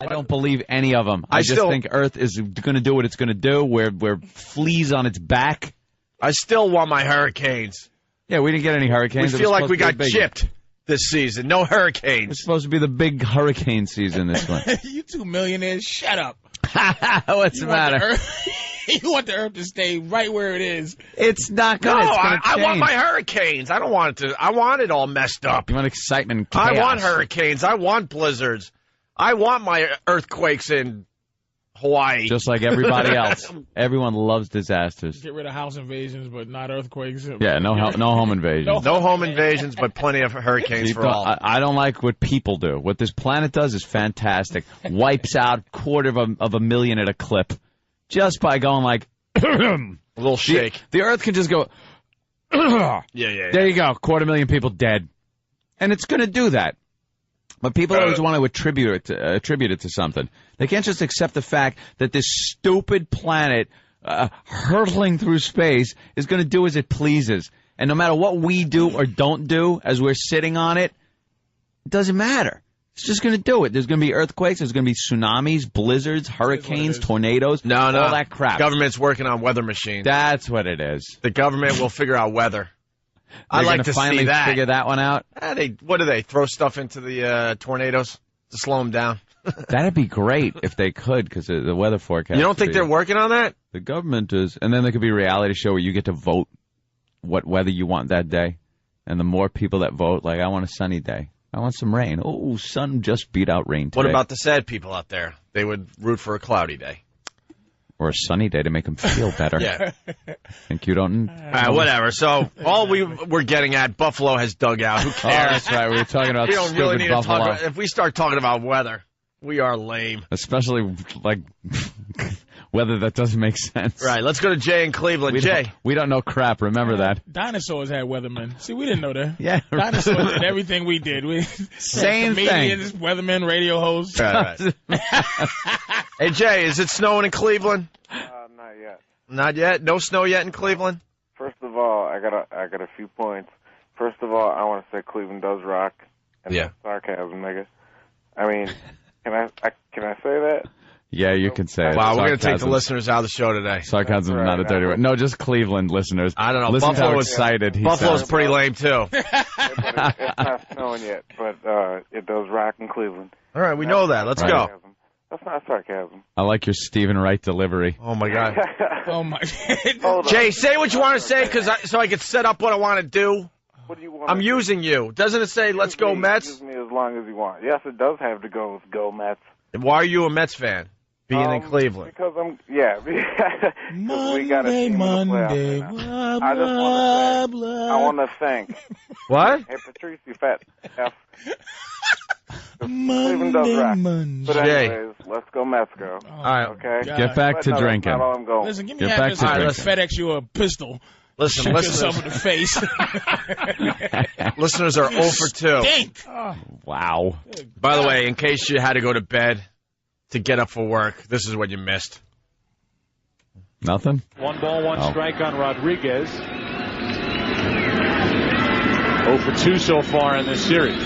I don't believe any of them. I just think Earth is going to do what it's going to do. We're fleas on its back. I still want my hurricanes. Yeah, we didn't get any hurricanes. We feel like we got chipped this season. No hurricanes. It's supposed to be the big hurricane season this one. You two millionaires, shut up. What's the matter? You want the Earth to stay right where it is. It's not going to. No, I want my hurricanes. I don't want it to. I want it all messed up. You want excitement and chaos. I want hurricanes. I want blizzards. I want my earthquakes in Hawaii. Just like everybody else. Everyone loves disasters. Get rid of house invasions, but not earthquakes. Yeah, no home invasions. No home invasions, but plenty of hurricanes for all. I don't like what people do. What this planet does is fantastic. Wipes out $250,000 at a clip just by going like a little shake. The Earth can just go. Yeah. There you go. 250,000 people dead, and it's going to do that. But people always want to attribute it to something. They can't just accept the fact that this stupid planet hurtling through space is going to do as it pleases. And no matter what we do or don't do as we're sitting on it, it doesn't matter. It's just going to do it. There's going to be earthquakes. There's going to be tsunamis, blizzards, hurricanes, tornadoes, all that crap. Government's working on weather machines. That's what it is. The government will figure out weather. I'd like to finally see that. Figure that one out. What do they throw stuff into the tornadoes to slow them down? That'd be great if they could, because the weather forecast. You don't think they're working on that? The government is, and then there could be a reality show where you get to vote what weather you want that day, and the more people that vote, like I want a sunny day, I want some rain. Oh, sun just beat out rain today. What about the sad people out there? They would root for a cloudy day. Or a sunny day to make them feel better. Yeah. Think you don't? Whatever. So all we were getting at, Buffalo has dug out. Who cares? Oh, that's right. We were talking about we don't stupid really need Buffalo. to talk about, if we start talking about weather, we are lame. Especially, like, weather that doesn't make sense. Right. Let's go to Jay in Cleveland. Jay. We don't know crap. Remember that. Dinosaurs had weathermen. See, we didn't know that. Yeah. Dinosaurs did everything we did. Same comedians, thing. Weathermen, radio hosts. Right. Hey, Jay, is it snowing in Cleveland? Not yet. Not yet? No snow yet in Cleveland? First of all, I got a few points. First of all, I want to say Cleveland does rock. And that's sarcasm, nigga. I mean, can I say that? Yeah, you can say it. Wow, we're going to take the listeners out of the show today. Sarcasm is not a dirty word. No, just Cleveland listeners. I don't know. Listen to how excited he Buffalo's sounds. pretty lame, too. It's not snowing yet, but it does rock in Cleveland. All right, we know that. Let's go. That's not sarcasm. I like your Stephen Wright delivery. Oh, my God. Oh, my Jay, say what you want to say so I can set up what I want to do. What do you want? I'm using you. Doesn't it say, let's go Mets? Use me as long as you want. Yes, it does have to go with go Mets. Why are you a Mets fan, being in Cleveland? Because we got a team Monday, in the playoffs right now. I want to thank. What? Hey, Patrice, you fat F. Monday, Cleveland does rock. But Jay. anyways, let's go Mets, go. All right. Okay? Get back to drinking. That's not all I'm going. Listen, give me Get half back this. to I'll drinking. FedEx you a pistol. Listen, Shoot yourself in the face. listeners are 0 for 2. Stink. Wow. By the way, in case you had to go to bed to get up for work, this is what you missed. Nothing? 1 ball, 1 strike on Rodriguez. 0 for 2 so far in this series.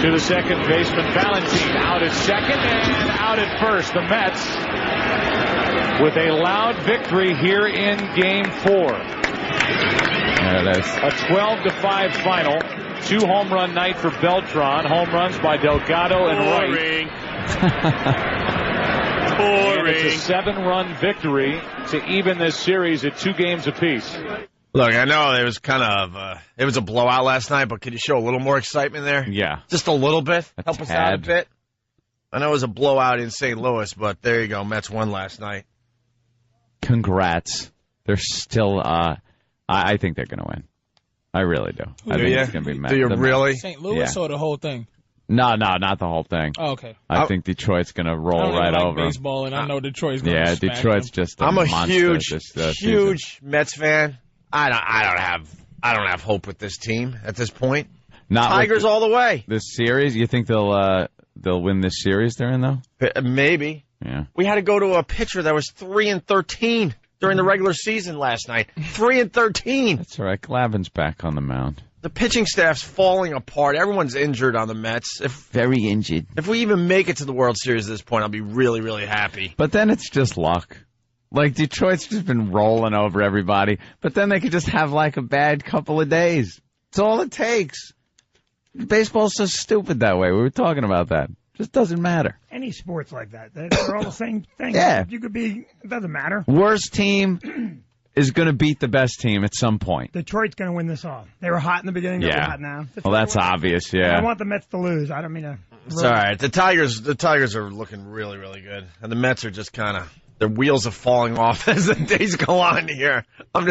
To the second baseman, Valentin out at second and out at first. The Mets with a loud victory here in Game 4. There it is. A 12-5 final. 2 home run night for Beltran. Home runs by Delgado and Wright. And it's a 7-run victory to even this series at 2 games apiece. Look, I know it was it was a blowout last night, but could you show a little more excitement there? Yeah. Just a little bit? Help us out a tad. bit? I know it was a blowout in St. Louis, but there you go. Mets won last night. Congrats. They're still, I think they're going to win. I really do. I think it's going to be Mets. Do you The really? St. Louis or the whole thing? No, not the whole thing. Oh, okay. I think Detroit's going to roll I don't right like over 'em. baseball, and I know Detroit's going to Yeah, smack Detroit's them. just I'm a monster huge season. Mets fan. I don't have hope with this team at this point. Not Tigers all the way. This series, you think they'll win this series they're in, though? Maybe. Yeah. We had to go to a pitcher that was 3-13 during the regular season last night. 3-13. That's all right. Glavin's back on the mound. the pitching staff's falling apart. Everyone's injured on the Mets. Very injured. If we even make it to the World Series at this point, I'll be really, really happy. But then it's just luck. Like, Detroit's just been rolling over everybody. But then they could just have, like, a bad couple of days. That's all it takes. Baseball's so stupid that way. We were talking about that. Just doesn't matter. Any sports like that. They're all the same thing. Yeah. You could be, it doesn't matter. Worst team is going to beat the best team at some point. Detroit's going to win this all. They were hot in the beginning. They're hot now. Well, that's obvious, yeah. I want the Mets to lose. I don't mean to. It's all right. The Tigers are looking really, really good. And the Mets are just kind of, their wheels are falling off as the days go on here. I'm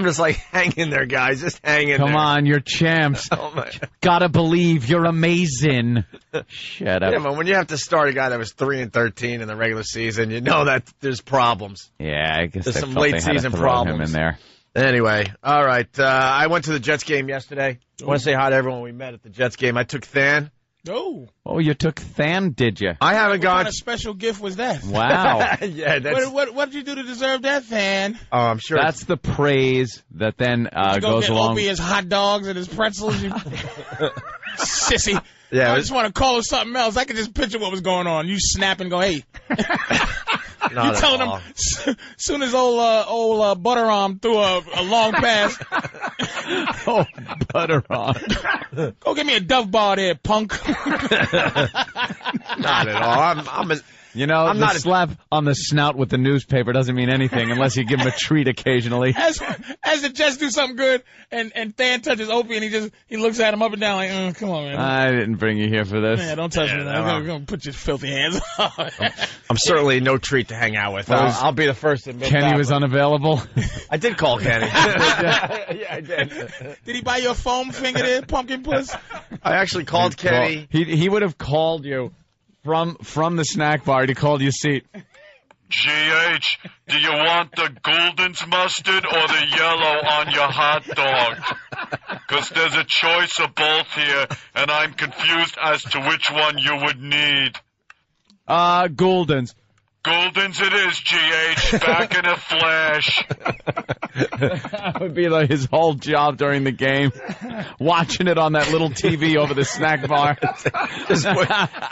just like, hang in there, guys. Just hang in there. Come on, you're champs. Oh, my. Gotta believe you're amazing. Shut up. Yeah, man, when you have to start a guy that was 3-13 in the regular season, you know that there's problems. Yeah, I guess there's they some felt late they had season to throw problems him in there. Anyway, all right. I went to the Jets game yesterday. I want to say hi to everyone we met at the Jets game. I took Than. Oh, you took Than, did you? I haven't gone. What kind of special gift was that? Wow. Yeah, that's. What did you do to deserve that, Than? Oh, I'm sure. That's the praise that then goes along. Opie his hot dogs and his pretzels. You sissy. Yeah, I just want to call it something else. I could just picture what was going on. You snap and go, hey. Not you telling all. him soon as old Butterarm threw a long pass. Oh, Butterarm. Go get me a Dove bar there, punk. Not at all. I'm the slap on the snout with the newspaper doesn't mean anything unless you give him a treat occasionally. As the Jets do something good, and Than touches Opie, and he looks at him up and down like, come on, man. I didn't bring you here for this. Man, don't touch me. I'm going to put your filthy hands on. I'm certainly no treat to hang out with. I'll be the first to admit Kenny that, was unavailable. I did call Kenny. Yeah, I did. Did he buy you a foam finger there, pumpkin puss? I actually called Kenny. He would have called you from the snack bar. He called your seat. GH, do you want the Golden's mustard or the yellow on your hot dog? Because there's a choice of both here, and I'm confused as to which one you would need. Golden's. Golden's it is, GH. Back in a flash. That would be like his whole job during the game. Watching it on that little TV over the snack bar.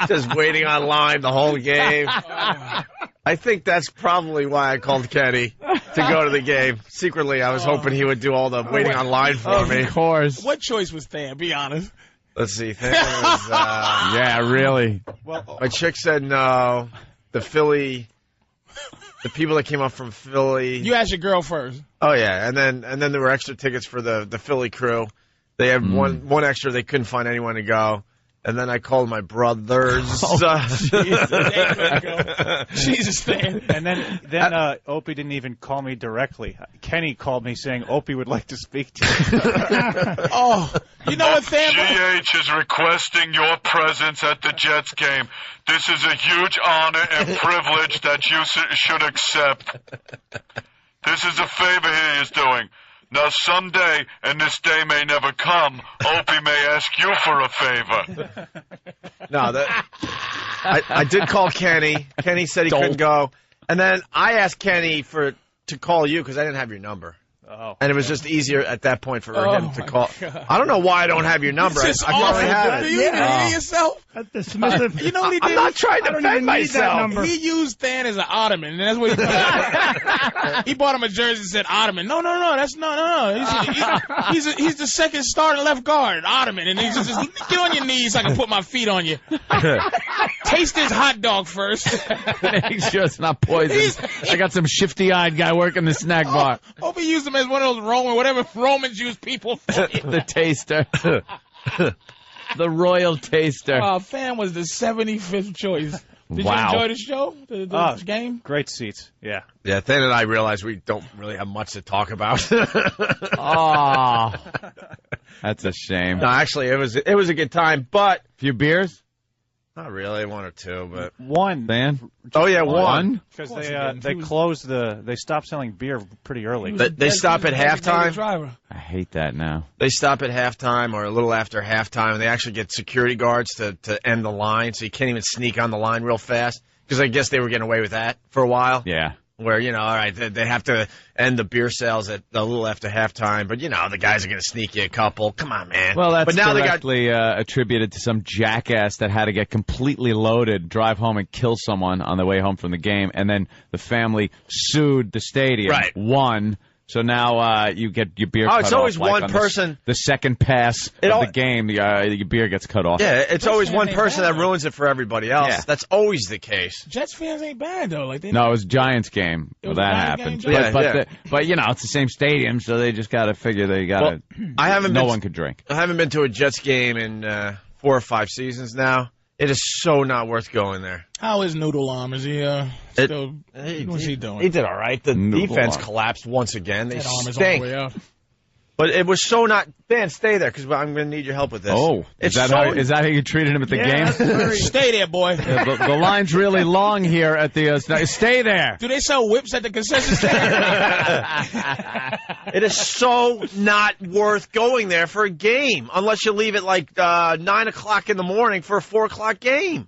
just waiting online the whole game. I think that's probably why I called Kenny to go to the game. Secretly, I was hoping he would do all the waiting online for me. Of course. What choice was Than? Be honest. Let's see. Than was, yeah, really. Well, my chick said no. The people that came up from Philly. You asked your girl first. Oh yeah, and then there were extra tickets for the Philly crew. They had one extra. They couldn't find anyone to go. And then I called my brothers. Jesus, Than. And then Opie didn't even call me directly. Kenny called me saying Opie would like to speak to you. Oh, you know what, Than? GH is requesting your presence at the Jets game. This is a huge honor and privilege that you should accept. This is a favor he is doing. Now, someday, and this day may never come, Opie may ask you for a favor. No, I did call Kenny. Kenny said he couldn't go. And then I asked Kenny to call you because I didn't have your number. Oh. And it was just easier at that point for him to call. God. I don't know why I don't have your number. I probably have it. Do you hear yourself? That's the submissive. You know what he did? I'm not trying to defend myself. He used Than as an ottoman, and that's what he did. He bought him a jersey that said ottoman. No. That's no. He's the second starting left guard, ottoman, and he's just get on your knees so I can put my feet on you. Taste this hot dog first. Make sure it's not poison. I got some shifty-eyed guy working the snack bar. Hope he used him as one of those whatever Romans use people for. The taster. The royal taster. Fan was the 75th choice. Did Wow. you enjoy the show? The game? Great seats. Yeah. Yeah, Than and I realized we don't really have much to talk about. Oh, that's a shame. No, actually, it was a good time, but Few beers? not really, one or two, but One. Dan? oh yeah, one. Because Of course they he did. closed they stopped selling beer pretty early. They stop at halftime. Driver. I hate that now. They stop at halftime or a little after halftime, and they actually get security guards to end the line, so you can't even sneak on the line real fast. Because I guess they were getting away with that for a while. Yeah. where, all right, they have to end the beer sales at a little after halftime, but, the guys are going to sneak you a couple. Come on, man. Well, that's but now directly attributed to some jackass that had to get completely loaded, drive home and kill someone on the way home from the game, and then the family sued the stadium, won. So now you get your beer cut off. It's always like one person. The second pass of the game, your beer gets cut off. Yeah, it's always one person that ruins it for everybody else. Yeah. That's always the case. Jets fans ain't bad, though. No, it was Giants game where that happened. But it's the same stadium, so they just got to figure they got to. No one could drink. I haven't been to a Jets game in 4 or 5 seasons now. It is so not worth going there. How is Noodle Arm? Is he still? What's he doing? He did all right. The defense collapsed once again. They stink. But it was so not. Dan, stay there because I'm going to need your help with this. Oh, is that how you treated him at the game? Stay there, boy. Yeah, the line's really long here at the. Stay there. Do they sell whips at the concession stand? It is so not worth going there for a game unless you leave at like 9 o'clock in the morning for a 4 o'clock game.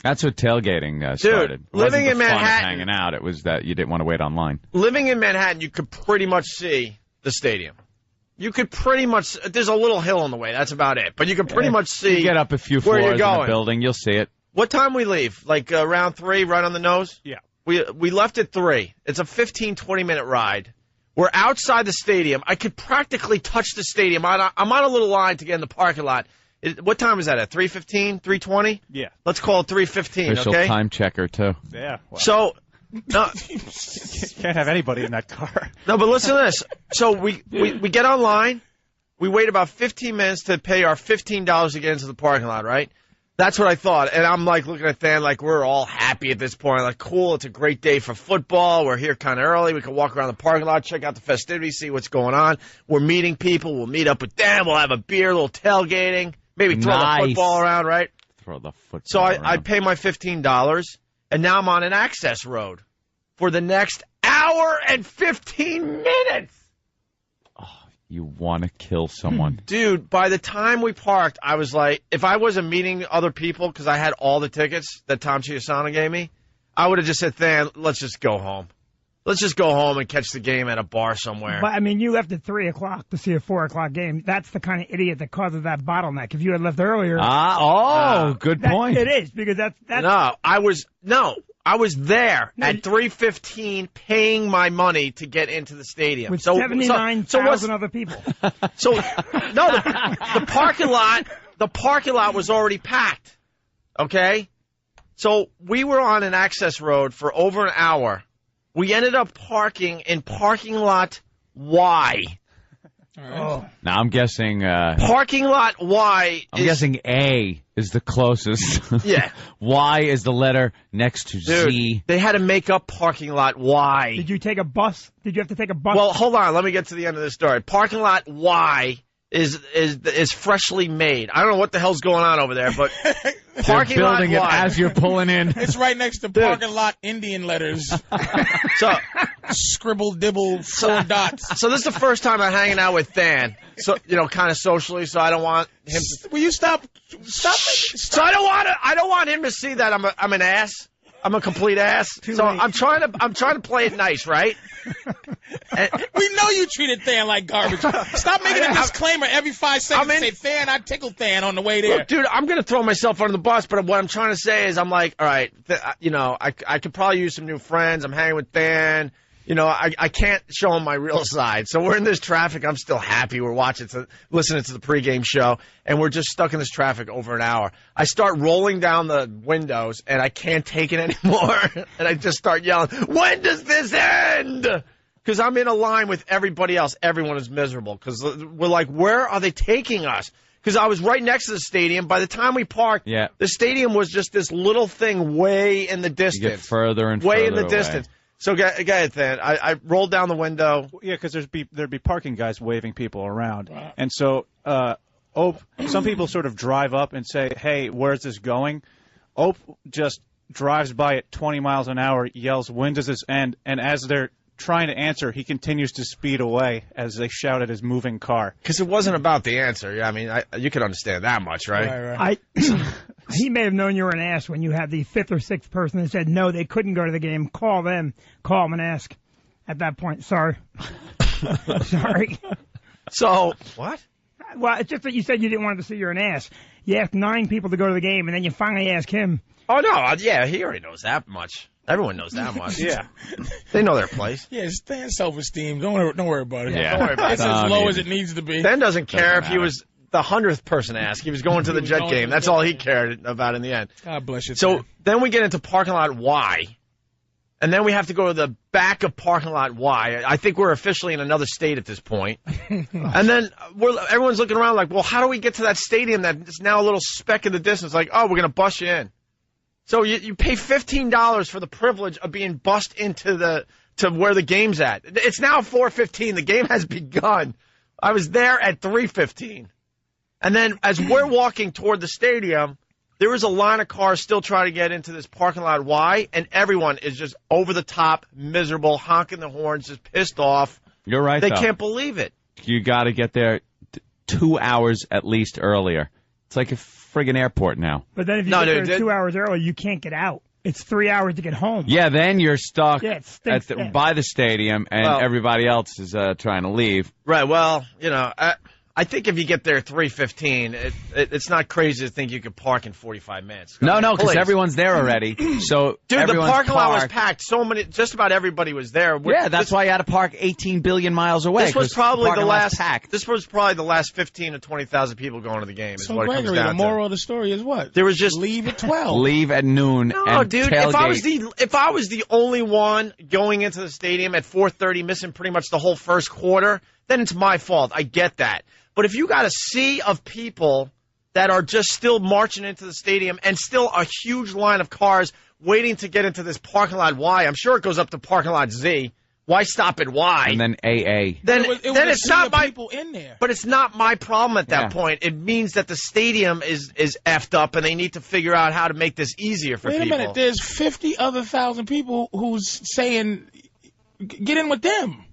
That's what tailgating started. Dude, living in Manhattan, hanging out. It was that you didn't want to wait online. Living in Manhattan, you could pretty much see the stadium. You could pretty much. There's a little hill on the way. That's about it. But you can pretty much see. You get up a few floors in the building, you'll see it. What time we leave? Like around 3, right on the nose? Yeah. We left at 3. It's a 15, 20-minute ride. We're outside the stadium. I could practically touch the stadium. I'm on a little line to get in the parking lot. What time is that at? 3:15? 3:20? Yeah. Let's call it 3:15, Official time checker, too. Yeah. Wow. So, no, you can't have anybody in that car. No, but listen to this. So we get online. We wait about 15 minutes to pay our $15 to get into the parking lot, right? That's what I thought. And I'm like looking at Than like we're all happy at this point. Like, cool, it's a great day for football. We're here kind of early. We can walk around the parking lot, check out the festivities, see what's going on. We're meeting people. We'll meet up with them. We'll have a beer, a little tailgating. Maybe throw the football around, right? Throw the football So around. I pay my $15, and now I'm on an access road for the next hour and 15 minutes. Oh, you want to kill someone. Dude, by the time we parked, I was like, if I wasn't meeting other people because I had all the tickets that Tom Chiusano gave me, I would have just said, Than, let's just go home. Let's just go home and catch the game at a bar somewhere. But, I mean, you left at 3 o'clock to see a 4 o'clock game. That's the kind of idiot that causes that bottleneck. If you had left earlier. Good point. It is, because that's. No, I was there at 3:15 paying my money to get into the stadium. With 79,000 other people. So, no, the parking lot was already packed. Okay? So we were on an access road for over an hour. We ended up parking in parking lot Y. Oh. Now I'm guessing. Parking lot Y. I'm guessing A is the closest. Yeah. Y is the letter next to Z. They had to make up parking lot Y. Did you take a bus? Did you have to take a bus? Well, hold on. Let me get to the end of the story. Parking lot Y is freshly made. I don't know what the hell's going on over there, but parking lot building it Y. as you're pulling in. It's right next to parking lot Indian letters. So scribble dibble 4 dots. So this is the first time I'm hanging out with Than. So kind of socially. So I don't want him to. Will you stop? So I don't want him to see that I'm an ass. I'm a complete ass. So I'm trying to play it nice, right? We know you treated Than like garbage. Stop making a disclaimer every 5 seconds. Say, Than, I tickled Than on the way there. Look, dude, I'm going to throw myself under the bus, but what I'm trying to say is I'm like, all right, I could probably use some new friends. I'm hanging with Than. I can't show him my real side. So we're in this traffic. I'm still happy. We're listening to the pregame show, and we're just stuck in this traffic over an hour. I start rolling down the windows, and I can't take it anymore. And I just start yelling, when does this end? Because I'm in a line with everybody else. Everyone is miserable because we're like, where are they taking us? Because I was right next to the stadium. By the time we parked, the stadium was just this little thing way in the distance. You get further and way further in the away. distance. So go ahead, Than. I rolled down the window. Yeah, because there'd be parking guys waving people around, and so some people sort of drive up and say, "Hey, where's this going?" Ope just drives by at 20 miles an hour, yells, "When does this end?" And as they're trying to answer, he continues to speed away as they shout at his moving car. Because it wasn't about the answer. I mean, you can understand that much, right? Right. He may have known you were an ass when you had the fifth or sixth person that said no, they couldn't go to the game. Call them and ask. At that point, sorry. Sorry. So, what? Well, it's just that you said you didn't want to see you're an ass. You asked 9 people to go to the game, and then you finally ask him. Oh, no. Yeah, he already knows that much. Everyone knows that much. Yeah. They know their place. Yeah, Stan's self-esteem. Don't worry about it. Yeah. Don't worry about it's it. as low as it needs to be. Stan doesn't care if he was the 100th person to ask. He was going to the Jet game. That's all he cared about in the end. God bless you. So then we get into parking lot Y. And then we have to go to the back of parking lot Y. I think we're officially in another state at this point. And then everyone's looking around like, well, how do we get to that stadium that's now a little speck in the distance? Like, oh, we're going to bus you in. So you pay $15 for the privilege of being bussed into to where the game's at. It's now 4:15. The game has begun. I was there at 3:15. And then as we're walking toward the stadium, there is a line of cars still trying to get into this parking lot Y, and everyone is just over the top, miserable, honking the horns, just pissed off. You're right, They though. can't believe it. You got to get there 2 hours at least earlier. It's like a friggin' airport now. But then if you get there 2 hours early, you can't get out. It's 3 hours to get home. Yeah, then you're stuck by the stadium, and everybody else is trying to leave. Right, well, I think if you get there 3:15, it's not crazy to think you could park in 45 minutes. No, because everyone's there already. So dude, the parking lot was packed. Just about everybody was there. That's why you had to park 18 billion miles away. This was probably the last 15 to 20,000 people going to the game. So Gregory, the moral of the story is what? There was just leave at 12. Leave at noon. No, and dude. Tailgate. If I was the only one going into the stadium at 4:30, missing pretty much the whole first quarter, then it's my fault. I get that. But if you got a sea of people that are just still marching into the stadium and still a huge line of cars waiting to get into this parking lot Y, I'm sure it goes up to parking lot Z. Why stop at Y? And then AA. Then it's not my people in there. But it's not my problem at that point. It means that the stadium is effed up, and they need to figure out how to make this easier for people. Wait a minute. There's 50 other thousand people who's saying, get in with them.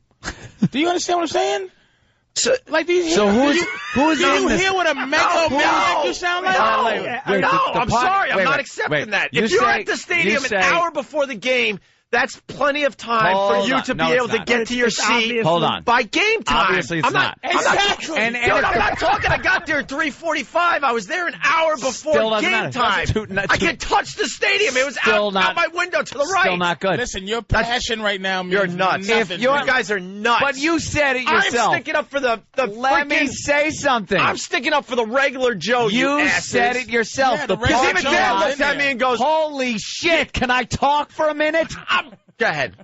Do you understand what I'm saying? So, like these. So who's you hear what a megalomaniac you sound like? I'm sorry. I'm not accepting that. If you're at the stadium an hour before the game, that's plenty of time for you to be able to get to your seat. Hold on. By game time. Obviously, it's not. Exactly. I'm not talking. I got there at 3:45. I was there an hour before game time. I could touch the stadium. It was out my window to the right. Still not good. Listen, your passion right now means you're nuts. Nothing. You guys are nuts. But you said it yourself. I'm sticking up for the Let me say something. I'm sticking up for the regular Joe. You said it yourself. Yeah, because even Dan looks at me and goes, "Holy shit! Can I talk for a minute?" Go ahead.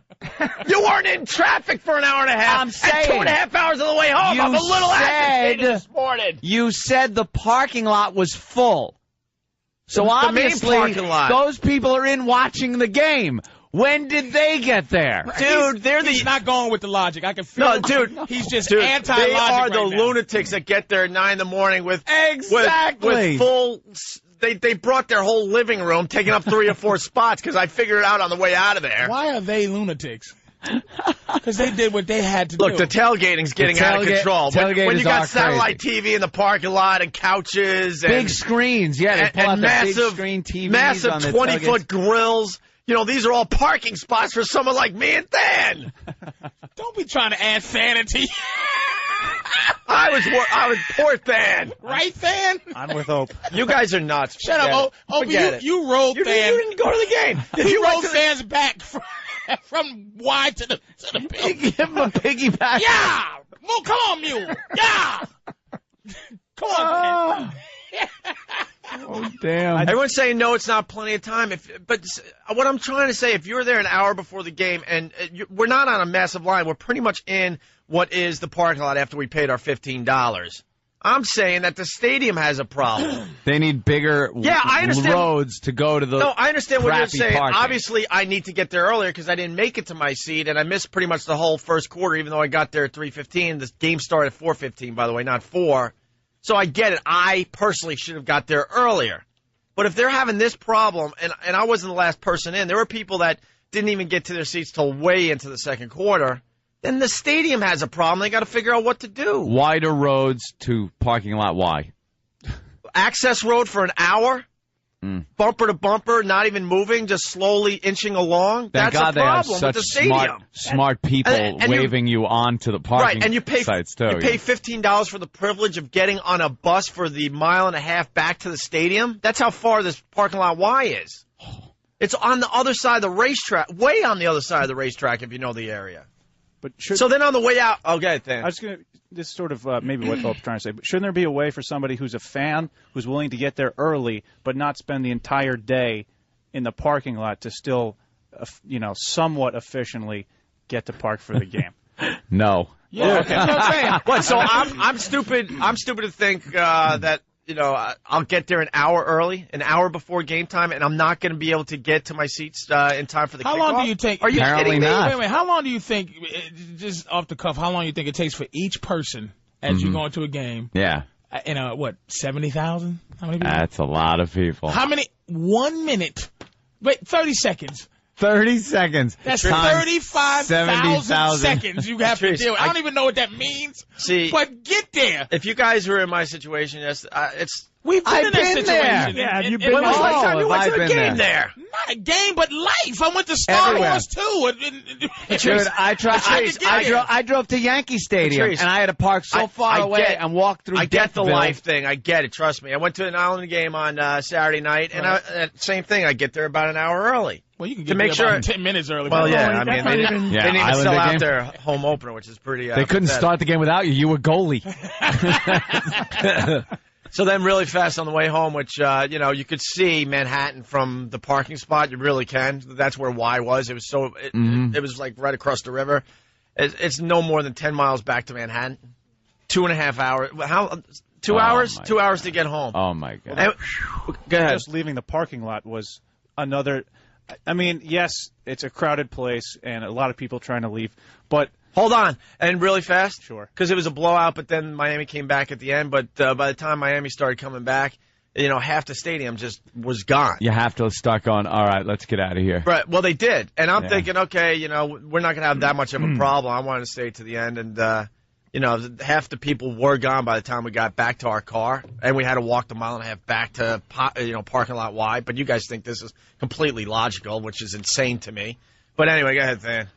You weren't in traffic for an hour and a half. I'm saying. And 2.5 hours on the way home. I'm a little agitated this morning. You said the parking lot was full. So obviously, the main parking lot. Those people are in watching the game. When did they get there? Dude, he's not going with the logic. I can feel it. No, dude. He's just anti-logic They are the right lunatics that get there at 9 in the morning with Exactly. with full. They brought their whole living room, taking up 3 or 4 spots, because I figured it out on the way out of there. Why are they lunatics? Because they did what they had to do. Look, the tailgating's getting out of control. When you got satellite TV in the parking lot and couches and big screens, they pull out massive the big screen TVs, massive on the 20-foot grills. These are all parking spots for someone like me and Dan. Don't be trying to add sanity. I was poor Than. Right, Than? I'm with Hope. You guys are nuts. Shut up, Hope. You rolled Than. You didn't go to the game. You rolled Than's back from Y to the pig. Give him a piggyback. Yeah! Well, come on, mule. Yeah! Come on, Oh, damn. Everyone's saying, no, it's not plenty of time. But what I'm trying to say, if you're there an hour before the game, and we're not on a massive line, we're pretty much in what is the parking lot after we paid our $15. I'm saying that the stadium has a problem. They need bigger roads to go to the No, I understand what you're saying. Parking. Obviously, I need to get there earlier because I didn't make it to my seat, and I missed pretty much the whole first quarter, even though I got there at 3:15. The game started at 4:15, by the way, not 4. So I get it. I personally should have got there earlier. But if they're having this problem, and I wasn't the last person in, there were people that didn't even get to their seats till way into the second quarter, then the stadium has a problem. They got to figure out what to do. Wider roads to parking lot. Why? Access road for an hour, bumper to bumper, not even moving, just slowly inching along. Thank That's God a they have problem such with the stadium. smart people And waving you onto the parking and you pay, sites, too. You pay $15 for the privilege of getting on a bus for the mile and a half back to the stadium. That's how far this parking lot Y is. It's on the other side of the racetrack, way on the other side of the racetrack if you know the area. But so then on the way out, okay, then. I was going to, this is sort of maybe what Philip's trying to say, but shouldn't there be a way for somebody who's a fan, who's willing to get there early, but not spend the entire day in the parking lot to still, somewhat efficiently get to park for the game? No. Yeah, okay. That's what I'm saying. What? So I'm stupid. I'm stupid to think that I'll get there an hour before game time, and I'm not going to be able to get to my seats in time for the kickoff. How long do you take? Are you kidding me? not. Wait. How long do you think, just off the cuff, how long do you think it takes for each person as you go into a game? Yeah. 70,000? How many people? That's a lot of people. How many? 1 minute. Wait, 30 seconds. 30 seconds. That's Times 35,000 seconds you have to deal with. I don't even know what that means. See, but get there. If you guys were in my situation, We've been in that situation. there. Yeah, you've When been was the last time you went to a been game there? there? Not a game, but life. I went to Star Everywhere. Wars too. Dude, I drove to Yankee Stadium, Patrice, and I had to park so far away and walk through. I get the Deathville. life thing. I get it. Trust me. I went to an Island game on Saturday night, and same thing. I get there about an hour early. Well, you can To get make there sure. about 10 minutes early. Well, yeah. That's I mean, not they even- didn't Yeah, even Islander sell out game. their home opener, which is pretty. They couldn't pathetic. start the game without you. You were goalie. So then really fast on the way home, which, you could see Manhattan from the parking spot. You really can. That's where Y was. It was it was like right across the river. It's no more than 10 miles back to Manhattan. 2.5 hours. How? 2 hours? 2 hours to get home. Oh, my God. And, go ahead. Just leaving the parking lot was another. I mean, yes, it's a crowded place and a lot of people trying to leave, but Hold on. And really fast? Sure. Because it was a blowout, but then Miami came back at the end. But by the time Miami started coming back, half the stadium just was gone. You have to start going, all right, let's get out of here. Right. Well, they did. And I'm thinking, okay, we're not going to have that much of a problem. I wanted to stay to the end. And, half the people were gone by the time we got back to our car. And we had to walk the mile and a half back to, parking lot Y. But you guys think this is completely logical, which is insane to me. But anyway, go ahead, Than.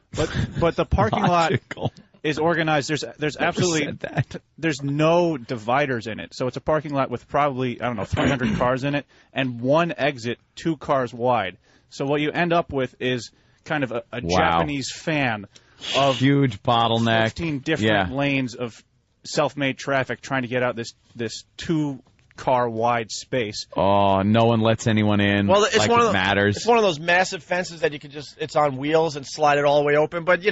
But the parking lot Logical. is organized. There's absolutely said that. there's no dividers in it. So it's a parking lot with probably 300 cars in it and one exit 2 cars wide. So what you end up with is kind of a Japanese fan of huge bottleneck, 15 different lanes of self-made traffic trying to get out this 2-car wide space. Oh, no one lets anyone in. Well, it's like one of it matters. It's one of those massive fences that you could it's on wheels and slide it all the way open. But,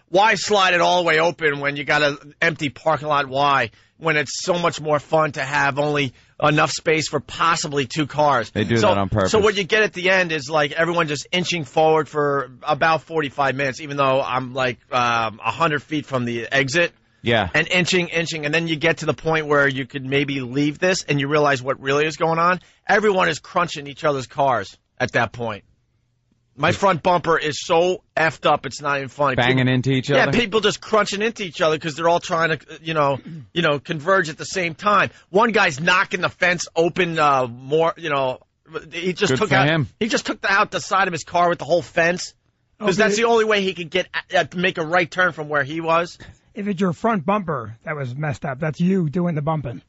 why slide it all the way open when you got an empty parking lot Y when it's so much more fun to have only enough space for possibly 2 cars? They do that on purpose. So what you get at the end is like everyone just inching forward for about 45 minutes, even though I'm like 100 feet from the exit. Yeah. And inching, and then you get to the point where you could maybe leave this and you realize what really is going on. Everyone is crunching each other's cars at that point. My front bumper is so effed up, it's not even funny. Banging into each other? Yeah, people just crunching into each other because they're all trying to, converge at the same time. One guy's knocking the fence open more, he just Good took for out him. He just took out the side of his car with the whole fence because that's the only way he could get make a right turn from where he was. If it's your front bumper that was messed up, that's you doing the bumping.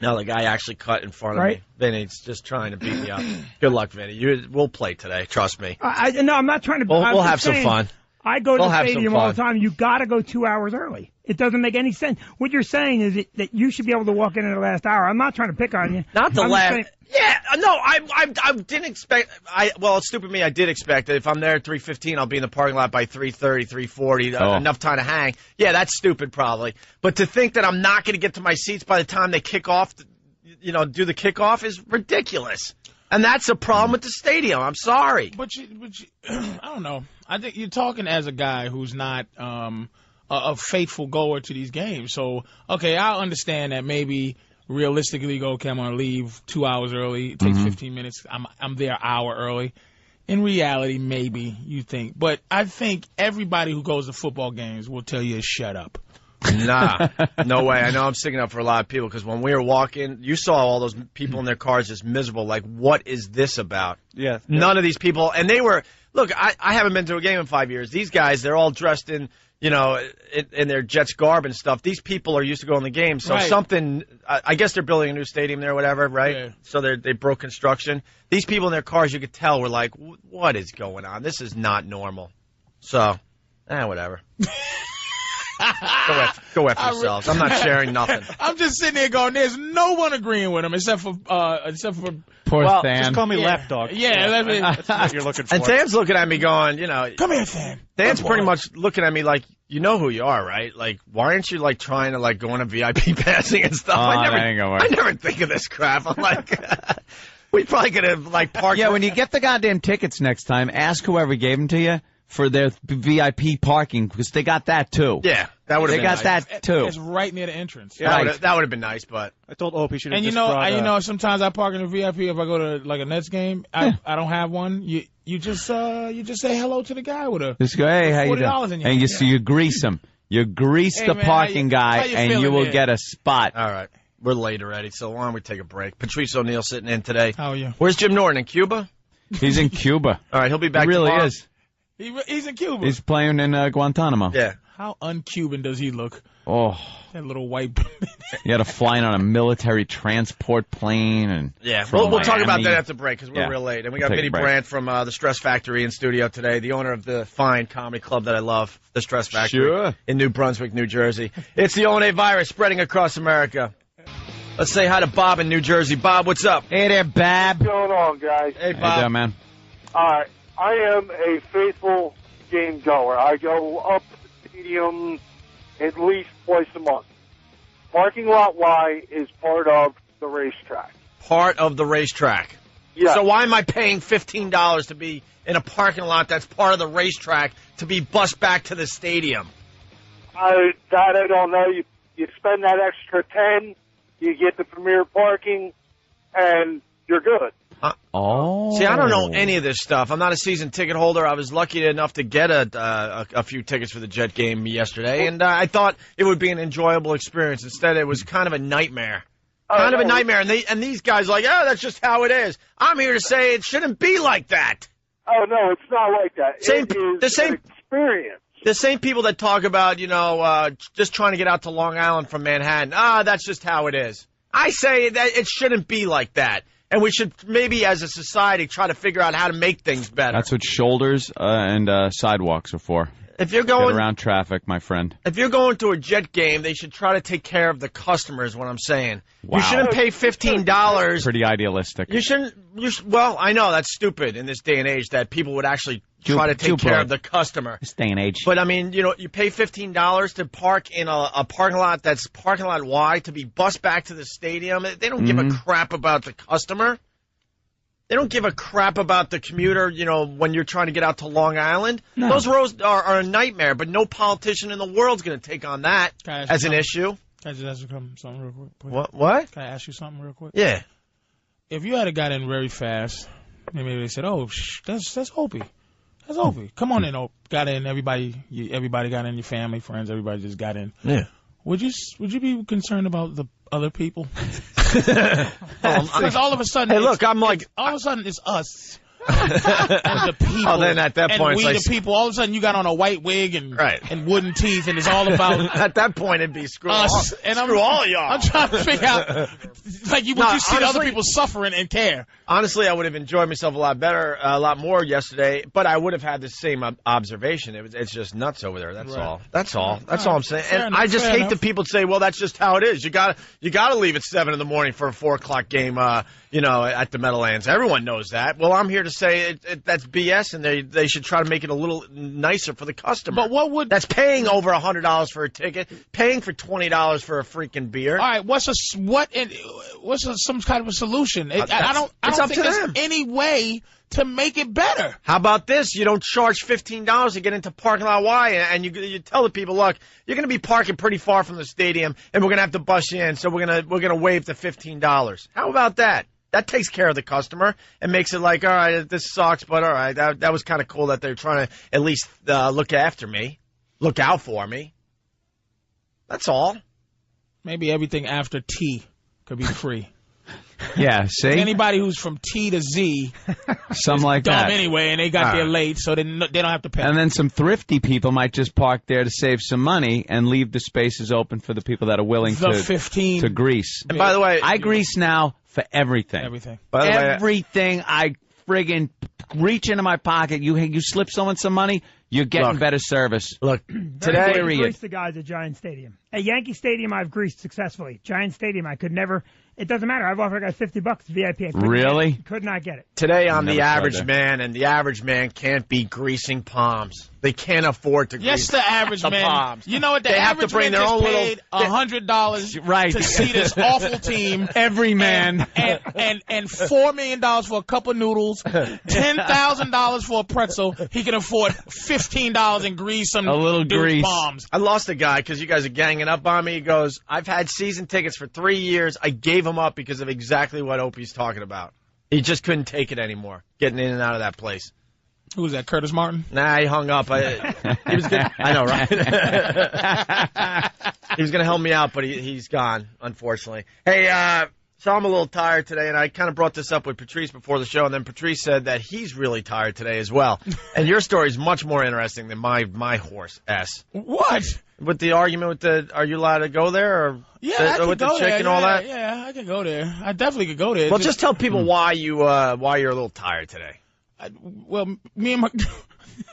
No, the guy actually cut in front of Right. me. Vinny's just trying to beat me up. Good luck, Vinny. We'll play today. Trust me. No, I'm not trying to. We'll I'm just have some saying, fun. I go to We'll the have some stadium all the fun. time. You got to go 2 hours early. It doesn't make any sense. What you're saying is that you should be able to walk in the last hour. I'm not trying to pick on you. Not the I'm just last. saying- Yeah, no, I didn't expect. Well, it's stupid me. I did expect that if I'm there at 3:15, I'll be in the parking lot by 3:30, 3:40. Enough time to hang. Yeah, that's stupid probably. But to think that I'm not going to get to my seats by the time they kick off, do the kickoff is ridiculous. And that's a problem with the stadium. I'm sorry. But you, I don't know. I think you're talking as a guy who's not a faithful goer to these games. So, okay, I understand that maybe realistically, okay, I'm going to leave 2 hours early. It takes 15 minutes. I'm there an hour early. In reality, maybe you think. But I think everybody who goes to football games will tell you to shut up. Nah, no way. I know I'm sticking up for a lot of people because when we were walking, you saw all those people in their cars just miserable. Like, what is this about? Yeah. None of these people. And they were, look, I haven't been to a game in 5 years. These guys, they're all dressed in, you know, in their Jets garb and stuff. These people are used to going to the game. So something, I guess they're building a new stadium there or whatever, right? Yeah. So they broke construction. These people in their cars, you could tell, were like, what is going on? This is not normal. So, whatever. Go after yourselves. I'm not sharing nothing. I'm just sitting there going, there's no one agreeing with him except for Poor Than. Just call me lapdog. Yeah, that's what you're looking for. And Than's looking at me going, you know, come here, Than. Than's pretty much looking at me like, you know who you are, right? Like, why aren't you like trying to like go on a VIP passing and stuff? That ain't gonna work. I never think of this crap. I'm like, we probably could have like parked. Yeah, when you get the goddamn tickets next time, ask whoever gave them to you for their VIP parking because they got that too. Yeah, that would have. They got nice. that too. It's right near the entrance. Yeah, that would have been nice, but I told Opie should have. And you know, sometimes I park in the VIP if I go to like a Nets game. I don't have one. You just say hello to the guy with a. Just go, hey, how you doing? And you grease him. You grease the parking guy, and you will get a spot. All right. We're late already, so why don't we take a break? Patrice O'Neal sitting in today. How are you? Where's Jim Norton? In Cuba? He's in Cuba. All right, he'll be back He really tomorrow. is. He's in Cuba. He's playing in Guantanamo. Yeah. How un-Cuban does he look? Oh. That little white. He had to fly in on a military transport plane. And we'll talk about that after break because we're real late. And we got Vinny break. Brandt from the Stress Factory in studio today, the owner of the fine comedy club that I love, the Stress Factory in New Brunswick, New Jersey. It's the O&A virus spreading across America. Let's say hi to Bob in New Jersey. Bob, what's up? Hey there, Bob. What's going on, guys? Hey, Bob. Hey there, man. All right. I am a faithful game goer. I go up to the stadium at least twice a month. Parking lot Y is part of the racetrack. Part of the racetrack. Yeah. So why am I paying $15 to be in a parking lot that's part of the racetrack to be bused back to the stadium? I don't know. You spend that extra $10, you get the premier parking, and you're good. See, I don't know any of this stuff. I'm not a season ticket holder. I was lucky enough to get a few tickets for the Jet game yesterday, and I thought it would be an enjoyable experience. Instead, it was kind of a nightmare. Kind of a nightmare. And these guys are like, oh, that's just how it is. I'm here to say it shouldn't be like that. Oh, no, it's not like that. The same experience. The same people that talk about, just trying to get out to Long Island from Manhattan. That's just how it is. I say that it shouldn't be like that. And we should maybe, as a society, try to figure out how to make things better. That's what shoulders and sidewalks are for. If you're going get around traffic, my friend. If you're going to a Jet game, they should try to take care of the customers. What I'm saying. Wow. You shouldn't pay $15. Pretty idealistic. You shouldn't. Well, I know that's stupid in this day and age that people would actually try to take care of the customer. This day and age. But I mean, you pay $15 to park in a parking lot that's parking lot Y to be bused back to the stadium. They don't give a crap about the customer. They don't give a crap about the commuter, when you're trying to get out to Long Island. No. Those roads are a nightmare, but no politician in the world's going to take on that as an issue. Can I just ask you something real quick? Please? What? Can I ask you something real quick? Yeah. If you had got in very fast, maybe they said, "Oh, that's Opie. That's Opie. Come on in, Opie." Got in. Everybody got in. Your family, friends, everybody just got in. Yeah. Would you be concerned about the other people? Because all of a sudden, hey, look, I'm like, all of a sudden it's us. And the people. Oh, then at that point, and we the people. All of a sudden, you got on a white wig and wooden teeth, and it's all about. At that point, it'd be screw us. Screw all y'all. I'm trying to figure out, would you see the other people suffering and care? Honestly, I would have enjoyed myself a lot more yesterday, but I would have had the same observation. It's just nuts over there. That's all. That's all. That's all I'm saying. And I just hate that people say, "Well, that's just how it is." You got to leave at 7 a.m. for a 4:00 game. At the Meadowlands. Everyone knows that. Well, I'm here to say that's BS, and they should try to make it a little nicer for the customer. But that's paying over $100 for a ticket, paying for $20 for a freaking beer. All right, what's some kind of a solution? I don't think there's any way to make it better. How about this? You don't charge $15 to get into parking lot Y, and you tell the people, look, you're going to be parking pretty far from the stadium, and we're going to have to bus you in, so we're going to waive the $15. How about that? That takes care of the customer and makes it like, all right, this sucks, but all right, that was kind of cool that they're trying to at least look after me, look out for me. That's all. Maybe everything after T could be free. Yeah, see? Anybody who's from T to Z, something like dumb that. Anyway, and they got there late, so they don't have to pay. And then some thrifty people might just park there to save some money and leave the spaces open for the people that are willing to grease. And by the way, I grease now for everything. Everything. Everything. I friggin' reach into my pocket. You slip someone some money, you're getting better service. Look, today I greased the guys at Giant Stadium. At Yankee Stadium, I've greased successfully. Giant Stadium, I could never. It doesn't matter. I've offered a guy $50 VIP. Really? Could not get it. Today I'm the average man, and the average man can't be greasing palms. They can't afford to grease Yes, the average man. palms. You know what? The they average have to bring man their just own paid $100 to see this awful team. Every man. And $4 million for a cup of noodles, $10,000 for a pretzel. He can afford $15 and grease some dude's palms. I lost a guy because you guys are ganging up on me. He goes, I've had season tickets for 3 years. I gave them up because of exactly what Opie's talking about. He just couldn't take it anymore, getting in and out of that place. Who was that, Curtis Martin? Nah, he hung up. He was good. I know, right? He was going to help me out, but he's gone, unfortunately. Hey, so I'm a little tired today, and I kind of brought this up with Patrice before the show, and then Patrice said that he's really tired today as well. And your story is much more interesting than my horse S. What? With the argument with are you allowed to go there? Or I with could the go chick there. and all that? Yeah, I could go there. I definitely could go there. Well, just tell people why you're a little tired today. Me and my...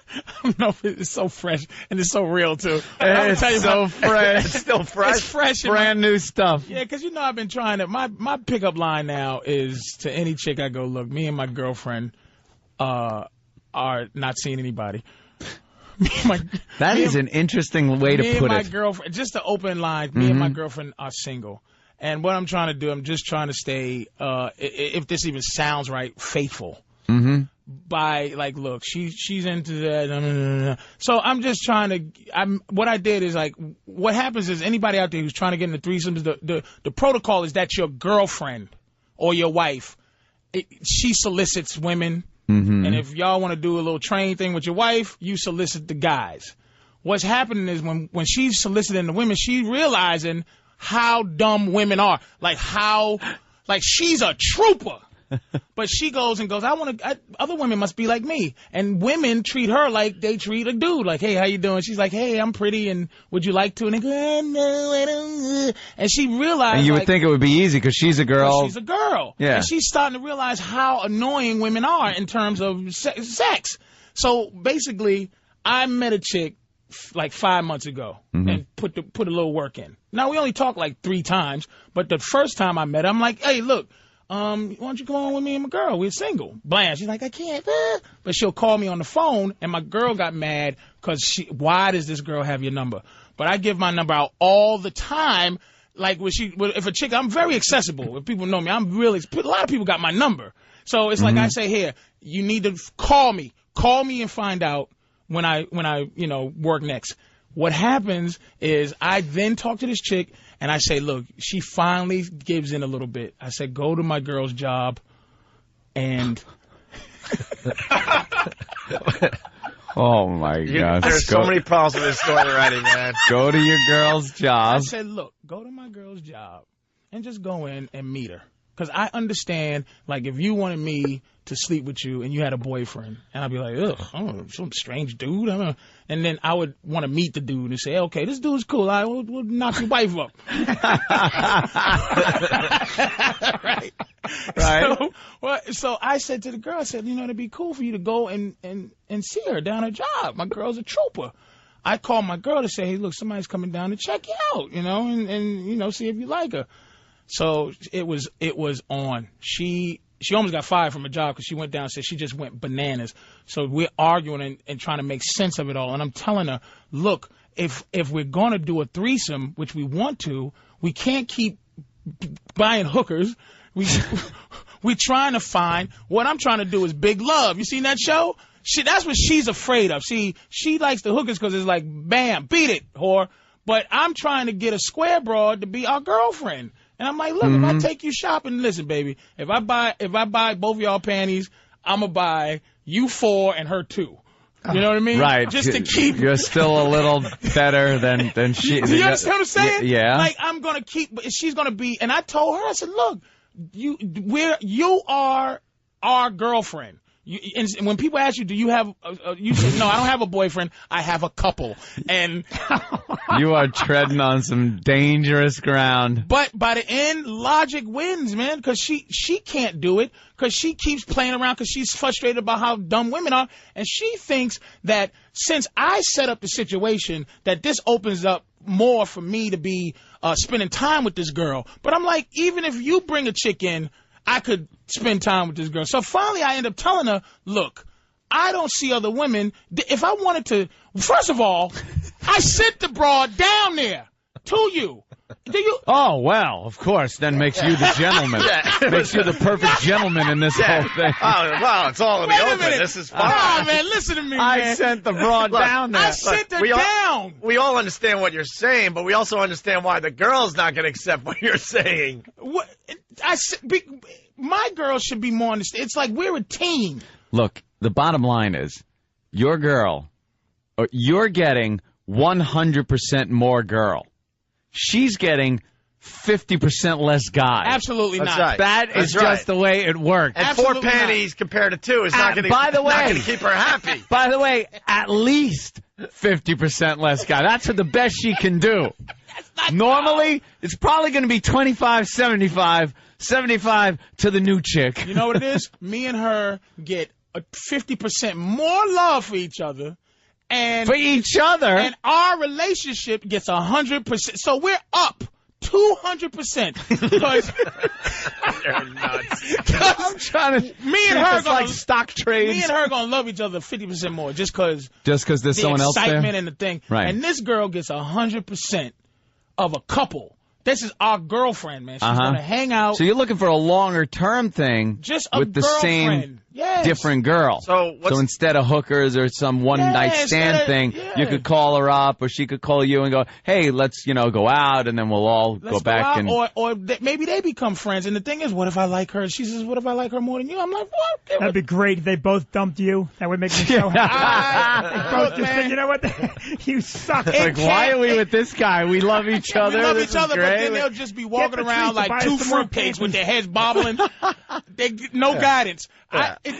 I don't know if it's so fresh and it's so real, too. It's so fresh. It's still fresh. It's fresh. Brand new stuff. Yeah, because, I've been trying to... My pickup line now is to any chick I go, look, me and my girlfriend are not seeing anybody. That is an interesting way to put it. Me and my girlfriend, just to open line, me and my girlfriend are single. And what I'm trying to do, I'm just trying to stay, if this even sounds right, faithful. Mm-hmm. By, look, she's into that. So I'm just trying to, what I did is, what happens is anybody out there who's trying to get into threesomes, the protocol is that your girlfriend or your wife, she solicits women. Mm-hmm. And if y'all want to do a little train thing with your wife, you solicit the guys. What's happening is when she's soliciting the women, she's realizing how dumb women are. She's a trooper. But she goes, other women must be like me. And women treat her like they treat a dude. Like, hey, how you doing? She's like, hey, I'm pretty, and would you like to? And they go, no, I don't. And she realized. And you would think it would be easy because she's a girl. She's a girl. Yeah. And she's starting to realize how annoying women are in terms of sex. So basically, I met a chick 5 months ago and put a little work in. Now, we only talked 3 times, but the first time I met her, I'm like, hey, look. Why don't you come on with me and my girl? We're single. Bland. She's like, I can't. But she'll call me on the phone, and my girl got mad because why does this girl have your number? But I give my number out all the time. If a chick, I'm very accessible. If people know me, I'm really, a lot of people got my number. So it's like I say here, you need to call me. Call me and find out when I work next. What happens is I then talk to this chick, and I say, look, she finally gives in a little bit. I said, go to my girl's job, and... Oh, my God. There's so many problems with this story already, man. Go to your girl's job. I said, look, go to my girl's job, and just go in and meet her. Because I understand, if you wanted me to sleep with you and you had a boyfriend, and I'd be like, ugh, I don't know, some strange dude. And then I would want to meet the dude and say, okay, this dude's cool. We'll knock your wife up. Right. So I said to the girl, I said, it'd be cool for you to go and see her down her job. My girl's a trooper. I called my girl to say, hey, look, somebody's coming down to check you out, and see if you like her. So it was on. She almost got fired from her job because she went down and said she just went bananas. So we're arguing and trying to make sense of it all. And I'm telling her, look, if we're going to do a threesome, which we want to, we can't keep buying hookers. We're trying to find, what I'm trying to do is big love. You seen that show? That's what she's afraid of. She likes the hookers because it's like, bam, beat it, whore. But I'm trying to get a square broad to be our girlfriend. And I'm like, look, if I take you shopping, listen, baby, if I buy both of y'all panties, I'm going to buy you 4 and her 2. You know what I mean? Right. Just to keep. You're still a little better than she. Do you understand what I'm saying? Yeah. Like, I'm going to keep, she's going to be, and I told her, I said, look, you are our girlfriend. And when people ask you, do you have, you say, no, I don't have a boyfriend. I have a couple. And you are treading on some dangerous ground. But by the end, logic wins, man, because she can't do it because she keeps playing around because she's frustrated about how dumb women are. And she thinks that since I set up the situation, that this opens up more for me to be spending time with this girl. But I'm like, even if you bring a chick in, I could spend time with this girl. So finally I end up telling her, look, I don't see other women. If I wanted to, first of all, I sent the broad down there to you. Do you? Oh, well, of course. Then makes you the gentleman. Makes you the perfect gentleman in this whole thing. Oh, well, it's all in the open. This is fine. Oh, man, listen to me, man. I sent the broad down there. I sent her down. We all understand what you're saying, but we also understand why the girl's not going to accept what you're saying. What? My girl should be more understanding. It's like we're a team. Look, the bottom line is, your girl, you're getting 100% more girl. She's getting 50% less guy. Absolutely not. Right. That is just the way it works. And Absolutely 4 panties compared to 2 is not going to keep her happy. By the way, at least 50% less guy. That's the best she can do. Normally, it's probably going to be 25, 75, 75 to the new chick. You know what it is? Me and her get 50% more love for each other. And for each other? And our relationship gets 100%. So we're up 200%. Because you're nuts. I'm trying to. Me and her like stock trades. Me and her gonna love each other 50% more just because there's someone else there. The excitement and the thing. Right. And this girl gets 100% of a couple. This is our girlfriend, man. She's gonna hang out. So you're looking for a longer term thing, just a with the same different girl. So instead of hookers or some one night stand thing, you could call her up, or she could call you and go, "Hey, let's go out, and then we'll all go back and maybe they become friends." And the thing is, what if I like her? She says, "What if I like her more than you?" I'm like, "What?" That'd be great if they both dumped you. That would make me so happy. They both just said, "You know what? You suck." Like, why are we with this guy? We love each other. We love this each other, great. But then they'll just be walking around like 2 fruitcakes with their heads bobbling. They get no guidance. You're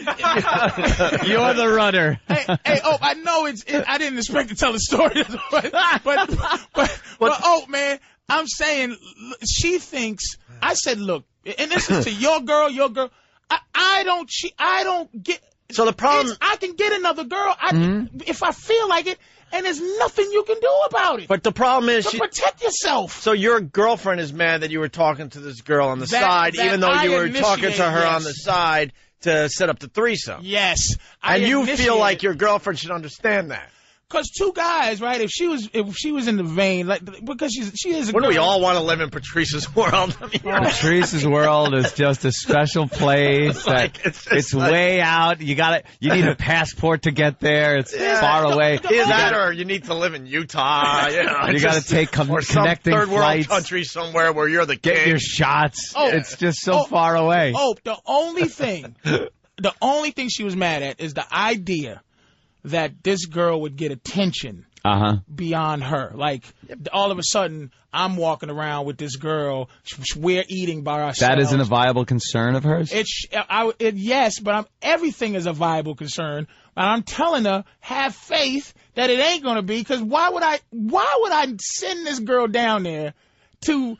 the rudder. Hey, I know I didn't expect to tell the story, but man, I'm saying she thinks. I said, look, and this is to your girl. I don't get. So the problem, I can get another girl if I feel like it. And there's nothing you can do about it. But the problem is, protect yourself. So your girlfriend is mad that you were talking to this girl on the side, even though you were talking to her on the side to set up the threesome. Yes. And you feel like your girlfriend should understand that. Because 2 guys, right? If she was in the vein, like, because she is a Wouldn't girl. we all want to live in Patrice's world? I mean, Patrice's world is just a special place. It's way out. You need a passport to get there. It's far away. Either that or you need to live in Utah. You got to take connecting some third world flights. country somewhere where you're the king. Get your shots. It's just so far away. The only thing she was mad at is the idea that this girl would get attention beyond her. Like, all of a sudden, I'm walking around with this girl. We're eating by ourselves. That isn't a viable concern of hers? Yes, but everything is a viable concern. And I'm telling her, have faith that it ain't going to be, because why would I send this girl down there to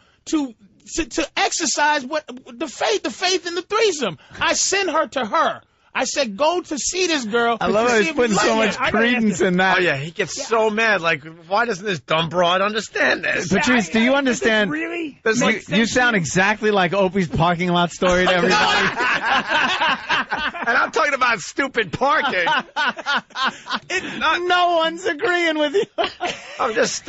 exercise the faith in the threesome? I send her to her. I said, go to see this girl. I love how he's putting so much credence in that. Oh, yeah, he gets so mad. Like, why doesn't this dumb broad understand this? Patrice, do you understand? Really? You sound exactly like Opie's parking lot story to everybody. And I'm talking about stupid parking. No one's agreeing with you. I'm just,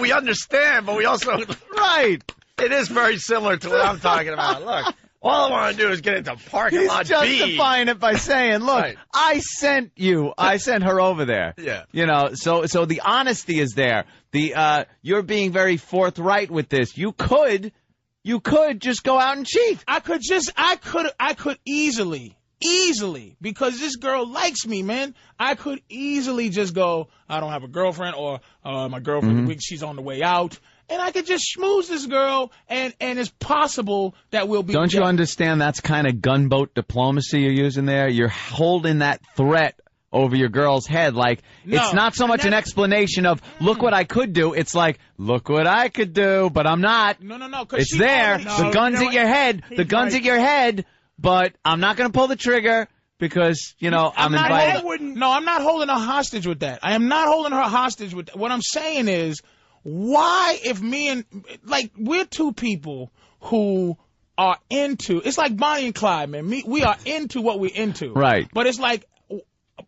we understand, but we also... Right. It is very similar to what I'm talking about. Look. All I want to do is get into parking lot B. He's justifying it by saying, look, I sent her over there. Yeah. So the honesty is there. You're being very forthright with this. You could You could just go out and cheat. I could easily, because this girl likes me, man. I could easily just go, I don't have a girlfriend, or my girlfriend, she's on the way out. And I could just schmooze this girl, and it's possible that we'll be. Don't you understand that's kind of gunboat diplomacy you're using there? You're holding that threat over your girl's head. Like, it's not so much an explanation of, look what I could do. It's like, look what I could do, but I'm not. No. It's there. The gun's at your head. The gun's at your head, but I'm not going to pull the trigger because, I'm invited. I'm not holding her hostage with that. I am not holding her hostage with that. What I'm saying is, why, if we're two people who are into, it's like Bonnie and Clyde, man. We are into what we're into. Right. But it's like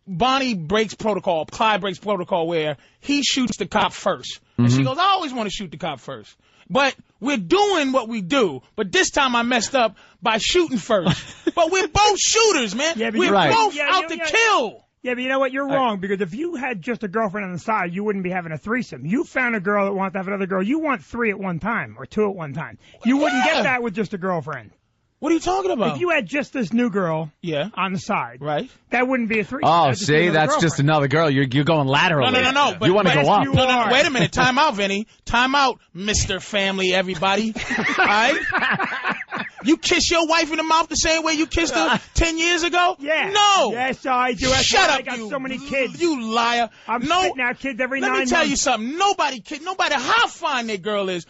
Bonnie breaks protocol, Clyde breaks protocol where he shoots the cop first. And she goes, I always want to shoot the cop first. But we're doing what we do. But this time I messed up by shooting first. But we're both shooters, man. Yeah, we're both out to kill. Yeah, but you know what? You're wrong, because if you had just a girlfriend on the side, you wouldn't be having a threesome. You found a girl that wants to have another girl. You want 3 at one time or 2 at one time. You wouldn't get that with just a girlfriend. What are you talking about? If you had just this new girl on the side, right, that wouldn't be a threesome. Oh, see, that's just another girl. You're going laterally. No. You want to go up. No, wait a minute. Time out, Vinny. Time out, Mr. Family, everybody. All right? You kiss your wife in the mouth the same way you kissed her 10 years ago? Yeah. No. Yes, I do. Shut up, I got so many kids. You liar. I'm spitting out kids every 9 months. Let me tell you something. Nobody, how fine that girl is,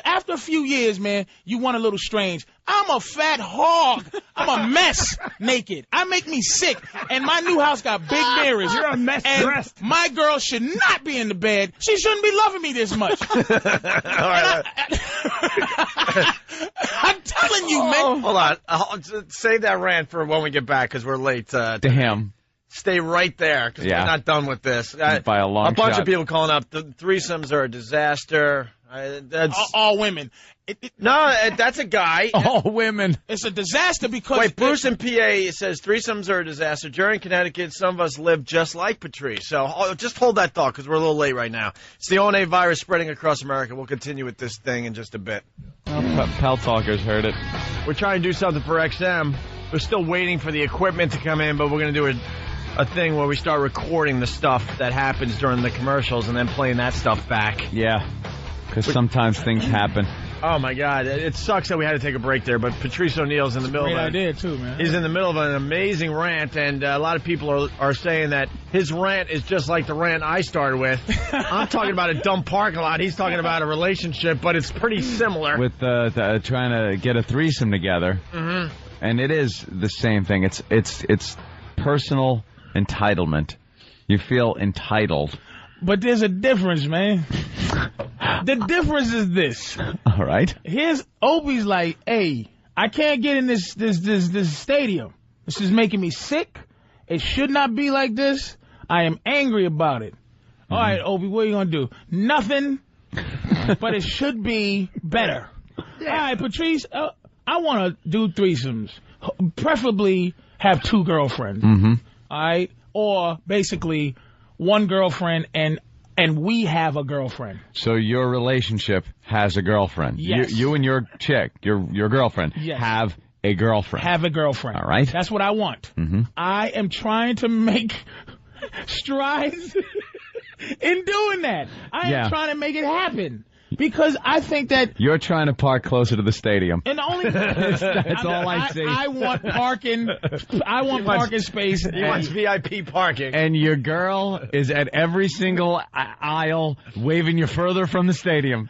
after a few years, man, you want a little strange. I'm a fat hog. I'm a mess naked. I make me sick. And my new house got big mirrors. You're a mess dressed. My girl should not be in the bed. She shouldn't be loving me this much. I'm telling you, man. Hold on. Save that rant for when we get back, because we're late. To him. Stay right there, because we're not done with this. By a long shot. A bunch of people calling up. The threesomes are a disaster. That's all women. No, that's a guy. All women. It's a disaster because... Wait, Bruce in PA says threesomes are a disaster. Jerry in Connecticut, some of us live just like Patrice. So just hold that thought, because we're a little late right now. It's the ONA virus spreading across America. We'll continue with this thing in just a bit. Pal Talkers heard it. We're trying to do something for XM. We're still waiting for the equipment to come in, but we're going to do a thing where we start recording the stuff that happens during the commercials and then playing that stuff back. Yeah, because sometimes things happen. Oh, my God. It sucks that we had to take a break there, but Patrice O'Neal's in the middle of it. Great idea, too, man. He's in the middle of an amazing rant, and a lot of people are saying that his rant is just like the rant I started with. I'm talking about a dumb parking lot. He's talking about a relationship, but it's pretty similar. With trying to get a threesome together. Mm-hmm. And it is the same thing. It's personal entitlement. You feel entitled. But there's a difference, man. The difference is this. All right. Here's Opie's like, hey, I can't get in this stadium. This is making me sick. It should not be like this. I am angry about it. All right, Opie, what are you gonna do? Nothing. But it should be better. Yeah. All right, Patrice, I want to do threesomes. Preferably have 2 girlfriends. Mm-hmm. All right? Or basically 1 girlfriend and we have a girlfriend. So your relationship has a girlfriend. Yes. You and your chick, your girlfriend, have a girlfriend. Have a girlfriend. All right. That's what I want. Mm-hmm. I am trying to make strides in doing that. I am trying to make it happen. Because I think that... You're trying to park closer to the stadium. And the only... That's all I see. I want parking... I want parking space. He wants VIP parking. And your girl is at every single aisle waving you further from the stadium.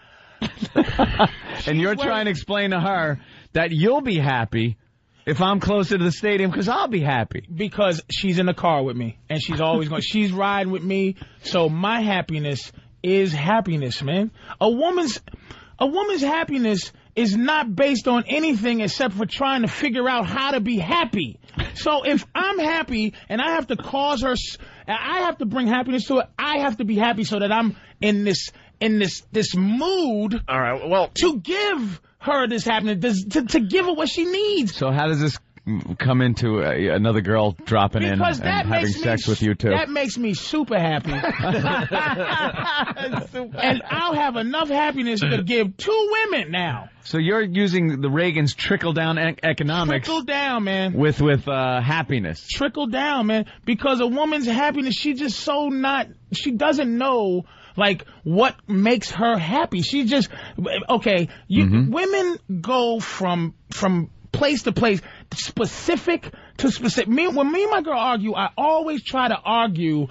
And you're trying to explain to her that you'll be happy if I'm closer to the stadium because I'll be happy. Because she's in the car with me. And she's always going... She's riding with me. So my happiness... is happiness, man. A woman's happiness is not based on anything except for trying to figure out how to be happy. So if I'm happy and I have to cause her, I have to bring happiness to her, I have to be happy so that I'm in this mood. All right, well, to give her this happiness, to give her what she needs. So how does this come into another girl dropping in Because and having sex with you, too? That makes me super happy. And I'll have enough happiness to give 2 women now. So you're using the Reagan's trickle-down economics. Trickle down, man. With happiness. Trickle down, man. Because a woman's happiness, she doesn't know, like, what makes her happy. She just, okay, women go from place to place, specific to specific. When me and my girl argue, I always try to argue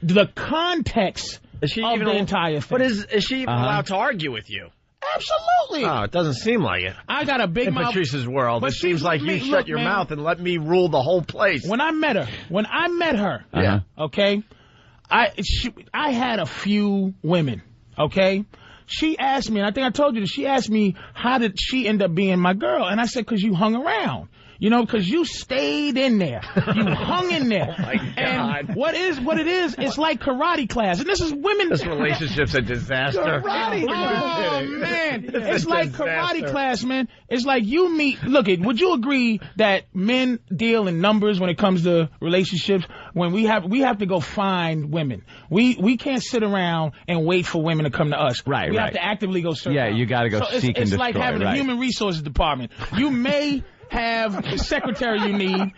the context of the entire thing. But is she even allowed to argue with you? Absolutely. Oh, it doesn't seem like it. I got a big mouth. In Patrice's world, But it seems like you shut look, your man, mouth and let me rule the whole place. When I met her, yeah, okay, I had a few women, okay. She asked me, and I think I told you this, she asked me, how did she end up being my girl? And I said, because you hung around. You know, because you stayed in there. You hung in there. Oh, my God. And what it is, it's like karate class. And this is women. This relationship's a disaster. Karate. Oh, man. It's like karate class, man. It's like you meet. Look, would you agree that men deal in numbers when it comes to relationships? When we have to go find women. We can't sit around and wait for women to come to us. Right, we have to actively go search. Yeah, you got to go seek and destroy. It's like having a human resources department. You may have the secretary you need,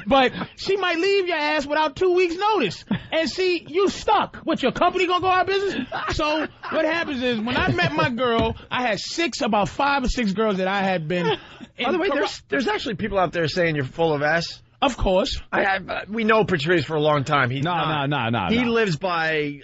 but she might leave your ass without 2 weeks notice. And see, you stuck. What, your company gonna go out of business? So what happens is, when I met my girl, I had about 5 or 6 girls that I had been. By the way, there's actually people out there saying you're full of S. Of course. We know Patrice for a long time. No. He lives by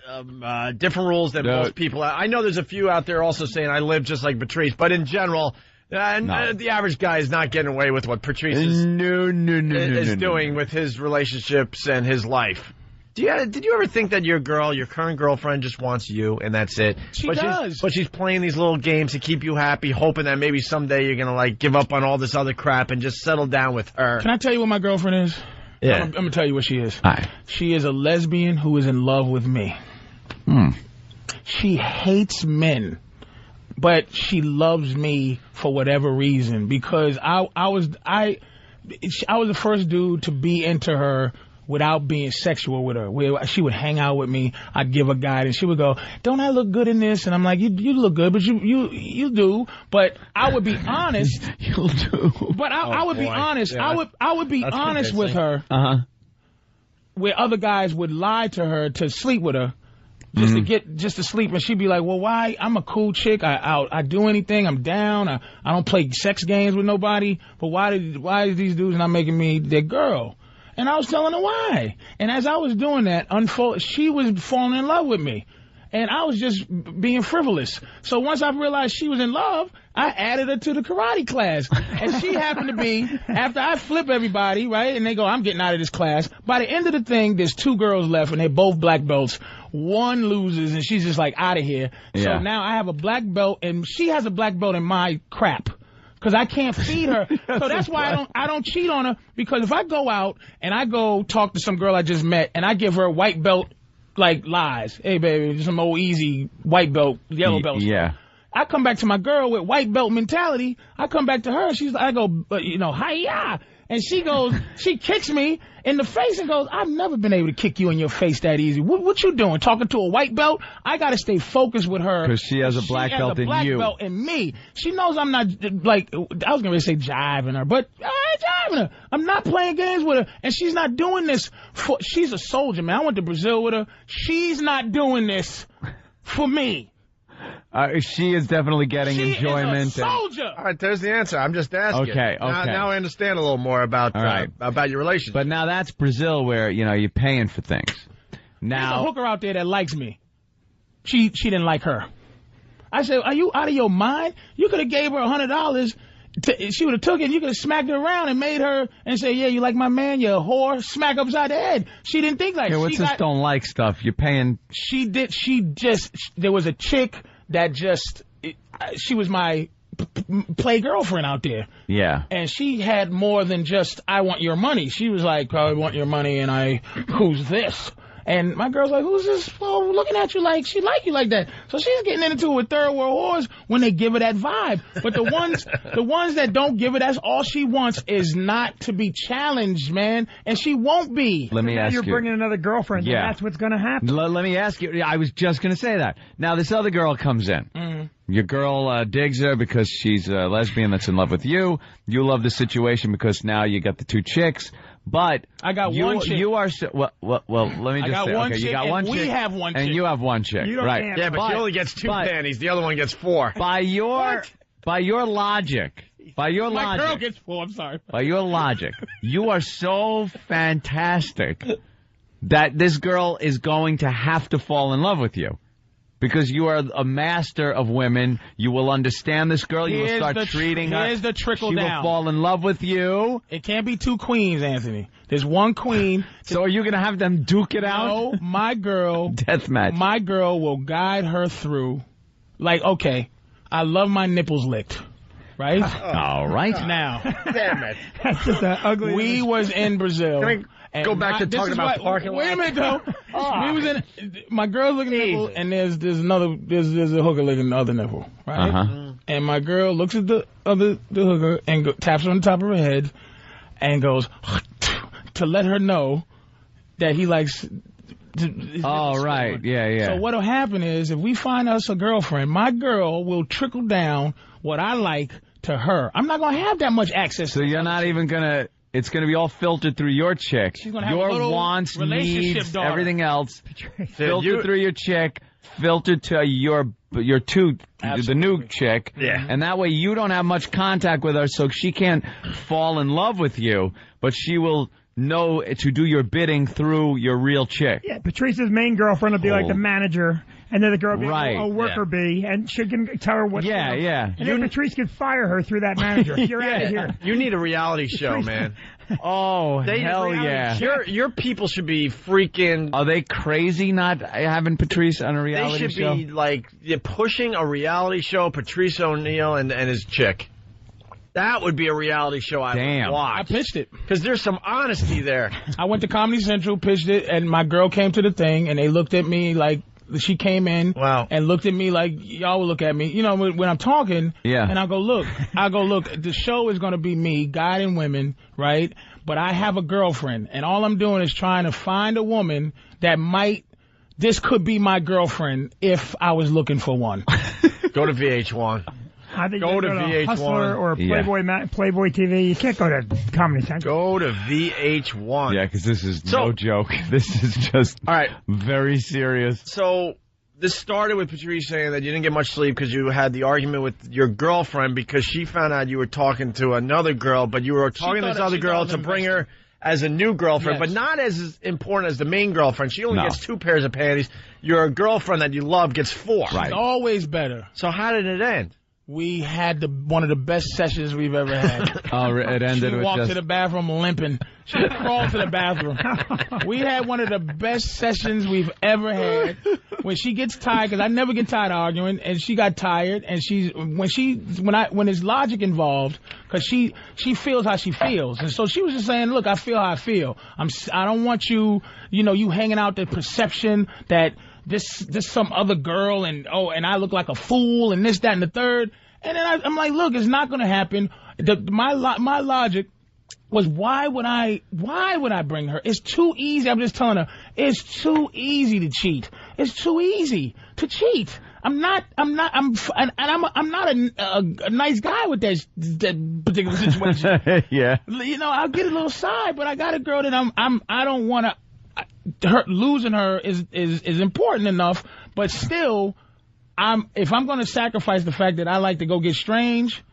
different rules than most people. I know there's a few out there also saying I live just like Patrice, but in general, the average guy is not getting away with what Patrice is doing with his relationships and his life. Did you ever think that your current girlfriend, just wants you and that's it? She does. But she's playing these little games to keep you happy, hoping that maybe someday you're going to, like, give up on all this other crap and just settle down with her. Can I tell you what my girlfriend is? Yeah. I'm going to tell you what she is. Hi. She is a lesbian who is in love with me. She hates men, but she loves me for whatever reason, because I was the first dude to be into her without being sexual with her. She would hang out with me. I'd give her guidance. She would go, "Don't I look good in this?" And I'm like, "You look good, but you do." But I would be honest. You'll do. But I would be honest. Yeah. I would be honest with her. Where other guys would lie to her to sleep with her. Just to sleep, and she'd be like, "Well, why? I'm a cool chick. I do anything. I'm down. I don't play sex games with nobody. But why is these dudes not making me their girl?" And I was telling her why. And as I was doing that, she was falling in love with me. And I was just being frivolous. So once I realized she was in love, I added her to the karate class. And she happened to be, after I flip everybody, right, and they go, "I'm getting out of this class." By the end of the thing, there's 2 girls left, and they're both black belts. One loses, and she's just like, out of here. Yeah. So now I have a black belt, and she has a black belt in my crap. Because I can't feed her. So that's why I don't cheat on her. Because if I go out and I go talk to some girl I just met and I give her a white belt, like, lies. "Hey, baby, some old easy white belt, yellow belt." Yeah. I come back to my girl with white belt mentality. I come back to her. I go, "Hi-ya." And she goes, she kicks me in the face and goes, "I've never been able to kick you in your face that easy. What you doing? Talking to a white belt?" I got to stay focused with her. Because she has a black belt in you. She has a black belt in me. She knows I'm not, like, I was going to say jiving her, but I ain't jiving her. I'm not playing games with her. And she's not doing this she's a soldier, man. I went to Brazil with her. She's not doing this for me. She is definitely getting enjoyment. She is a soldier. All right, there's the answer. I'm just asking. Okay. Now I understand a little more about your relationship. But now that's Brazil, where you're paying for things. Now there's a hooker out there that likes me. She didn't like her. I said, "Are you out of your mind? You could have gave her $100. She would have took it. And you could have smacked her around and made her and say, 'Yeah, you like my man, you a whore.' Smack upside the head." She didn't think like that. What's this don't like stuff? You're paying. There was a chick that she was my play girlfriend out there. Yeah. And she had more than just, "I want your money." She was like, "I want your money," and who's this? And my girl's like, who's this fool looking at you like she like you like that? So she's getting into it with third world whores when they give her that vibe. But the ones that don't give her, that's all she wants is not to be challenged, man. And she won't be. Let me ask you. You're bringing another girlfriend. Yeah. And that's what's going to happen. Let me ask you. I was just going to say that. Now, this other girl comes in. Mm-hmm. Your girl digs her because she's a lesbian that's in love with you. You love the situation because now you got the two chicks. But I got one chick. You are so, well. Let me just I got say. one okay, chick, you got one and chick, we have one chick, and you have one chick, right? Yeah, but she only gets two panties. The other one gets 4. By your logic. By your my logic. girl gets 4. I'm sorry. By your logic, you are so fantastic that this girl is going to have to fall in love with you. Because you are a master of women. You will understand this girl. You will start treating her. Here's the trickle down. She will fall in love with you. It can't be 2 queens, Anthony. There's one queen. So are you going to have them duke it out? No, my girl. Death match. My girl will guide her through. Like, okay, I love my nipples licked. Right? All right. Now. Damn it. That's just an ugly. We was in Brazil. Can we go back to talking about parking lot? Wait a minute, though. We was in. My girl's looking at the nipple, and there's a hooker licking the other nipple, right? Uh-huh. And my girl looks at the hooker and taps her on the top of her head, and goes to let her know that he likes. Oh, right. Yeah. So what'll happen is if we find us a girlfriend, my girl will trickle down what I like to her. I'm not gonna have that much access. So you're not even gonna. It's going to be all filtered through your chick. She's gonna have your a little wants, needs, daughter. everything else. Filtered through your chick, filtered to your the new chick. Yeah. And that way you don't have much contact with her, so she can't fall in love with you, but she will know to do your bidding through your real chick. Yeah, Patrice's main girlfriend will be like the manager, and then the girl will be a worker bee, and she can tell her what. Yeah. And then Patrice can fire her through that manager. You're out of here. You need a reality show, man. Oh, hell yeah. Your people should be freaking... Are they crazy not having Patrice on a reality show? They should be, like, pushing a reality show, Patrice O'Neal and his chick. That would be a reality show I would watch. I pitched it. Because there's some honesty there. I went to Comedy Central, pitched it, and my girl came to the thing, and they looked at me like... She came in and looked at me like y'all would look at me. You know, when I'm talking, and I go, look, the show is going to be me guiding women, right? But I have a girlfriend, and all I'm doing is trying to find a woman that this could be my girlfriend if I was looking for one. Go to VH1. I think go to VH1 Hustler or Playboy TV. You can't go to Comedy Central. Go to VH1. Yeah, because this is no joke. This is just very serious. So this started with Patrice saying that you didn't get much sleep because you had the argument with your girlfriend because she found out you were talking to another girl, but you were talking to this other girl to bring her as a new girlfriend, but not as important as the main girlfriend. She only gets 2 pairs of panties. Your girlfriend that you love gets 4. It's always better. So how did it end? We had one of the best sessions we've ever had. It ended she with walked to the bathroom limping. She crawled to the bathroom. We had one of the best sessions we've ever had. When she gets tired, because I never get tired of arguing, and she got tired, and when there's logic involved, because she feels how she feels, and so she was just saying, look, I feel how I feel. I don't want you hanging out the perception that this some other girl and I look like a fool and this, that, and the third. And then I'm like, look, it's not going to happen. My logic was why would I bring her? It's too easy. I'm just telling her it's too easy to cheat. It's too easy to cheat. I'm not a nice guy with that particular situation. Yeah. I'll get a little side, but I got a girl that I don't want to. Losing her is important enough, but still, if I'm going to sacrifice the fact that I like to go get strange,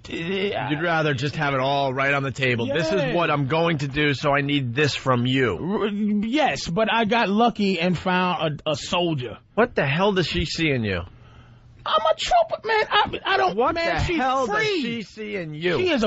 you'd rather just have it all right on the table. Yeah. This is what I'm going to do, so I need this from you. Yes, but I got lucky and found a soldier. What the hell does she see in you? I'm a trooper, man. I don't. What man, the she's hell free. does she see in you? She is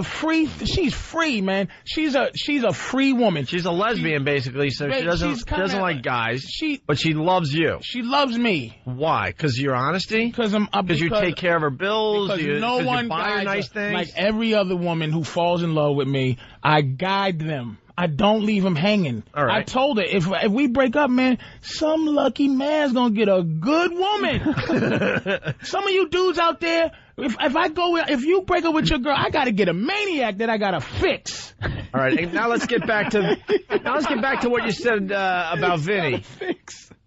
she's free, man. She's a free woman. She's a lesbian, basically, so she doesn't like guys. But she loves you. She loves me. Why? Because of your honesty? Because you take care of her bills. Because no one buy her nice things. Like every other woman who falls in love with me, I guide them. I don't leave him hanging. All right. I told her, if we break up, man, some lucky man's gonna get a good woman. Some of you dudes out there, if you break up with your girl, I gotta get a maniac that I gotta fix. All right, and now let's get back to what you said about Vinny.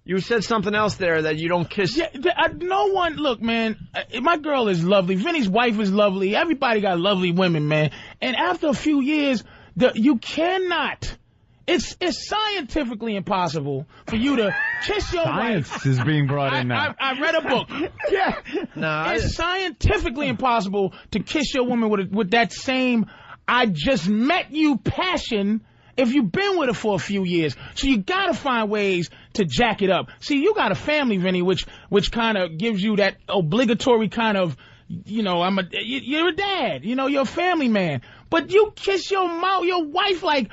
You said something else there that you don't kiss. Yeah, no one. Look, man, my girl is lovely. Vinny's wife is lovely. Everybody got lovely women, man. And after a few years, you cannot. It's scientifically impossible for you to kiss your wife. Science is being brought in now. I read a book. Yeah, it's scientifically impossible to kiss your woman with that same "I just met you" passion. If you've been with her for a few years, so you gotta find ways to jack it up. See, you got a family, Vinny, which kind of gives you that obligatory kind of, you're a dad, you're a family man. But you kiss your wife like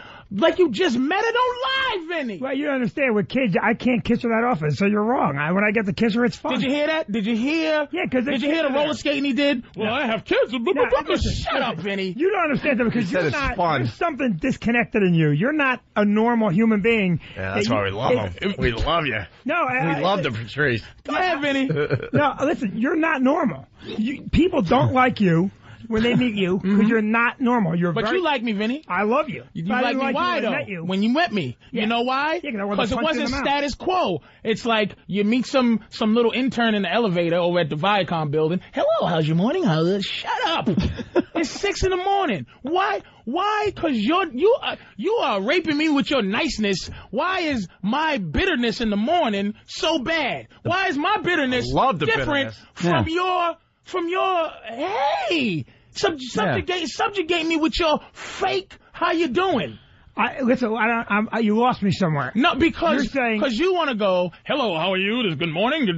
you just met her. Don't lie, Vinny. Well, you understand, with kids, I can't kiss her that often, so you're wrong. When I get to kiss her, it's fun. Did you hear that? Did you hear? Yeah, because did you hear the roller skating he did? No. Well, I have kids. Shut up, Vinny. You don't understand that because it's fun. There's something disconnected in you. You're not a normal human being. Yeah, that's why we love him. We love you. No, we love the Patrice. Go ahead, Vinny. No, listen, you're not normal. People don't like you when they meet you because you're not normal. But you like me, Vinny. I love you. You like me. Why, though? When you met me. Yeah. You know why? Because it wasn't status quo. quo. It's like you meet some little intern in the elevator over at the Viacom building. Hello, how's your morning? Shut up. It's 6 a.m. Why? Because you are raping me with your niceness. Why is my bitterness in the morning so bad? Why is my bitterness different from your hey? Subjugate me with your fake. How you doing? Listen, you lost me somewhere. No, because you want to go. Hello, how are you? This good morning.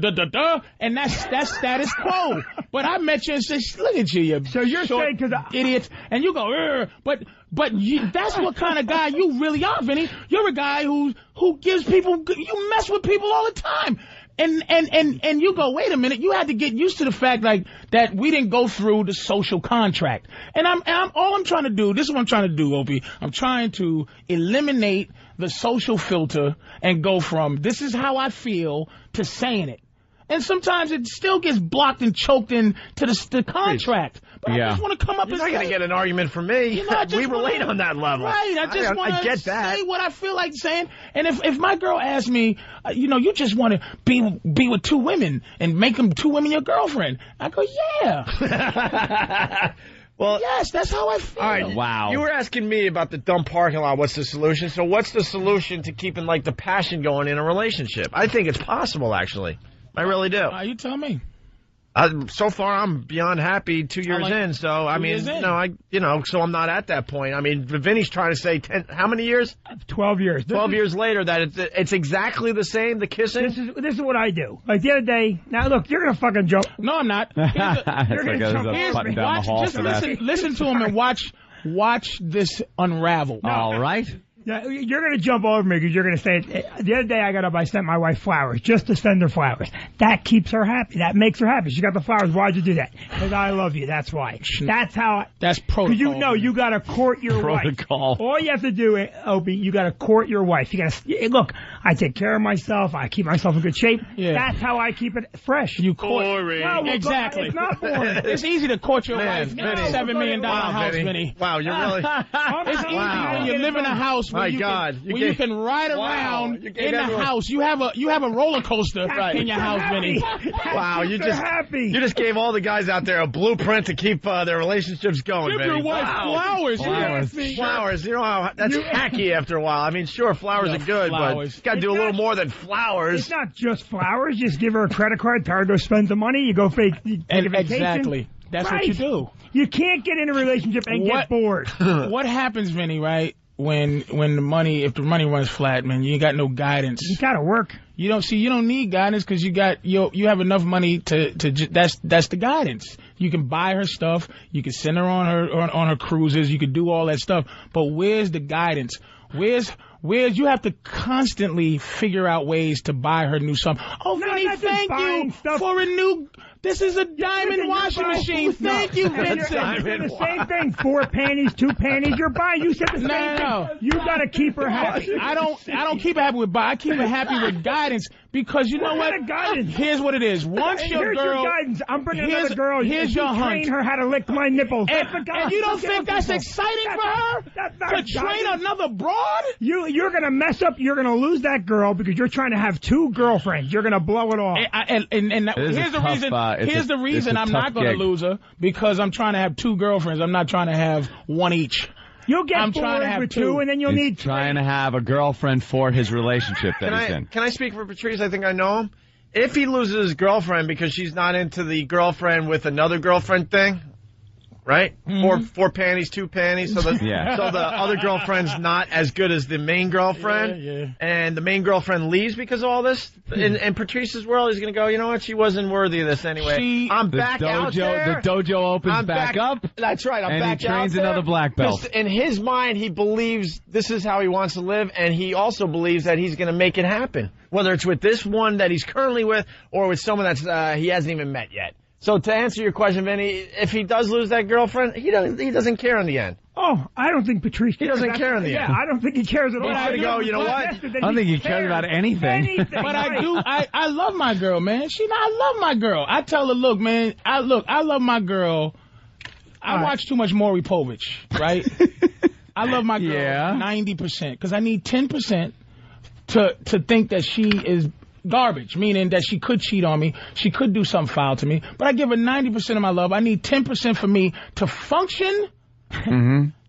And that's status quo. But I met you and said, look at you. So you're saying because idiot, and you go. But that's what kind of guy you really are, Vinny. You're a guy who gives people. You mess with people all the time. And you go, wait a minute, you had to get used to the fact that we didn't go through the social contract. And all I'm trying to do, this is what I'm trying to do, Opie. I'm trying to eliminate the social filter and go from this is how I feel to saying it. And sometimes it still gets blocked and choked into the contract. But I just want to come up and say... You're not going to get an argument from me. We relate on that level. Right. I just want to say what I feel like saying. And if my girl asks me, you just want to be with 2 women and make them 2 women your girlfriend, I go, yeah. Well, yes, that's how I feel. All right, wow. You were asking me about the dumb parking lot. What's the solution? So what's the solution to keeping the passion going in a relationship? I think it's possible, actually. I really do. You tell me. So far, I'm beyond happy 2 years in. So, I mean, so I'm not at that point. I mean, Vinny's trying to say how many years? 12 years. 12 years later, that it's exactly the same, the kissing? This is what I do. Like the other day, now look, you're going to fucking jump. No, I'm not. You're going to jump. Listen to him and watch this unravel. All right. Yeah, you're going to jump over me because you're going to say, the other day I got up, I sent my wife flowers, just to send her flowers. That keeps her happy. That makes her happy. She got the flowers. Why'd you do that? Because I love you. That's why. That's how. That's protocol. You got to court your wife. All you have to do, Opie, you got to court your wife. You got to, look, I take care of myself. I keep myself in good shape. Yeah. That's how I keep it fresh. You court. No, exactly. It's not boring. It's easy to court your wife in a $7 million house, Vinny. Wow, you're really. It's easy when you live in a house where you can ride around in the house. You have a roller coaster in your house, Vinny. Wow, you just gave all the guys out there a blueprint to keep their relationships going, Vinny. Give your wife flowers. Flowers. You know how that's hacky after a while. I mean, sure, flowers are good, but you got to do a little more than flowers. It's not just flowers. Just give her a credit card, tell her to go spend the money. You go take a vacation. Exactly. That's what you do. You can't get in a relationship and get bored. What happens, Vinny, right? When the money runs flat, man, you ain't got no guidance. You gotta work. You don't need guidance because you have enough money that's the guidance. You can buy her stuff, you can send her on her cruises, you can do all that stuff. But where's the guidance? Where's you have to constantly figure out ways to buy her new stuff. Oh, Vinny, thank you for a new This is a diamond washing machine. Thank you, Vincent. You're the same thing. 4 panties, 2 panties. You're buying. You said the same thing. You got to keep her happy. I don't keep her happy with buy. I keep her happy with guidance because you know what? Guidance? Here's what it is. Once your girl, your guidance. I'm bringing another girl. Here's your train her how to lick my nipples. And you don't think that's exciting for her to train another broad? You're gonna mess up. You're gonna lose that girl because you're trying to have 2 girlfriends. You're gonna blow it off. And here's the reason. Here's the reason I'm not gonna lose her because I'm trying to have 2 girlfriends. I'm not trying to have 1 each. You'll get bored with 2, and then you'll need 3. Trying to have a girlfriend for his relationship that he's in. Can I speak for Patrice? I think I know him. If he loses his girlfriend because she's not into the girlfriend with another girlfriend thing, right? Mm-hmm. 4 panties, 2 panties. So the other girlfriend's not as good as the main girlfriend. Yeah. And the main girlfriend leaves because of all this. In Patrice's world, he's going to go, you know what? She wasn't worthy of this anyway. I'm back out there. The dojo opens back up. That's right. I'm back out there. And he trains another black belt. In his mind, he believes this is how he wants to live, and he also believes that he's going to make it happen. Whether it's with this one that he's currently with or with someone that's he hasn't even met yet. So to answer your question, Vinny, if he does lose that girlfriend, he doesn't care in the end. Oh, I don't think Patrice cares. He doesn't care in the end. Yeah, I don't think he cares at all. He's going to go, you know what? I don't think he cares about anything. But I do. I love my girl, man. I love my girl. I tell her, look, man, I love my girl. I watch too much Maury Povich, right? I love my girl 90% because I need 10% to think that she is garbage, meaning that she could cheat on me, she could do something foul to me, but I give her 90% of my love. I need 10% for me to function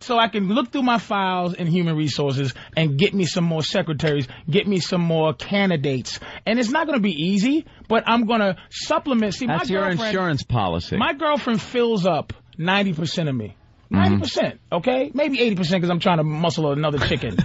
so I can look through my files in human resources and get me some more secretaries, get me some more candidates. And it's not going to be easy, but I'm going to supplement. See, that's your insurance policy. My girlfriend fills up 90% of me. 90%, okay? Maybe 80% because I'm trying to muscle another chicken.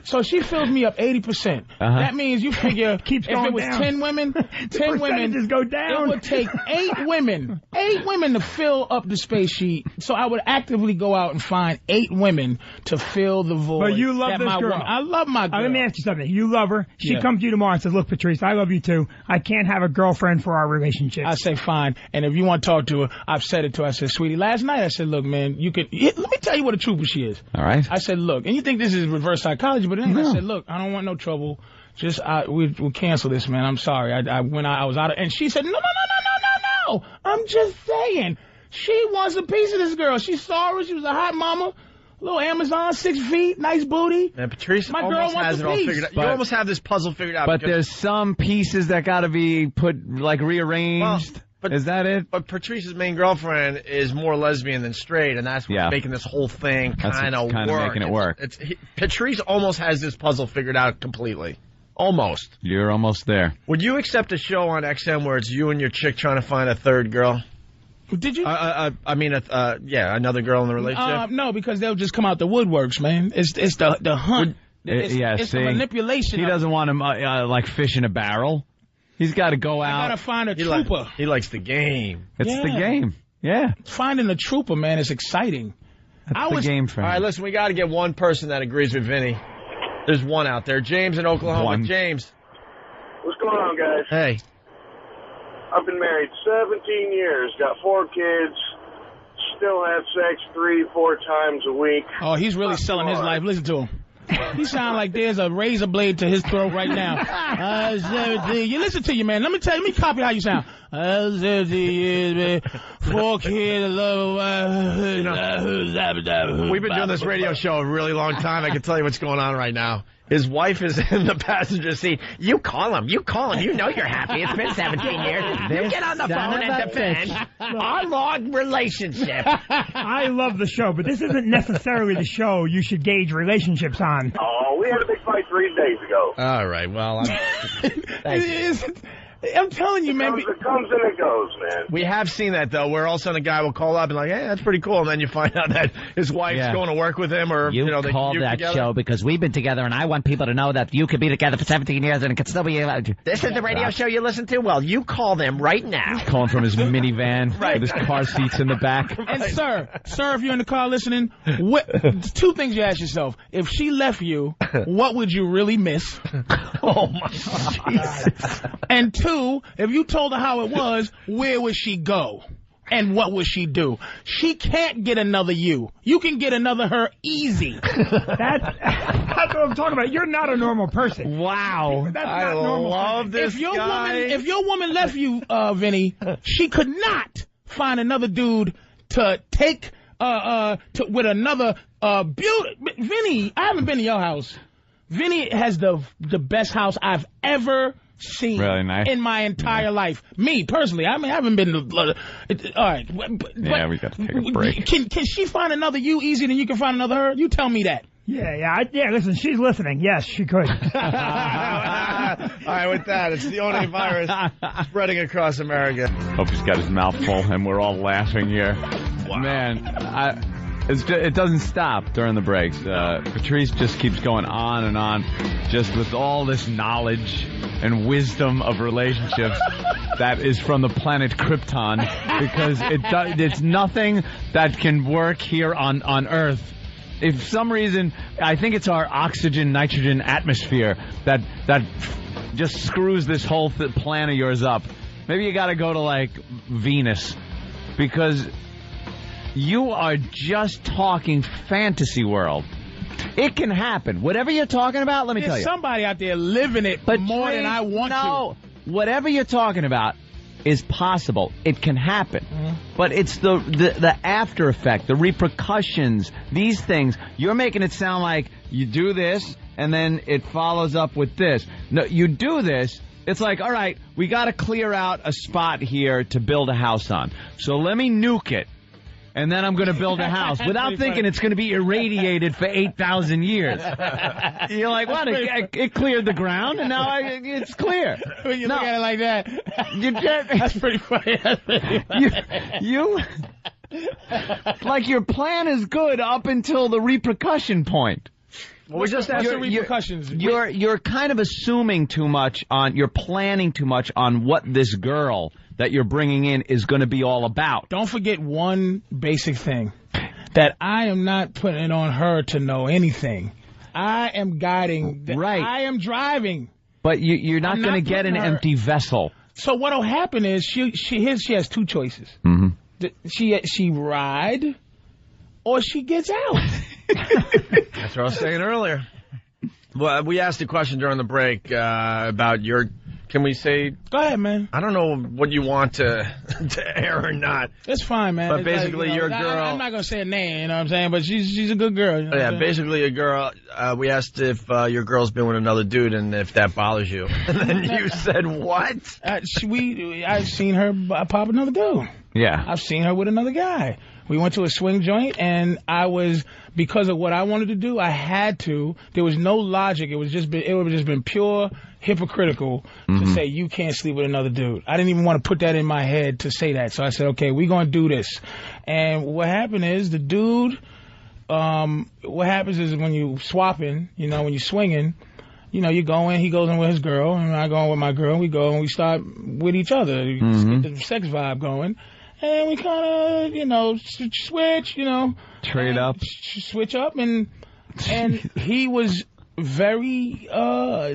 So she fills me up 80%. That means you figure if it was down. 10 women, 10 women, just go down. It would take 8 women to fill up the space sheet. So I would actively go out and find 8 women to fill the void. But you love this girl. I love my girl. Let me ask you something. You love her. She comes to you tomorrow and says, look, Patrice, I love you too. I can't have a girlfriend for our relationship. I say, fine. And if you want to talk to her, I've said it to her. I said, sweetie, last night I said, look, man, let me tell you what a trooper she is. All right. I said, look, and you think this is reverse psychology, but then I said, look, I don't want no trouble. Just we'll cancel this, man. I'm sorry. I was out of, and she said, no. I'm just saying. She wants a piece of this girl. She saw her. She was a hot mama. Little Amazon, 6 feet, nice booty. And Patrice my girl has it all figured out. You almost have this puzzle figured out. But there's some pieces that got to be rearranged. Is that it? But Patrice's main girlfriend is more lesbian than straight, and that's what's making this whole thing kind of making it work. Patrice almost has this puzzle figured out completely. Almost. You're almost there. Would you accept a show on XM where it's you and your chick trying to find a third girl? Did you? Another girl in the relationship? No, because they'll just come out the woodworks, man. It's the hunt. It's the manipulation. He doesn't want him like fish in a barrel. He's got to go out. I got to find a trooper. He likes the game. It's the game. Yeah. Finding a trooper, man, is exciting. That's the game for him. All right, listen, we got to get one person that agrees with Vinny. There's one out there. James in Oklahoma. James. What's going on, guys? Hey. I've been married 17 years, got 4 kids, still have sex 3-4 times a week. Oh, he's really selling his life. Listen to him. He sound like there's a razor blade to his throat right now. You listen to you, man. Let me copy how you sound. 17 years, man. 4 kids, We've been doing this radio show a really long time. I can tell you what's going on right now. His wife is in the passenger seat. You call him. You know you're happy. It's been 17 years. You get on the phone and defend our long relationship. I love the show, but this isn't necessarily the show you should gauge relationships on. Oh, we had a big fight 3 days ago. All right, well, I'm telling you, man. It comes and it goes, man. We have seen that, though, where all of a sudden a guy will call up and like, hey, that's pretty cool. And then you find out that his wife's going to work with him or, you called that together. show because we've been together and I want people to know that you could be together for 17 years and it could still be. This is the radio show you listen to? Well, you call them right now. He's calling from his minivan with his car seats in the back. And sir, if you're in the car listening, 2 things you ask yourself. If she left you, what would you really miss? Oh, my Jesus. And 2, two, if you told her how it was, where would she go? And what would she do? She can't get another you. You can get another her easy. That's what I'm talking about. You're not a normal person. Wow. That's not normal. love this if your guy. If your woman left you, Vinny, she could not find another dude to take with another Vinny, I haven't been to your house. Vinny has the best house I've ever seen in my entire life. Me personally, I mean, I haven't been to. All right, yeah, we got to take a break. Can she find another you easier than you can find another her? You tell me that. Yeah. Listen, she's listening. Yes, she could. All right, with that, it's the only virus spreading across America. Hope he's got his mouth full, and we're all laughing here. Wow. Man, it doesn't stop during the breaks. Patrice just keeps going on and on, just with all this knowledge and wisdom of relationships that is from the planet Krypton, because it's nothing that can work here on Earth. If for some reason, I think it's our oxygen, nitrogen atmosphere that just screws this whole plan of yours up. Maybe you got to go to, like, Venus, because you are just talking fantasy world. It can happen. Whatever you're talking about, let me tell you. There's somebody out there living it more than I want to. No, whatever you're talking about is possible. It can happen. But it's the after effect, the repercussions, these things. You're making it sound like you do this and then it follows up with this. No, you do this. It's like, all right, we got to clear out a spot here to build a house on. So let me nuke it. And then I'm going to build a house without thinking it's going to be irradiated for 8,000 years. You're like, what? It cleared the ground, and now it's clear. When you look at it like that, that's pretty funny. Like, your plan is good up until the repercussion point. Well, we just asked the repercussions. You're kind of assuming too much you're planning too much on what this girl that you're bringing in is going to be all about. Don't forget one basic thing, that I am not putting it on her to know anything. I am guiding. Right. I am driving. But you're not going to get an empty vessel. So what'll happen is she has two choices. Mm-hmm. She ride or she gets out. That's what I was saying earlier. Well, we asked a question during the break about your. Can we say? Go ahead, man. I don't know what you want to air or not. It's fine, man. But basically, your girl. I'm not gonna say a name, you know what I'm saying? But she's a good girl. You know yeah, basically a girl. We asked if your girl's been with another dude and if that bothers you, and then you said what? I've seen her pop another dude. Yeah, I've seen her with another guy. We went to a swing joint, and because of what I wanted to do, I had to. There was no logic. It would have just been pure hypocritical to say you can't sleep with another dude. I didn't even want to put that in my head to say that. So I said, okay, we're going to do this. And what happened is the dude, what happens is when you swapping, when you swinging, you go in, he goes in with his girl, and I go in with my girl. We go and we start with each other. Get the sex vibe going. And we kind of, switch, trade up, switch up, and he was very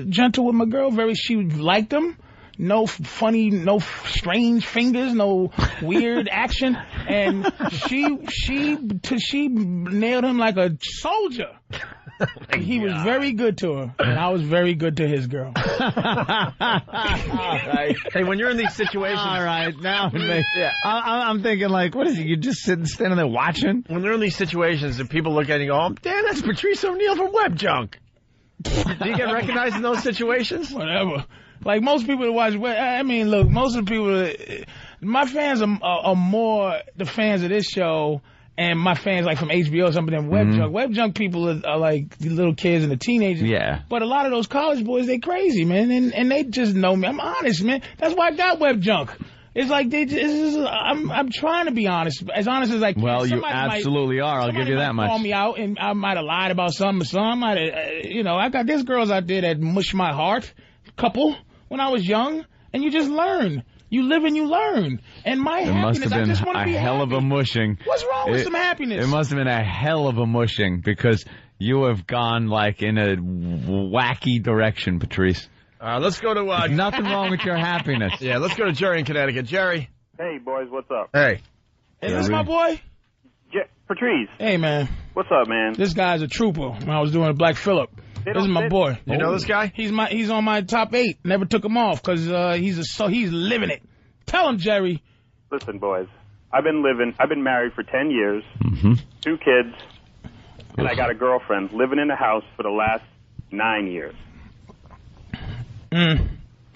gentle with my girl. She liked him. No funny, no strange fingers, no weird action, and she nailed him like a soldier. He was very good to her, and I was very good to his girl. Hey, when you're in these situations... All right, now I'm thinking, like, what is it? You're just standing there watching? When they're in these situations, and people look at you and go, damn, that's Patrice O'Neal from Web Junk. Do you get recognized in those situations? Whatever. Like, most people that watch... I mean, look, most of the people... My fans are more the fans of this show... And my fans, like, from HBO or something, than Web Junk. Web Junk people are like the little kids and the teenagers. Yeah. But a lot of those college boys, they crazy, man. And they just know me. I'm honest, man. That's why I got Web Junk. It's like, I'm trying to be honest. As honest as I can. Well, you absolutely are. I'll give you that much. Call me out, and I might have lied about something. So I might have, I got these girls out there that mush my heart. Couple, when I was young. And you just learn. You live and you learn. And my happiness, I just want to be happy. It must have been a hell of a mushing. What's wrong with some happiness? It must have been a hell of a mushing, because you have gone, like, in a wacky direction, Patrice. Let's go to... Nothing wrong with your happiness. Yeah, let's go to Jerry in Connecticut. Jerry. Hey, boys, what's up? Hey. Is this my boy? Patrice. Hey, man. What's up, man? This guy's a trooper when I was doing a Black Phillip. This is my boy. You know this guy? He's on my top 8. Never took him off because he's living it. Tell him, Jerry. Listen, boys. I've been married for 10 years, 2 kids, and I got a girlfriend living in the house for the last 9 years.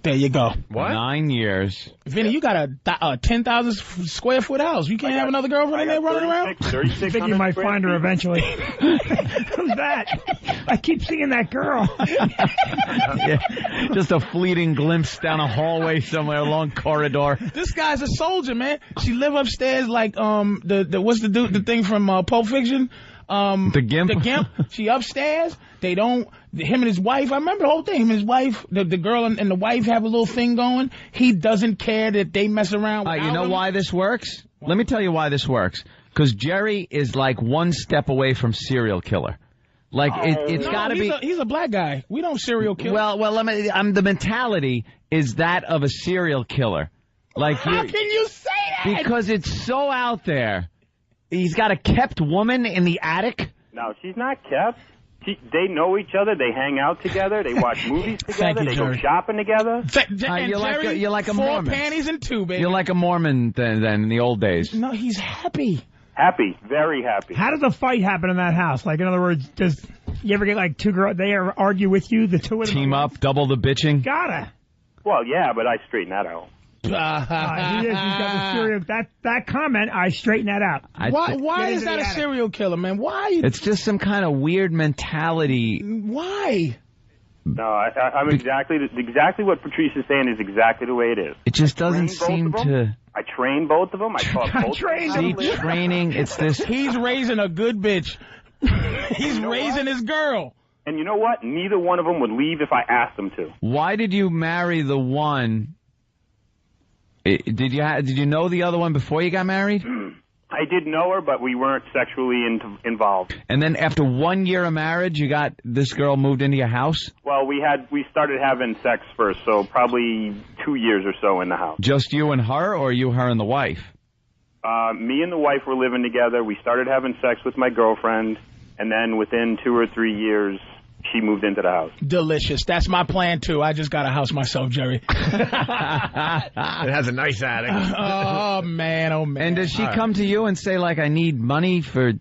There you go. What? 9 years. Vinny, you got a 10,000 square foot house. You can't have another girlfriend in there running around? 36 I think you might find her eventually. Who's that? I keep seeing that girl. Yeah, just a fleeting glimpse down a hallway somewhere, a long corridor. This guy's a soldier, man. She live upstairs like the thing from Pulp Fiction? The Gimp? The Gimp. She upstairs. Him and his wife, I remember the whole thing. Him and his wife, the girl and the wife have a little thing going. He doesn't care that they mess around with You know why this works? Let me tell you why this works. Because Jerry is like one step away from serial killer. Like, it's got to be... He's a black guy. We don't serial kill. Well, the mentality is that of a serial killer. Like, how can you say that? Because it's so out there. He's got a kept woman in the attic. No, she's not kept. They know each other. They hang out together. They watch movies together. They go shopping together. You're like a 4 Mormon. panties and 2, baby. You're like a Mormon than in the old days. No, he's happy. Happy, very happy. How does a fight happen in that house? Like, in other words, does you ever get like 2 girls? They ever argue with you, the 2 of them? Team up, double the bitching. Gotta. Well, yeah, but I straighten that out. He's got the serial. That comment, I straighten that out. Why is that a serial killer, man? Why? It's just some kind of weird mentality. Why? No, I'm exactly what Patrice is saying is exactly the way it is. It just doesn't seem to. I train both of them. I taught both of them. See, training. It's this. He's raising a good bitch. He's raising his girl. And you know what? Neither one of them would leave if I asked them to. Why did you marry the one? Did you know the other one before you got married? I did know her, but we weren't sexually involved. And then after 1 year of marriage, you got this girl moved into your house? Well, we started having sex first, so probably 2 years or so in the house. Just you and her, or you, her, and the wife? Me and the wife were living together. We started having sex with my girlfriend, and then within 2 or 3 years, she moved into the house. Delicious. That's my plan, too. I just got a house myself, Jerry. It has a nice attic. Oh, man. And does she come to you and say, like, I need money for,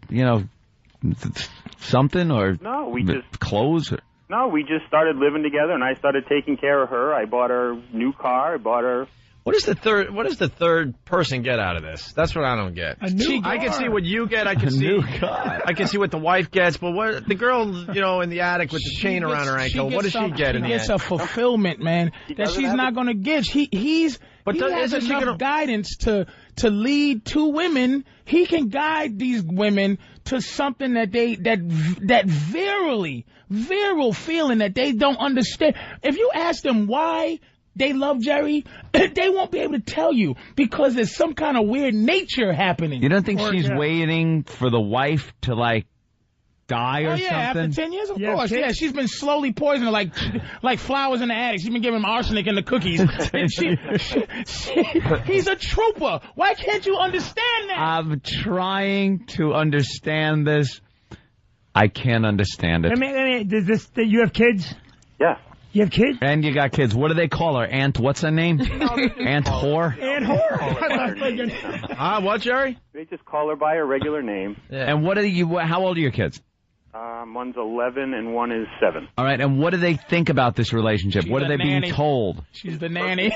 something, or no, we just clothes? Or? No, we just started living together, and I started taking care of her. I bought her a new car. I bought her... What does the third person get out of this? That's what I don't get. A new car. I can see what you get. I can see what the wife gets. But what the girl, in the attic with the chain around her ankle, what does she get in the end? She gets a fulfillment, man, that she's not going to get. He has enough guidance to lead 2 women. He can guide these women to something that virile feeling that they don't understand. If you ask them why they love Jerry, they won't be able to tell you because there's some kind of weird nature happening. You don't think she's waiting for the wife to, like, die or something? After 10 years, of course. Yeah, she's been slowly poisoning like flowers in the attic. She's been giving him arsenic in the cookies. He's a trooper. Why can't you understand that? I'm trying to understand this. I can't understand it. I mean, you have kids? Yeah. You have kids? And you got kids. What do they call her? Aunt, what's her name? Aunt Whore? Aunt Whore. What, Jerry? They just call her by her regular name. Yeah. And how old are your kids? One's 11 and one is 7. All right, and what do they think about this relationship? What are they being told? She's the nanny.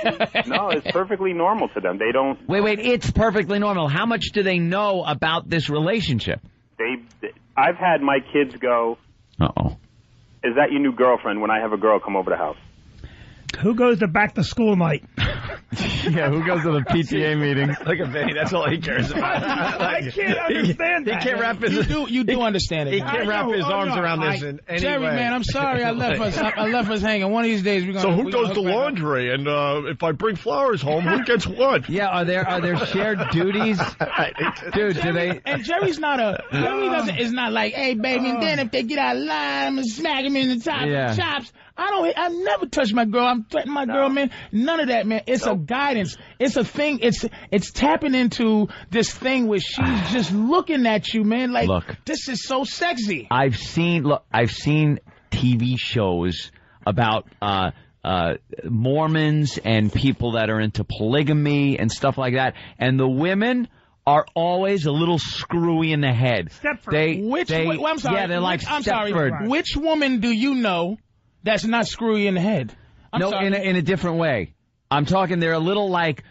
No, it's perfectly normal to them. They don't... Wait, it's perfectly normal. How much do they know about this relationship? I've had my kids go... Uh-oh. Is that your new girlfriend when I have a girl come over the house? Who goes to back to school night? Yeah, who goes to the PTA meetings? Look at Benny. That's all he cares about. I can't understand that. He can't wrap his... You do understand it. He can't wrap his arms around this in any Jerry, way. man, I'm sorry I left us hanging. One of these days we're going to... So who does the laundry? And if I bring flowers home, who gets what? Yeah, are there shared duties? Dude, do they... And Jerry's not is not like, hey, baby, and then if they get out of line, I'm going to smack him in the chops. I've never touched my girl. I'm threatening my girl, man. None of that, man. It's a guidance. It's a thing. It's tapping into this thing where she's just looking at you, man. Like, look, this is so sexy. I've seen TV shows about Mormons and people that are into polygamy and stuff like that, and the women are always a little screwy in the head. Stepford. I'm sorry. Yeah, they're like I'm Stepford. sorry. Which woman do you know that's not screwy in the head? I'm sorry. In a different way. I'm talking they're a little like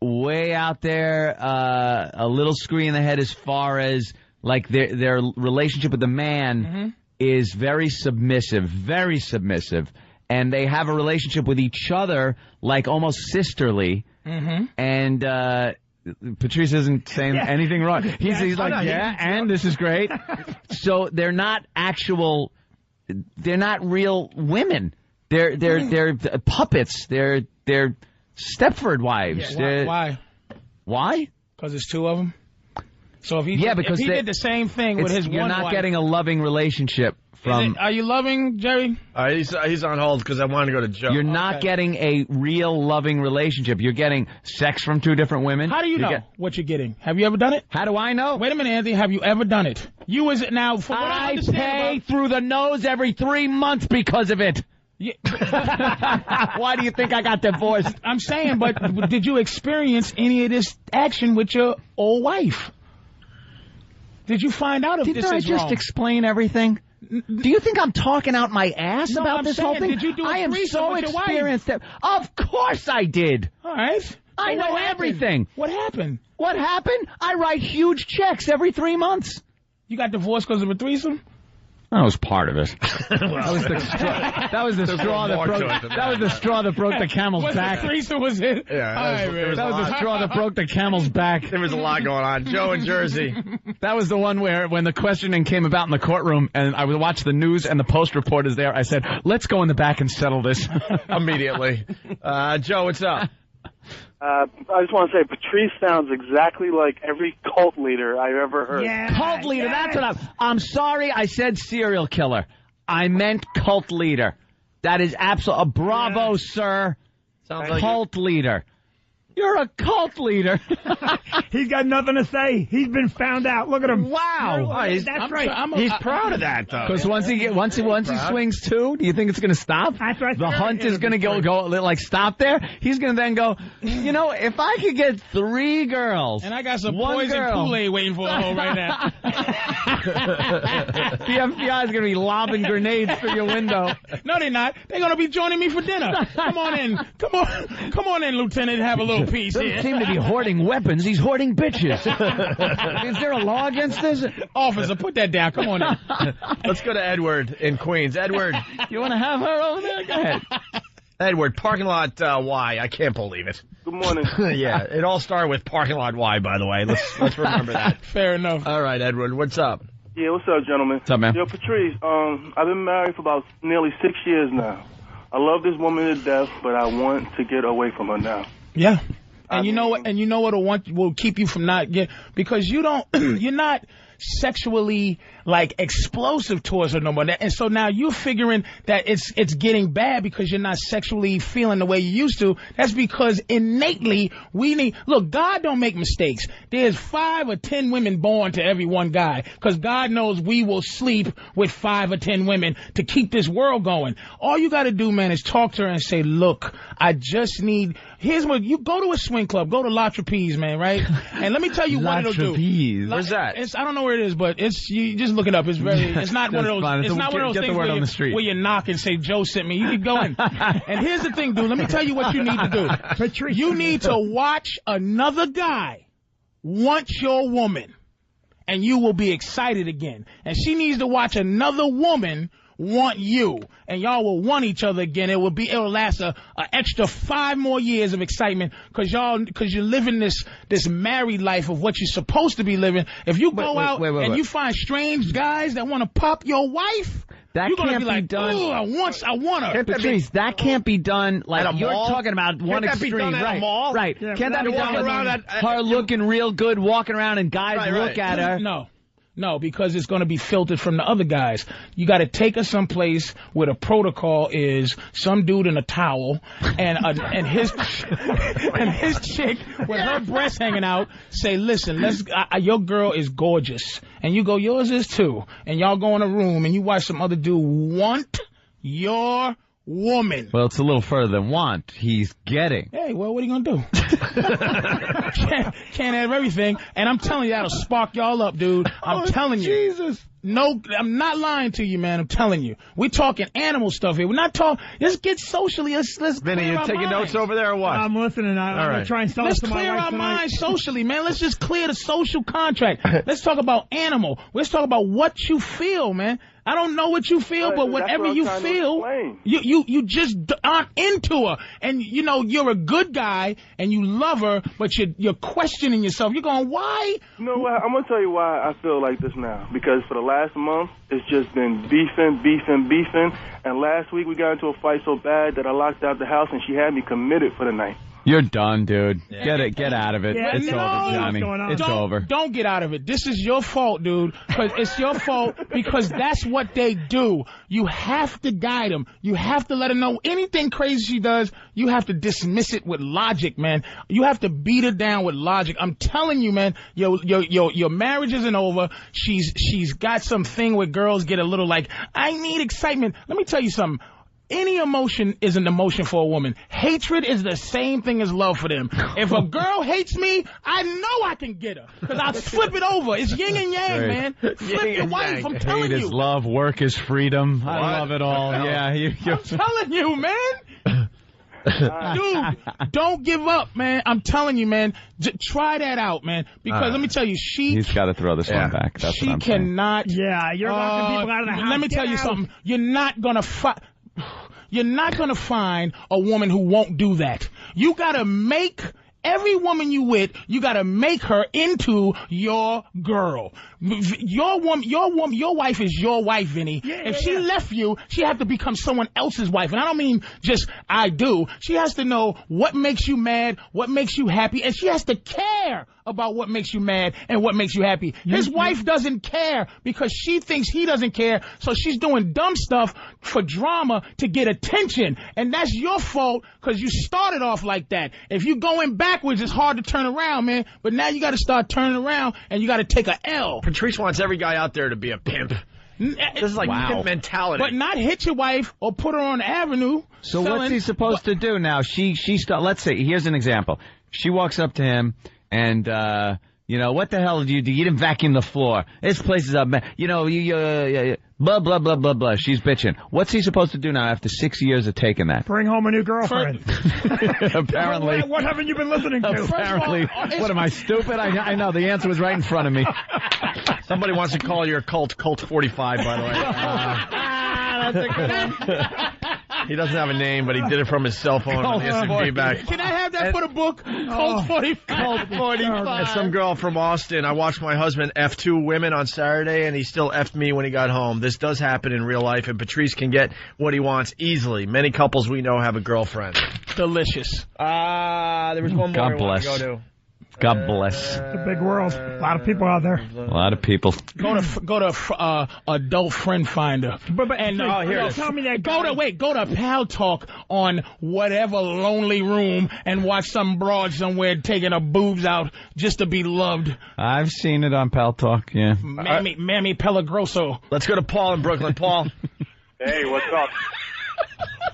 way out there, a little screwy in the head as far as like their relationship with the man is very submissive, and they have a relationship with each other like almost sisterly. And Patrice isn't saying anything wrong. He's like, and this is great. So they're not real women. They're puppets. They're Stepford wives. Yeah, why? Because it's two of them. So if he did the same thing with his one wife, you're not getting a loving relationship from. Are you loving, Jerry? He's on hold because I want to go to Joe. You're not getting a real loving relationship. You're getting sex from two different women. How do you know what you're getting? Have you ever done it? How do I know? Wait a minute, Anthony. Have you ever done it? You is it now? For what I pay through the nose every 3 months because of it. Yeah. Why do you think I got divorced? I'm saying, but did you experience any of this action with your old wife? Did you find out if this is wrong? Didn't I just explain everything? Do you think I'm talking out my ass about this whole thing? Did you do I am so experienced. Of course I did. All right. I know everything. What happened? What happened? I write huge checks every 3 months. You got divorced because of a threesome? That was part of it. That was the straw that broke the camel's back. The threesome was it? Yeah, that was the straw that broke the camel's back. There was a lot going on. Joe in Jersey. That was the one where when the questioning came about in the courtroom and I would watch the news and the Post reporters there, I said, let's go in the back and settle this. Immediately. Joe, what's up? I just want to say Patrice sounds exactly like every cult leader I've ever heard. Yeah, cult leader, that's what I'm sorry I said serial killer. I meant cult leader. That is absolute. Bravo, sir. Sounds like cult leader. You're a cult leader. He's got nothing to say. He's been found out. Look at him. Wow. That's right. He's proud of that, though. Because once he swings two, do you think it's going to stop? That's right. The hunt is going to go like stop there. He's going to then go, you know, if I could get 3 girls. And I got some poison Kool-Aid waiting for a hole right now. The FBI is going to be lobbing grenades through your window. No, they're not. They're going to be joining me for dinner. Come on in. Come on in, Lieutenant. Have a little piece here. Doesn't seem to be hoarding weapons. He's hoarding bitches. Is there a law against this? Officer, put that down. Come on in. Let's go to Edward in Queens. Edward. You want to have her over there? Go ahead. Edward, parking lot Y. I can't believe it. Good morning. Yeah, it all started with parking lot Y, by the way. Let's remember that. Fair enough. All right, Edward, what's up? Yeah, what's up, gentlemen? What's up, man? Yo, Patrice, I've been married for about nearly 6 years now. I love this woman to death, but I want to get away from her now. Yeah. And you know what? And you know what will keep you from not get because you don't. You're not sexually like explosive towards her no more. And so now you're figuring that it's getting bad because you're not sexually feeling the way you used to. That's because innately look, God don't make mistakes. There's 5 or 10 women born to every one guy because God knows we will sleep with 5 or 10 women to keep this world going. All you got to do, man, is talk to her and say, look, I just need, here's what, you go to a swing club, go to La Trapeze, man, right? And let me tell you what it'll do. Where's that? I don't know where it is, but you just look it up. It's not one of those. It's not one of those things where you knock and say Joe sent me. You keep going. And here's the thing, dude. Let me tell you what you need to do. Patrice, you need to watch another guy want your woman, and you will be excited again. And she needs to watch another woman want you, and y'all will want each other again. It'll last a extra 5 more years of excitement because you're living this married life of what you're supposed to be living. If you go out and you find strange guys that want to pop your wife, you're gonna be like, done. Oh, I want her. Patrice, that can't be done like you're talking about one extreme. Can't that be done at a mall? Right. Yeah, Can't that be done with her looking real good, walking around and guys look at her? No. No, because it's going to be filtered from the other guys. You got to take her someplace where the protocol is some dude in a towel and his chick with her breasts hanging out say, listen, your girl is gorgeous. And you go, yours is too. And y'all go in a room and you watch some other dude want your woman. Well, it's a little further than want. He's getting. Hey, well, what are you going to do? Can't have everything. And I'm telling you, that'll spark y'all up, dude. I'm telling you. Jesus. No, I'm not lying to you, man. I'm telling you. We're talking animal stuff here. We're not talking. Let's get socially. Let's Vinny, you taking notes over there or what? I'm listening. I'm going to try and sell Let's it to my clear wife our tonight. minds socially, man. Let's just clear the social contract. Let's talk about animal. Let's talk about what you feel, man. I don't know what you feel, but whatever you feel, you just aren't into her. And, you know, you're a good guy and you love her, but you're questioning yourself. You're going, why? You know what? I'm going to tell you why I feel like this now. Because for the last month, it's just been beefing. And last week we got into a fight so bad that I locked out the house and she had me committed for the night. You're done, dude. Get out of it. Yeah, it's over, Johnny. It's over. Don't get out of it. This is your fault, dude. Because it's your fault because that's what they do. You have to guide them. You have to let her know anything crazy she does. You have to dismiss it with logic, man. You have to beat her down with logic. I'm telling you, man. Your marriage isn't over. She's got some thing where girls get a little like, I need excitement. Let me tell you something. Any emotion is an emotion for a woman. Hatred is the same thing as love for them. If a girl hates me, I know I can get her. Because I'll flip it over. It's yin and yang, man. Flip your wife. I'm telling Hate you. is love. Work is freedom. I love it all. Yeah. I'm telling you, man. Dude, don't give up, man. I'm telling you, man. Try that out, man. Because let me tell you, he's got to throw this one back. That's what I'm cannot. Yeah, you're locking people out of the house. Let me tell you something. You're not going to find a woman who won't do that. You got to make every woman you with, you got to make her into your girl. Your wife is your wife, Vinny. If she left you, she has to become someone else's wife. And I don't mean just I do. She has to know what makes you mad, what makes you happy, and she has to care about what makes you mad and what makes you happy. His wife doesn't care because she thinks he doesn't care, so she's doing dumb stuff for drama to get attention. And that's your fault because you started off like that. If you're going backwards, it's hard to turn around, man. But now you got to start turning around and you got to take a L. Patrice wants every guy out there to be a pimp. This is like pimp mentality. But not hit your wife or put her on the avenue. So what's he supposed to do now? Let's say, here's an example. She walks up to him and, you know, what the hell do you do? You didn't vacuum the floor. This place is up, man. You know, blah, blah, blah, blah, blah. She's bitching. What's he supposed to do now after 6 years of taking that? Bring home a new girlfriend. Apparently. What haven't you been listening to? Apparently. What, am I stupid? I know. The answer was right in front of me. Somebody wants to call your cult 45, by the way. That's a good one. He doesn't have a name, but he did it from his cell phone on the instant feedback. Can I have that for the book? Colt 45. Colt 45. And some girl from Austin. I watched my husband F 2 women on Saturday, and he still F'd me when he got home. This does happen in real life, and Patrice can get what he wants easily. Many couples we know have a girlfriend. Delicious. There was one more I want to go to. God bless. It's a big world. A lot of people out there. A lot of people. Go to Adult Friend Finder. Go to Pal Talk on whatever lonely room and watch some broad somewhere taking her boobs out just to be loved. I've seen it on Pal Talk, yeah. Mammy Pellegroso. Let's go to Paul in Brooklyn. Paul. Hey, what's up?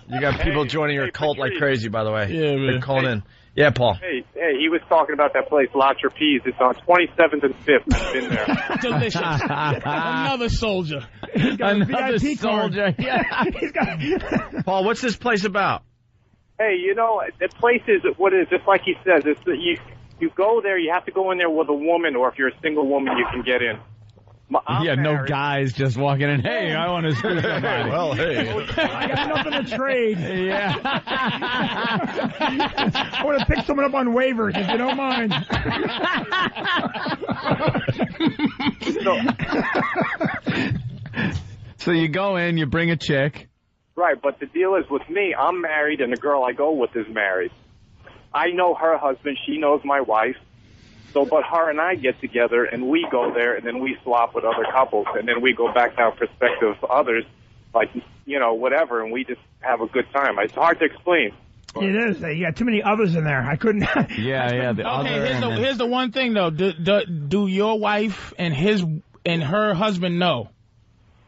You got people joining your cult like crazy, by the way. Yeah, man. They're calling in. Yeah, Paul. Hey, he was talking about that place, La Trapeze. It's on 27th and 5th. I've been there. Delicious. Another soldier. He's got Another VIP soldier. Yeah. He's got... Paul, what's this place about? Hey, you know, the place is what it is, just like he says. It's you go there, you have to go in there with a woman, or if you're a single woman, you can get in. No guys just walking in. Hey, I want to see somebody. Well, hey. I got nothing to trade. Yeah. I want to pick someone up on waivers, if you don't mind. So you go in, you bring a chick. Right, but the deal is with me, I'm married, and the girl I go with is married. I know her husband. She knows my wife. So, but her and I get together, and we go there, and then we swap with other couples, and then we go back down prospective others, like, you know, whatever, and we just have a good time. It's hard to explain. It is. You got too many others in there. I couldn't. Yeah. Here's the one thing, though. Do your wife and her husband know?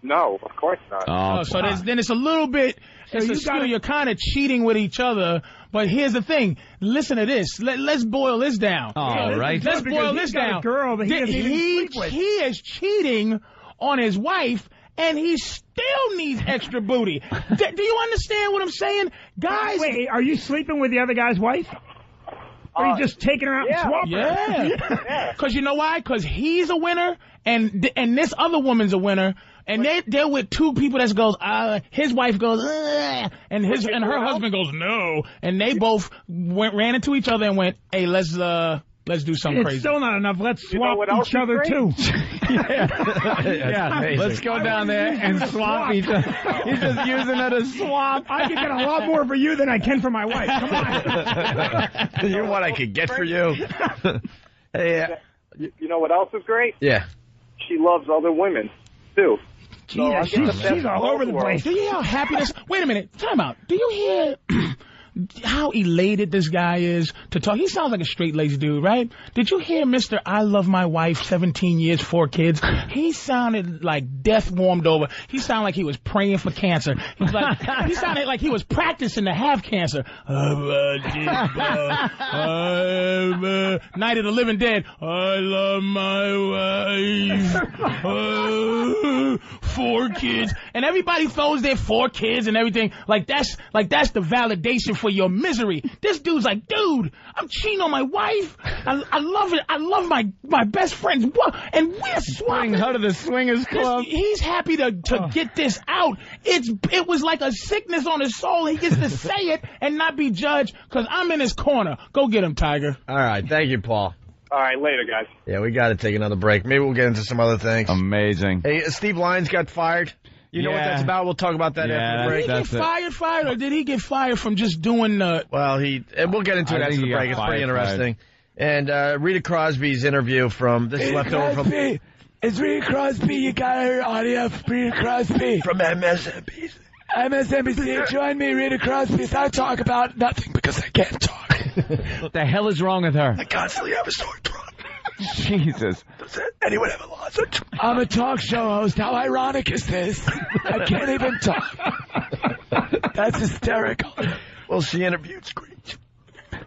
No, of course not. So then it's a little bit. You're kind of cheating with each other. But here's the thing. Listen to this. Let's boil this down. All right. Let's boil this down. A girl that he doesn't even sleep with. He is cheating on his wife, and he still needs extra booty. Do you understand what I'm saying, guys? Wait, are you sleeping with the other guy's wife? Or are you just taking her out and swapping her? Yeah. Because you know why? Because he's a winner, and this other woman's a winner. And they're with two people that goes, his wife goes, and her husband goes, no. And they both ran into each other and went, hey, let's do something crazy. It's still not enough. Let's swap each other, too. Yeah. Let's go down there and swap each other. He's just using it as swap. I can get a lot more for you than I can for my wife. Come on. You know what I could get for you? Hey, you know what else is great? Yeah. She loves other women, too. So she's all over the place. Do you hear how happy this... Wait a minute. Time out. Do you hear how elated this guy is to talk? He sounds like a straight-laced dude, right? Did you hear Mr. I love my wife, 17 years, 4 kids? He sounded like death warmed over. He sounded like he was praying for cancer. He sounded like he was practicing to have cancer. Night of the Living Dead. I love my wife. 4 kids. And everybody throws their 4 kids and everything. Like that's the validation for your misery. This dude's like, dude, I'm cheating on my wife. I love it. I love my best friends. And we're swapping her to the swingers club. He's happy to get this out. It was like a sickness on his soul. He gets to say it and not be judged because I'm in his corner. Go get him, Tiger. All right. Thank you, Paul. All right, later, guys. Yeah, we got to take another break. Maybe we'll get into some other things. Amazing. Hey, Steve Lyons got fired. You know what that's about? We'll talk about that after the break. Did he get fired, or did he get fired from just doing the... Well, we'll get into it after the break. It's pretty interesting. And Rita Crosby's interview from... This is left over from... It's Rita Crosby. You got her audio from Rita Crosby. From MSNBC. MSNBC. Join me, Rita Crosby. I talk about nothing because I can't talk. What the hell is wrong with her? I constantly have a sore throat. Jesus. Does anyone have a lozenge? I'm a talk show host. How ironic is this? I can't even talk. That's hysterical. Well, she interviewed Screech.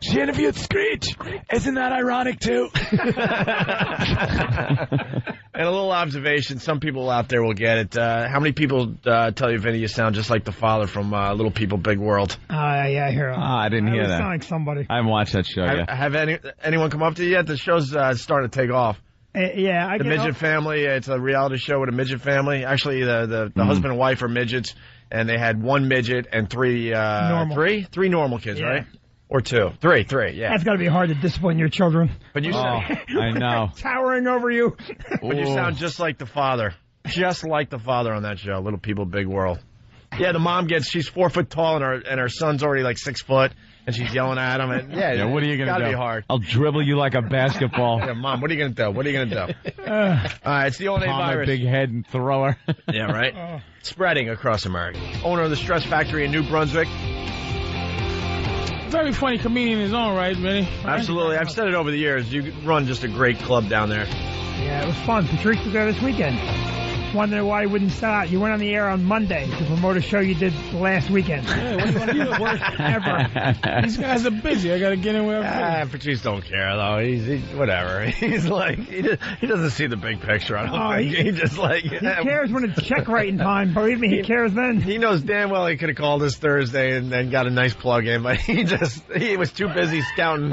She interviewed Screech. Isn't that ironic, too? And a little observation. Some people out there will get it. How many people tell you, Vinny, you sound just like the father from Little People, Big World? Yeah, I hear it. I didn't hear that. Sound like somebody. I haven't watched that show yet. Have anyone come up to you yet? The show's starting to take off. Yeah, The Midget Family. It's a reality show with a midget family. Actually, the husband and wife are midgets, and they had 1 midget and 3 three normal kids, right? Or 2. 3, yeah. That's got to be hard to discipline your children. But you I know. Towering over you. But you sound just like the father. Just like the father on that show, Little People, Big World. Yeah, the mom she's 4 foot tall, and her son's already like 6 foot, and she's yelling at him. And yeah, what are you going to do? It's got to be hard. I'll dribble you like a basketball. Yeah, Mom, what are you going to do? What are you going to do? All right, it's the old virus. Big head and throw her. Yeah, right? Spreading across America. Owner of the Stress Factory in New Brunswick. Very funny comedian in his own right, Vinny. Absolutely. I've said it over the years. You run just a great club down there. Yeah, it was fun. Patrice was there this weekend. Wondering why he wouldn't start. You went on the air on Monday to promote a show you did last weekend. Yeah, what do you want to do? Worst ever. These guys are busy. I got to get in where I'm Patrice don't care, though. He's whatever. He's like, he doesn't see the big picture. I don't think. He just like... He cares when it's check writing time. Believe me, he cares then. He knows damn well he could have called this Thursday and then got a nice plug in, but he was too busy scouting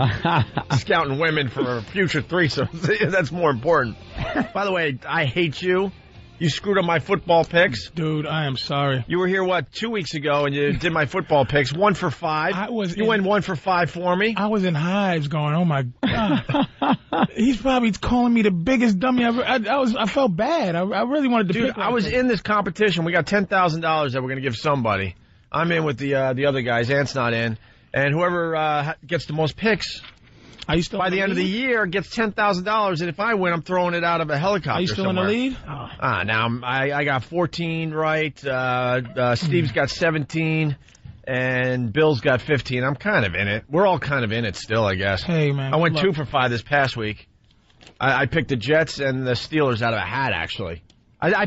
women for future threesomes. That's more important. By the way, I hate you. You screwed up my football picks. Dude, I am sorry. You were here, 2 weeks ago, and you did my football picks. 1 for 5. You went 1 for 5 for me. I was in hives going, oh, my God. He's probably calling me the biggest dummy ever. I felt bad. I really wanted to pick. I was in this competition. We got $10,000 that we're going to give somebody. I'm in with the other guys. Ant's not in. And whoever gets the most picks... Are you still by in the the end of the lead? year gets $10,000, and if I win, I'm throwing it out of a helicopter. Are you still somewhere. in the lead? Now I got 14 right. Steve's got 17, and Bill's got 15. I'm kind of in it. We're all kind of in it still, I guess. Hey, man. I went look. 2 for 5 this past week. I picked the Jets and the Steelers out of a hat, actually. I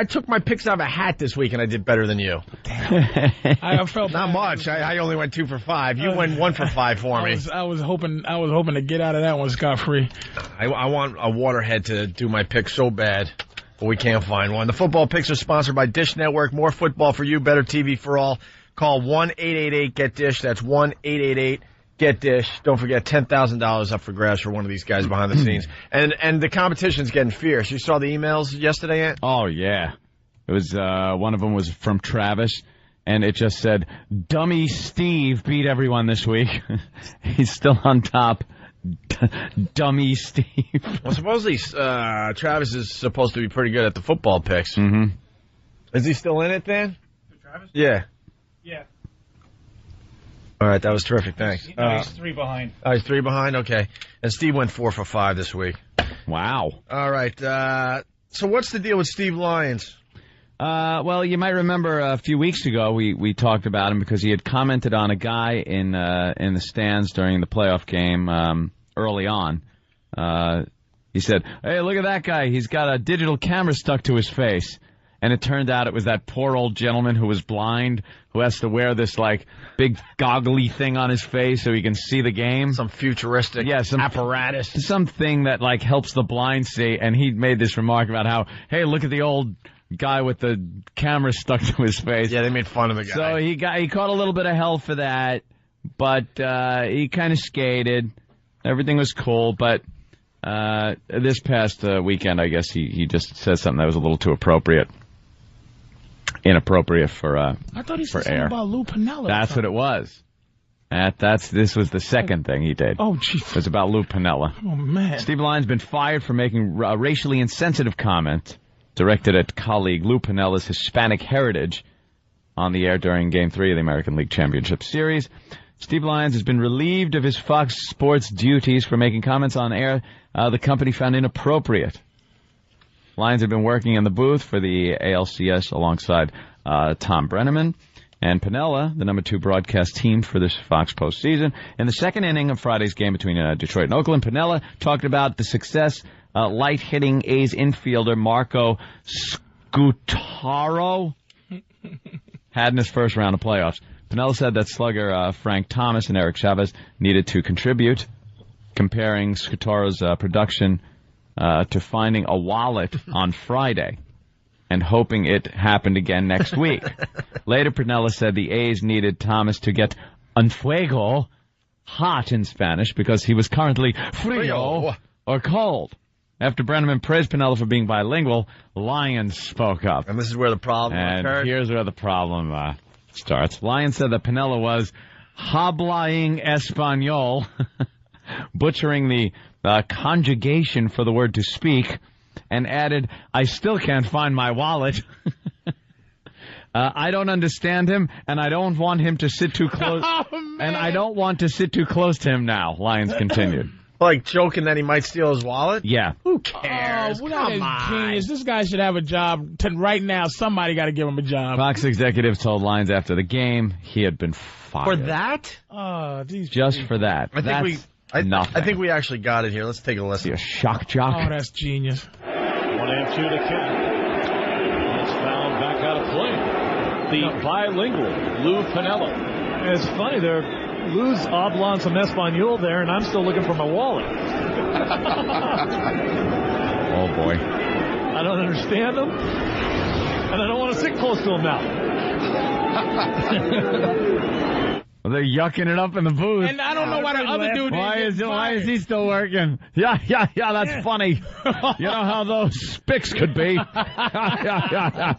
took my picks out of a hat this week, and I did better than you. I felt Not much. I only went 2 for 5. You went 1 for 5 for me. I was hoping to get out of that one scot-free. I want a waterhead to do my picks so bad, but we can't find one. The football picks are sponsored by Dish Network. More football for you, better TV for all. Call 1-888-GET-DISH. That's 1-888-GET-DISH. Don't forget, $10,000 up for grabs for one of these guys behind the scenes. And the competition's getting fierce. You saw the emails yesterday, Ant? Oh, yeah. It was, one of them was from Travis, and it just said, Dummy Steve beat everyone this week. He's still on top. Dummy Steve. Well, supposedly, Travis is supposed to be pretty good at the football picks. Mm-hmm. Is he still in it, Dan? Travis? Yeah. Yeah. All right, that was terrific. Thanks. He's 3 behind. Oh, he's 3 behind? Okay. And Steve went 4 for 5 this week. Wow. All right. So what's the deal with Steve Lyons? Well, you might remember a few weeks ago we talked about him because he had commented on a guy in the stands during the playoff game early on. He said, "Hey, look at that guy. He's got a digital camera stuck to his face." And it turned out it was that poor old gentleman who was blind, who has to wear this, like, big goggly thing on his face so he can see the game. Some futuristic apparatus. Something that, like, helps the blind see. And he made this remark about how, hey, look at the old guy with the camera stuck to his face. Yeah, they made fun of the guy. So he caught a little bit of hell for that, but he kind of skated. Everything was cool, but this past weekend, I guess he just said something that was a little too inappropriate for I thought he said something air. about Lou Piniella. That's what it was. This was the second thing he did. Oh, jeez. It was about Lou Piniella. Oh, man. Steve Lyons been fired for making a racially insensitive comment directed at colleague Lou Piniella's Hispanic heritage on the air during Game 3 of the American League Championship Series. Steve Lyons has been relieved of his Fox Sports duties for making comments on air the company found inappropriate. Lyons had been working in the booth for the ALCS alongside Tom Brenneman and Piniella, the number 2 broadcast team for this Fox postseason. In the second inning of Friday's game between Detroit and Oakland, Piniella talked about the success light-hitting A's infielder Marco Scutaro had in his first round of playoffs. Piniella said that slugger Frank Thomas and Eric Chavez needed to contribute, comparing Scutaro's production to finding a wallet on Friday and hoping it happened again next week. Later, Piniella said the A's needed Thomas to get un fuego, hot in Spanish, because he was currently frio, or cold. After Brenneman praised Piniella for being bilingual, Lyons spoke up. And this is where the problem occurred. Here's where the problem starts. Lyons said that Piniella was hablaing Espanol, butchering the conjugation for the word to speak, and added, "I still can't find my wallet." I don't understand him, and I don't want him to sit too close. And I don't want to sit too close to him now, Lyons continued. Like joking that he might steal his wallet? Yeah. Who cares? Come on. Genius. This guy should have a job. Right now, somebody got to give him a job. Fox executives told Lyons after the game he had been fired. For that? Just for that. I think we actually got it here. Let's take a listen. A shock jock. Oh, that's genius. 1-2 to count. It's fouled back out of play. The bilingual Lou Piniella. It's funny, Lou's oblong some Espanol there, and I'm still looking for my wallet. Oh, boy. I don't understand him, and I don't want to sit close to him now. Well, they're yucking it up in the booth. And I don't know why the other dude Why is he still working? Yeah, that's funny. You know how those spics could be.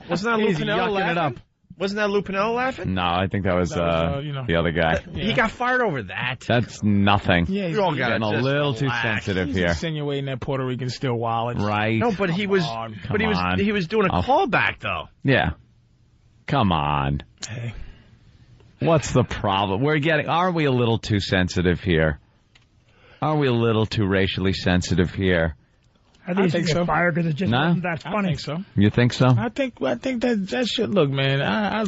Wasn't that Lou Piniella laughing? It up. Wasn't that Lou Piniella laughing? No, I think that was the other guy. He got fired over that. That's nothing. Yeah, we all got getting a little too sensitive He's here. Insinuating that Puerto Rican steal wallets. Right. No, but he was doing a callback though. Yeah. Come on. Hey. What's the problem? Aren't we a little too sensitive here? Are we a little too racially sensitive here? I think think so. so. Fired because it just Nah? wasn't that funny. I think so. You think so? I think that shit. Look, man, I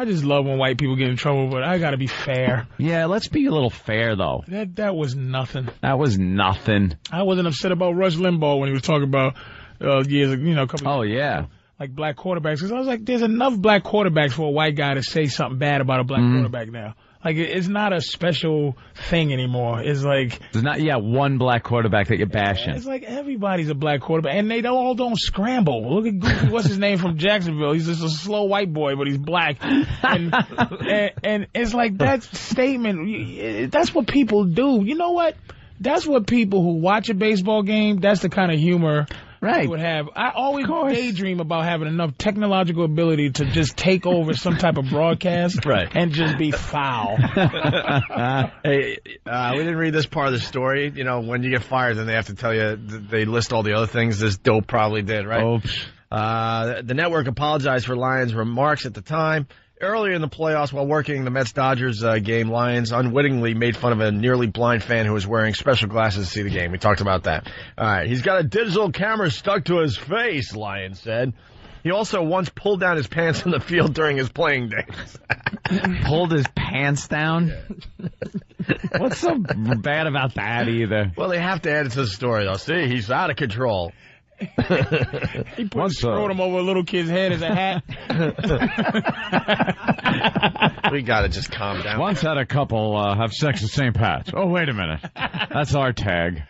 just love when white people get in trouble, but I gotta be fair. Yeah, let's be a little fair, though. That was nothing. That was nothing. I wasn't upset about Rush Limbaugh when he was talking about years, a couple. Oh, yeah. Like black quarterbacks. Because I was like, there's enough black quarterbacks for a white guy to say something bad about a black quarterback now. Like, it's not a special thing anymore. It's like... There's not, one black quarterback that you're bashing. It's like everybody's a black quarterback, and they all don't scramble. Look at Goofy, what's his name from Jacksonville? He's just a slow white boy, but he's black. And it's like that statement, that's what people do. You know what? That's what people who watch a baseball game, that's the kind of humor... Right. Would have. I always daydream about having enough technological ability to just take over some type of broadcast and just be foul. Hey, we didn't read this part of the story. You know, when you get fired, then they have to tell you, they list all the other things this dope probably did, right? Oops. The network apologized for Lions' remarks at the time. Earlier in the playoffs, while working the Mets-Dodgers game, Lions unwittingly made fun of a nearly blind fan who was wearing special glasses to see the game. We talked about that. All right, he's got a digital camera stuck to his face, Lions said. He also once pulled down his pants on the field during his playing days. Pulled his pants down? What's so bad about that either? Well, they have to add it to the story, though. See, he's out of control. He put his scrotum over a little kid's head as a hat. We gotta just calm down. Once had a couple have sex at St. Pat's. Oh, wait a minute. That's our tag.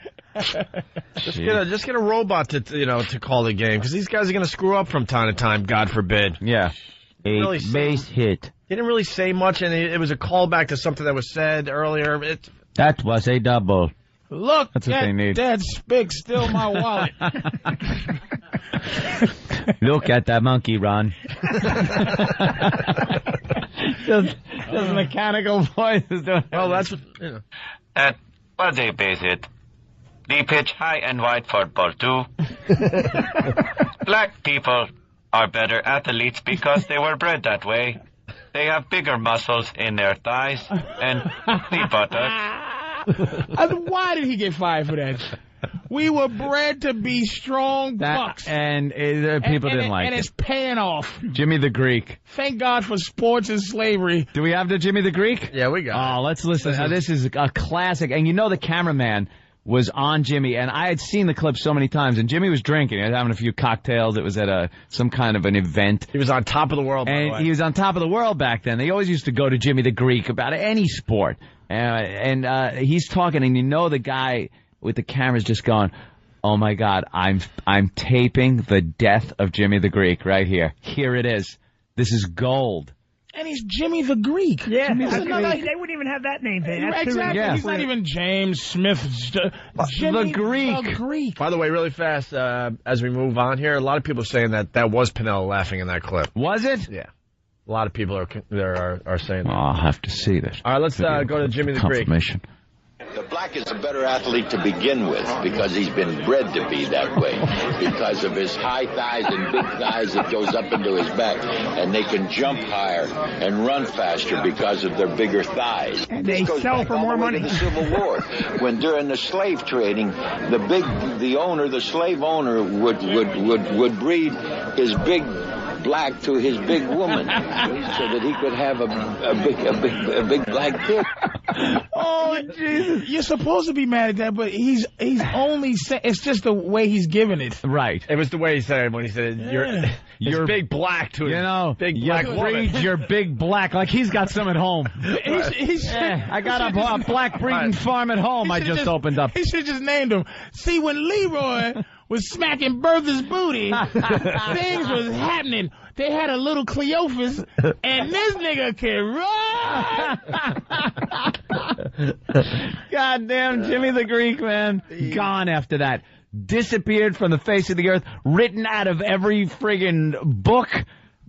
Just get a robot to call the game, because these guys are gonna screw up from time to time. God forbid. Yeah. Base hit. He didn't really say much, and it was a callback to something that was said earlier. That was a double. Look, that's what they need. That spick still my wallet. Look at that monkey run. just mechanical voices doing. Well, that's That was a base hit. The pitch high and wide for ball 2. Black people are better athletes because they were bred that way. They have bigger muscles in their thighs and the buttocks. Why did he get fired for that? We were bred to be strong bucks. And people didn't like it. And it's paying off. Jimmy the Greek. Thank God for sports and slavery. Do we have the Jimmy the Greek? Yeah, we got it. Oh, let's listen. This is a classic. And you know the cameraman was on Jimmy, and I had seen the clip so many times, and Jimmy was drinking. He was having a few cocktails. It was at some kind of an event. He was on top of the world, by the way. He was on top of the world back then. They always used to go to Jimmy the Greek about any sport. And he's talking, and you know the guy with the camera's just going, oh, my God, I'm taping the death of Jimmy the Greek right here. Here it is. This is gold. And he's Jimmy the Greek. Yeah, they wouldn't even have that name. Exactly. He's not even James Smith. Jimmy the Greek. By the way, really fast, as we move on here, a lot of people are saying that was Pinnell laughing in that clip. Was it? Yeah. A lot of people are saying that. I'll have to see this. All right, let's go to Jimmy the Greek. The black is a better athlete to begin with because he's been bred to be that way. Because of his high thighs and big thighs that goes up into his back. And they can jump higher and run faster because of their bigger thighs. And they sell for more money. The Civil War, when during the slave trading, the slave owner would breed his big black to his big woman so that he could have a big black kid. Oh, Jesus. You're supposed to be mad at that, but he's only saying, it's just the way he's giving it. Right. It was the way he said it when he said, you're big black to his big black woman. You're big black, like he's got some at home. I got a black breeding farm at home I just opened up. He should have just named him. See, when Leroy was smacking Bertha's booty, things was happening. They had a little Cleophas, and this nigga can run. Goddamn Jimmy the Greek, man. Gone after that. Disappeared from the face of the earth. Written out of every friggin' book.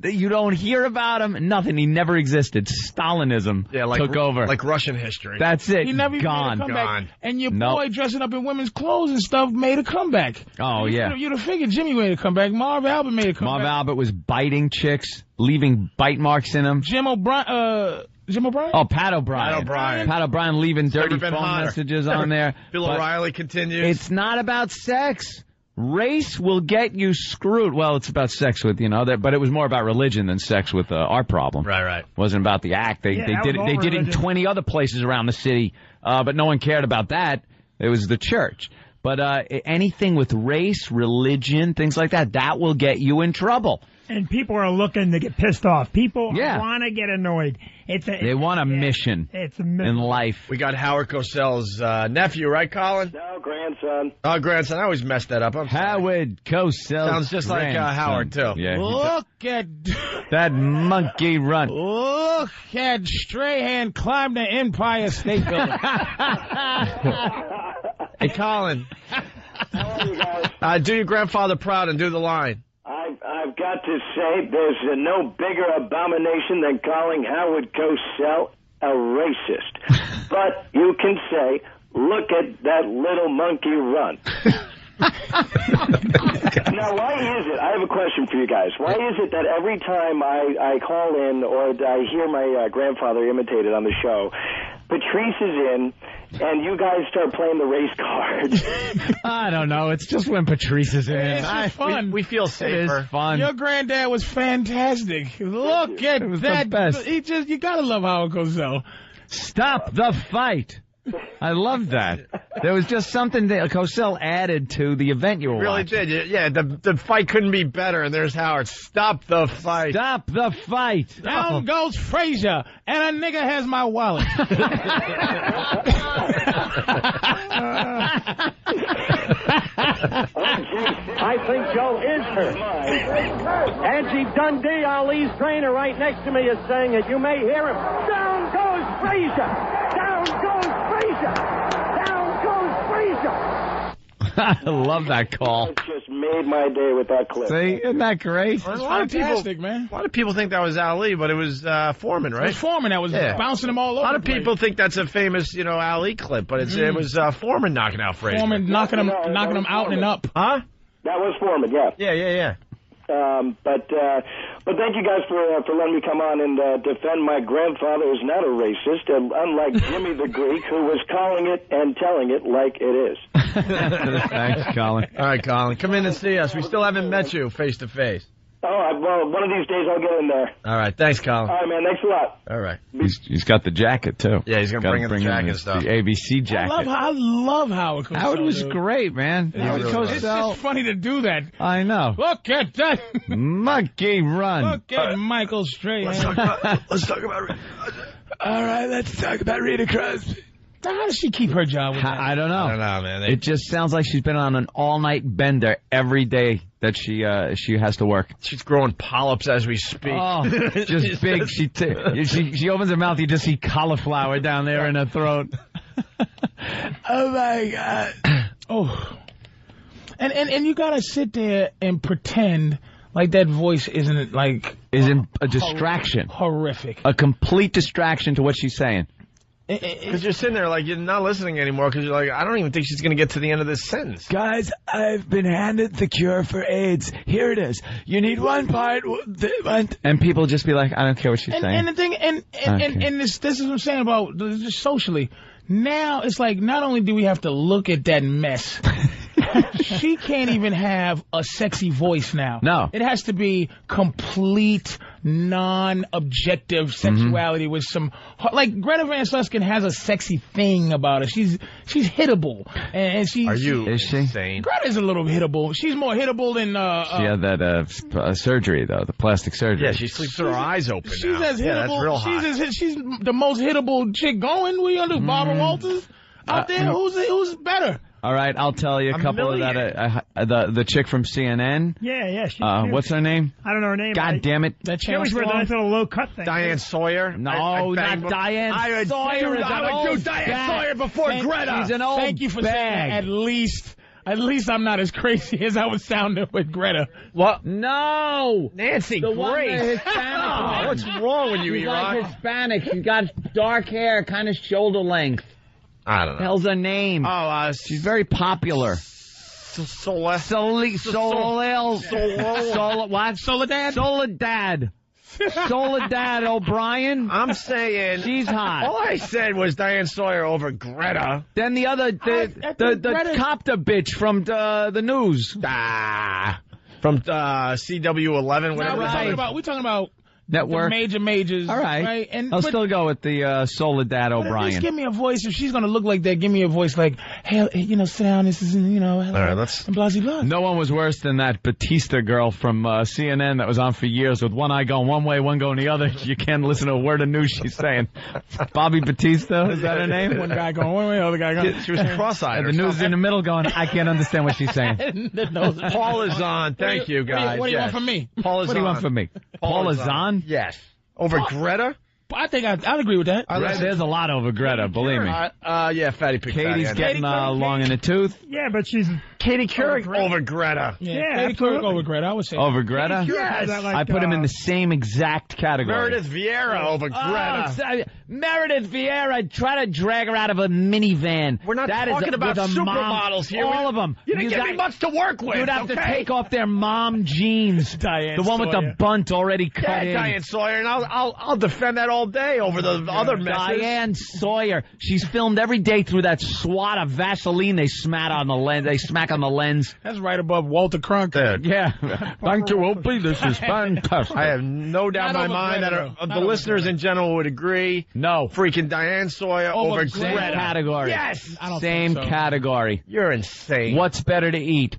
that you don't hear about him. Nothing. He never existed. Stalinism took over. Like Russian history. That's it. He never even Gone. made a comeback. And your boy dressing up in women's clothes and stuff made a comeback. Oh, yeah. You'd have figured Jimmy made a comeback. Marv Albert made a comeback. Marv Albert was biting chicks, leaving bite marks in them. Jim O'Brien, Jim O'Brien? Oh, Pat O'Brien. Pat O'Brien. Pat O'Brien leaving dirty Never been phone hotter. messages on there. Bill But O'Reilly continues. It's not about sex. Race will get you screwed. Well, it's about sex with, but it was more about religion than sex with our problem. Right. It wasn't about the act. They did it in 20 other places around the city, but no one cared about that. It was the church. But anything with race, religion, things like that, that will get you in trouble. And people are looking to get pissed off. People want to get annoyed. They want a mission. It's a mission in life. We got Howard Cosell's nephew, right, Colin? No, grandson. Oh, grandson. I always messed that up. Howard Cosell. Sounds just like Howard, too. Yeah, Look at that monkey run. Look at Strahan climb the Empire State Building. Hey, Colin. How are you guys? Do your grandfather proud and do the line. I've got to say, there's no bigger abomination than calling Howard Cosell a racist. But you can say, look at that little monkey run. Now, why is it? I have a question for you guys. Why is it that every time I call in or I hear my grandfather imitated on the show, Patrice is in, and you guys start playing the race cards? I don't know. It's just when Patrice is in. It's fun. We feel safer. It is fun. Your granddad was fantastic. Look at that. The best. You gotta love Howard Cosell. Stop the fight. I love that. There was just something that Cosell added to the event you were Really watching. did. Yeah, the fight couldn't be better, and there's Howard. Stop the fight. Stop the fight. Down goes Frazier, and a nigga has my wallet. I think Joe is hurt. Angie Dundee, Ali's trainer, right next to me, is saying it. You may hear him. Down goes Frazier. Down goes Frazier. Down goes Frazier. I love that call. It just made my day with that clip. See, isn't that great? A lot of people think that was Ali, but it was Foreman, right? It was Foreman that was bouncing him all over. A lot of people think that's a famous, Ali clip, but it was Foreman knocking out Frazier. Foreman knocking him out and up. Huh? That was Foreman, yeah. Yeah. But thank you guys for letting me come on and defend my grandfather, who's not a racist, unlike Jimmy the Greek, who was calling it and telling it like it is. Thanks, Colin. All right, Colin, come in and see us. We still haven't met you face to face. Oh, well, one of these days I'll get in there. All right, thanks, Colin. All right, man, thanks a lot. All right. He's got the jacket, too. Yeah, he's going to bring in the jacket and stuff. The ABC jacket. I love Howard Cosell. Howard was great, man. Howard Cosell. It's just funny to do that. I know. Look at that. Monkey run. Look at Michael Strahan. Let's talk about All right, let's talk about Rita Crosby. How does she keep her job with that? I don't know. I don't know, man. It just sounds like she's been on an all-night bender every day that she has to work. She's growing polyps as we speak. Oh, just big. She opens her mouth, you just see cauliflower down there in her throat. Oh, my God. Oh. And you got to sit there and pretend like that voice isn't a distraction. Horrific. A complete distraction to what she's saying. Because you're sitting there like you're not listening anymore because you're like, I don't even think she's going to get to the end of this sentence. Guys, I've been handed the cure for AIDS. Here it is. You need one part. And people just be like, I don't care what she's saying. And the thing, and this is what I'm saying about just socially. Now it's like not only do we have to look at that mess, she can't even have a sexy voice now. No. It has to be complete non-objective sexuality with some, like Greta Van Sluskin has a sexy thing about her. She's hittable, and she. Is she? Insane? Greta's a little hittable. She's more hittable than. She had that surgery though, the plastic surgery. Yeah, she sleeps with her eyes open. She's now. as hittable. Yeah, that's real hot. She's the most hittable chick going. What are you gonna do, Barbara Walters out there? Who's better? All right, I'll tell you a couple of that. The chick from CNN. Yeah. What's her name? I don't know her name. God damn it. She always wears a nice little low cut thing. Diane Sawyer? No, not Diane Sawyer. I would do Diane Sawyer before Greta. She's an old Thank you for saying that. At least I'm not as crazy as I was sounding with Greta. What? No! Nancy the Grace. One, the Hispanic one. What's wrong with you, She's Iraq? like Hispanic. She's got dark hair, kind of shoulder length. I don't know. Hell's her name? Oh, she's very popular. Soledad. Soledad O'Brien. I'm saying she's hot. All I said was Diane Sawyer over Greta. Then the other, the copter bitch from the news. From CW11, whatever. We're talking about Network. The majors. All right. And I'll still go with the Soledad O'Brien. Just give me a voice. If she's going to look like that, give me a voice like, hey, sit down. This is, hello. All right, let's. Blah, blah. No one was worse than that Batista girl from CNN that was on for years with one eye going one way, one going the other. You can't listen to a word of news she's saying. Bobby Batista, is that her name? One guy going one way, other guy going. She was cross-eyed. And the news in the middle going, I can't understand what she's saying. Paul is on. Thank you, guys. What do you want from me? Paul is on. What do you want from me? Paul is on? Yes. Over Greta? I think I'll agree with that. There's a lot over Greta, believe me. Yeah, Fatty Pig. Katie's getting long in the tooth. Yeah, but she's Katie Couric over Greta. Yeah, Katie Couric over Greta. I would say over Greta. Yes, I put him in the same exact category. Meredith Vieira over Greta. Meredith Vieira, try to drag her out of a minivan. We're not talking about supermodels here. All of them. You didn't give me much to work with. You'd have to take off their mom jeans. Diane the one with the bunt already cut in. Diane Sawyer, and I'll defend that all day over the other messes. Diane Sawyer. She's filmed every day through that swat of Vaseline they smack on the lens. They smack on the lens. That's right above Walter Cronkite. Yeah. Thank you, Opie. This is fantastic. I have no doubt in my mind that the listeners in general would agree. No. Freaking Diane Sawyer over Greta. Same category. Yes. Same category. You're insane. What's better to eat?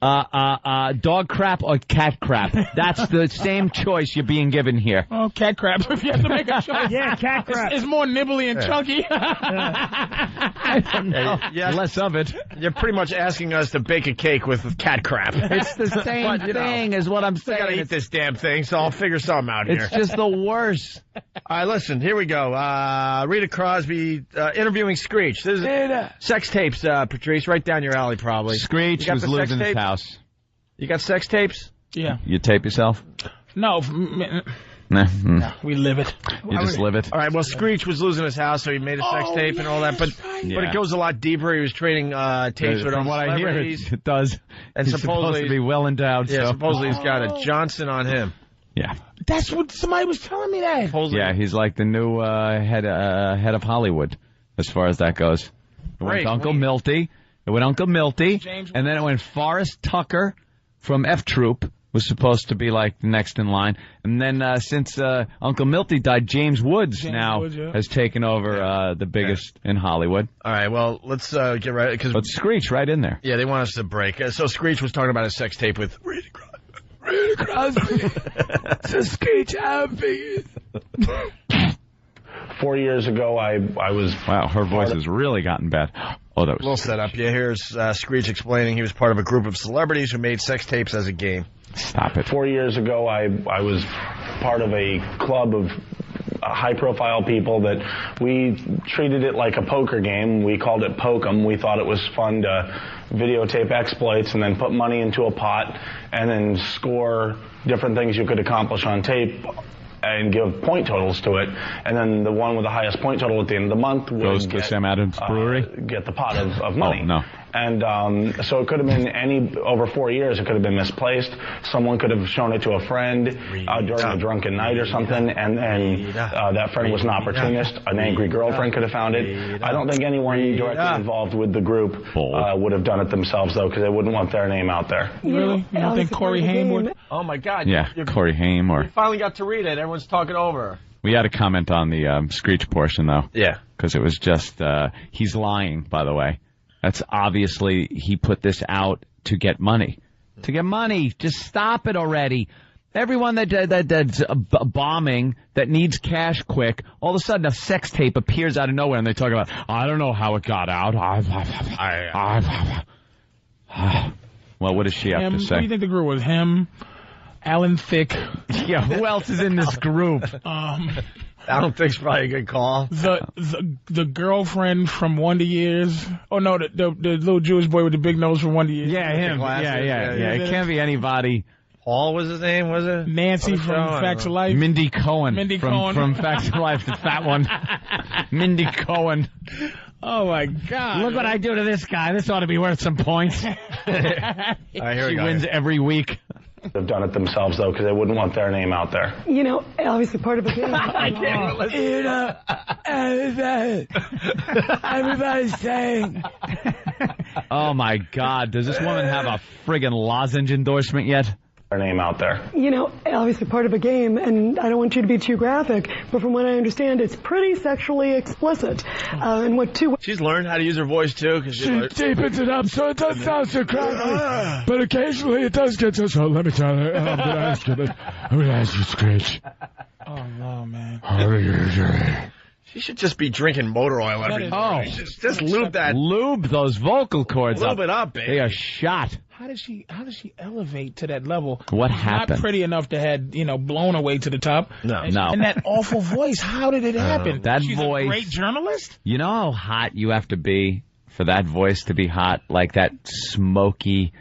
Dog crap or cat crap? That's the same choice you're being given here. Oh, cat crap. If you have to make a choice. Yeah, cat crap. It's more nibbly and chunky. I don't know. Less of it. You're pretty much asking us to bake a cake with cat crap. It's the same thing is what I'm saying. I gotta eat this damn thing, so I'll figure something out here. It's just the worst. All right, listen, here we go. Rita Crosby interviewing Screech. This is sex tapes, Patrice, right down your alley probably. Screech was losing his house. You got sex tapes? Yeah. You tape yourself? No. Nah. We live it. You just live it? All right, well, Screech was losing his house, so he made a sex tape and all that, but it goes a lot deeper. He was trading tapes with from what I hear, it does. And he's supposed to be well endowed. Yeah, so. supposedly he's got a Johnson on him. Yeah. That's what somebody was telling me that. Supposedly. Yeah, he's like the new head of Hollywood as far as that goes. It went to Uncle Milty. It went Uncle Milty, and then it went Forrest Tucker from F Troop was supposed to be like the next in line, and then since Uncle Milty died, James Woods has taken over the biggest in Hollywood. All right, well let's get right but Screech right in there. Yeah, they want us to break. So Screech was talking about a sex tape with Rita Crosby. So Screech happy. 4 years ago, I was... Wow, her voice has really gotten bad. Oh, that was... A little setup. Yeah, here's Screech explaining he was part of a group of celebrities who made sex tapes as a game. Stop it. 4 years ago, I was part of a club of high-profile people that we treated it like a poker game. We called it Pokem. We thought it was fun to videotape exploits and then put money into a pot and then score different things you could accomplish on tape and give point totals to it, and then the one with the highest point total at the end of the month would goes to Sam Adams Brewery, get the pot of money. Oh, no. And so it could have been over 4 years. It could have been misplaced. Someone could have shown it to a friend during a drunken night or something, and that friend was an opportunist. An angry girlfriend could have found it. I don't think anyone directly involved with the group would have done it themselves, though, because they wouldn't want their name out there. Really? You don't think Corey Haim would? Oh my God! Yeah, Corey Haim or. You finally got to read it. Everyone's talking over her. We had a comment on the Screech portion, though. Yeah. Because it was just, he's lying, by the way. That's obviously, he put this out to get money. To get money. Just stop it already. Everyone that's bombing, that needs cash quick, all of a sudden a sex tape appears out of nowhere and they talk about, I don't know how it got out. Well, what does she have to say? Who do you think the group was? Him? Alan Thicke. Yeah, who else is in this group? Alan Thicke's probably a good call. The girlfriend from Wonder Years. Oh no, the little Jewish boy with the big nose from Wonder Years. Yeah, him. Yeah. It can't be anybody. Paul was his name, was it? Nancy from Facts of Life. Mindy Cohen. Cohen. From Facts of Life, the fat one. Mindy Cohen. Oh, my God. Look what I do to this guy. This ought to be worth some points. All right, here she wins every week. have done it themselves, though, because they wouldn't want their name out there. You know, obviously part of a game. I can't listen. You know, everybody's saying. Oh, my God. Does this woman have a friggin' lozenge endorsement yet? Their name out there. You know, obviously part of a game, and I don't want you to be too graphic, but from what I understand, it's pretty sexually explicit. And what two... She's learned how to use her voice, too. Cause she deepens it up so it doesn't sound so crackly. But occasionally it does get so let me tell you, I'm going to ask you this. I'm going to ask you, Screech. Oh, no, man. She should just be drinking motor oil every day. Oh. Just lube that. Lube those vocal cords Lube it up, baby. They are shot. How does she elevate to that level? What She's happened? Not pretty enough to have, blown away to the top. No. And that awful voice. How did it happen? That She's voice. a great journalist? You know how hot you have to be for that voice to be hot? Like that smoky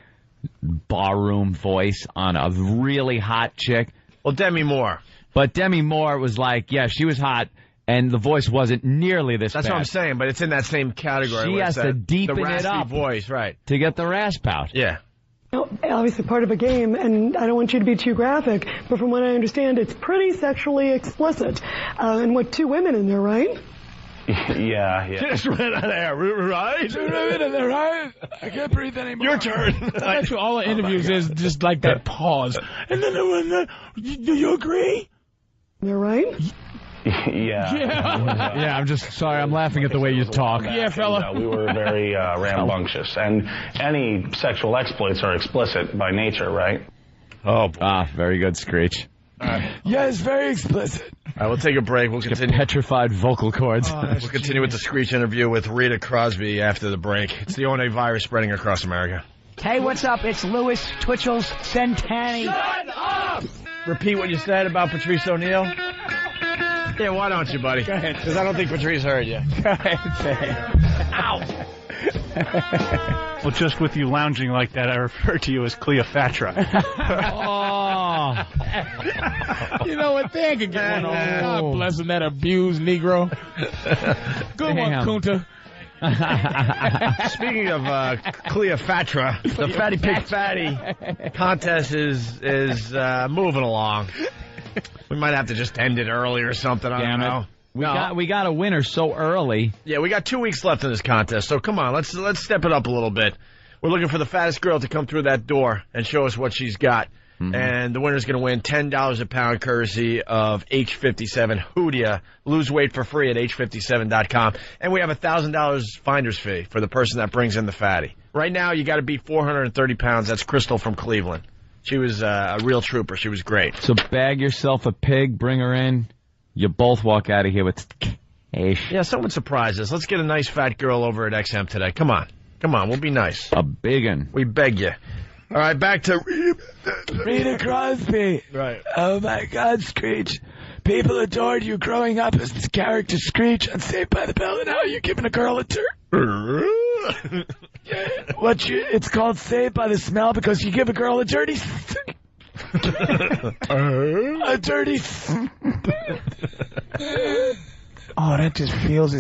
barroom voice on a really hot chick? Well, Demi Moore. But Demi Moore was like, yeah, she was hot. And the voice wasn't nearly this That's bad. what I'm saying, but it's in that same category. She where has it's to that, deepen the it raspy up. voice, right. To get the rasp out. Yeah. You know, obviously part of a game, and I don't want you to be too graphic, but from what I understand, it's pretty sexually explicit. And what two women in there, right? Yeah. Just ran out of air, right? Right? I can't breathe anymore. Your turn. I bet you all the interviews is just like that pause. And then do you agree? They're right? Yeah, I'm just sorry. I'm laughing at the way you talk. Yeah, fella. We were very rambunctious, and any sexual exploits are explicit by nature, right? Oh, very good, Screech. Yes, very explicit. All right, we'll take a break. We'll continue. Petrified vocal cords. We'll continue with the Screech interview with Rita Crosby after the break. It's the O&A virus spreading across America. Hey, what's up? It's Louis Twitchell's Centenny. Shut up! Repeat what you said about Patrice O'Neal. Yeah, why don't you, buddy? Go ahead. Because I don't think Patrice heard you. Go ahead, say it. Ow! Well, just with you lounging like that, I refer to you as Cleopatra. You know what? They could get one on. God bless him, that abused Negro. Good one, Kunta. Speaking of Cleopatra, the Fatty Pig Fatty contest is moving along. We might have to just end it early or something. I don't know. We got a winner so early. Yeah, we got 2 weeks left in this contest, so come on, let's step it up a little bit. We're looking for the fattest girl to come through that door and show us what she's got. Mm-hmm. And the winner's going to win $10 a pound courtesy of H57 Hoodia. Lose weight for free at H57.com. And we have a $1,000 finder's fee for the person that brings in the fatty. Right now, you got to beat 430 pounds. That's Crystal from Cleveland. She was a real trooper. She was great. So bag yourself a pig, bring her in. You both walk out of here with cash. Yeah, someone surprise us. Let's get a nice fat girl over at XM today. Come on. Come on, we'll be nice. A biggin'. We beg you. All right, back to Rita Crosby. Right. Oh, my God, Screech. People adored you growing up as this character Screech on Saved by the Bell, and now you're giving a girl a turn. It's called Saved by the Smell because you give a girl a dirty... a dirty... Oh, that just feels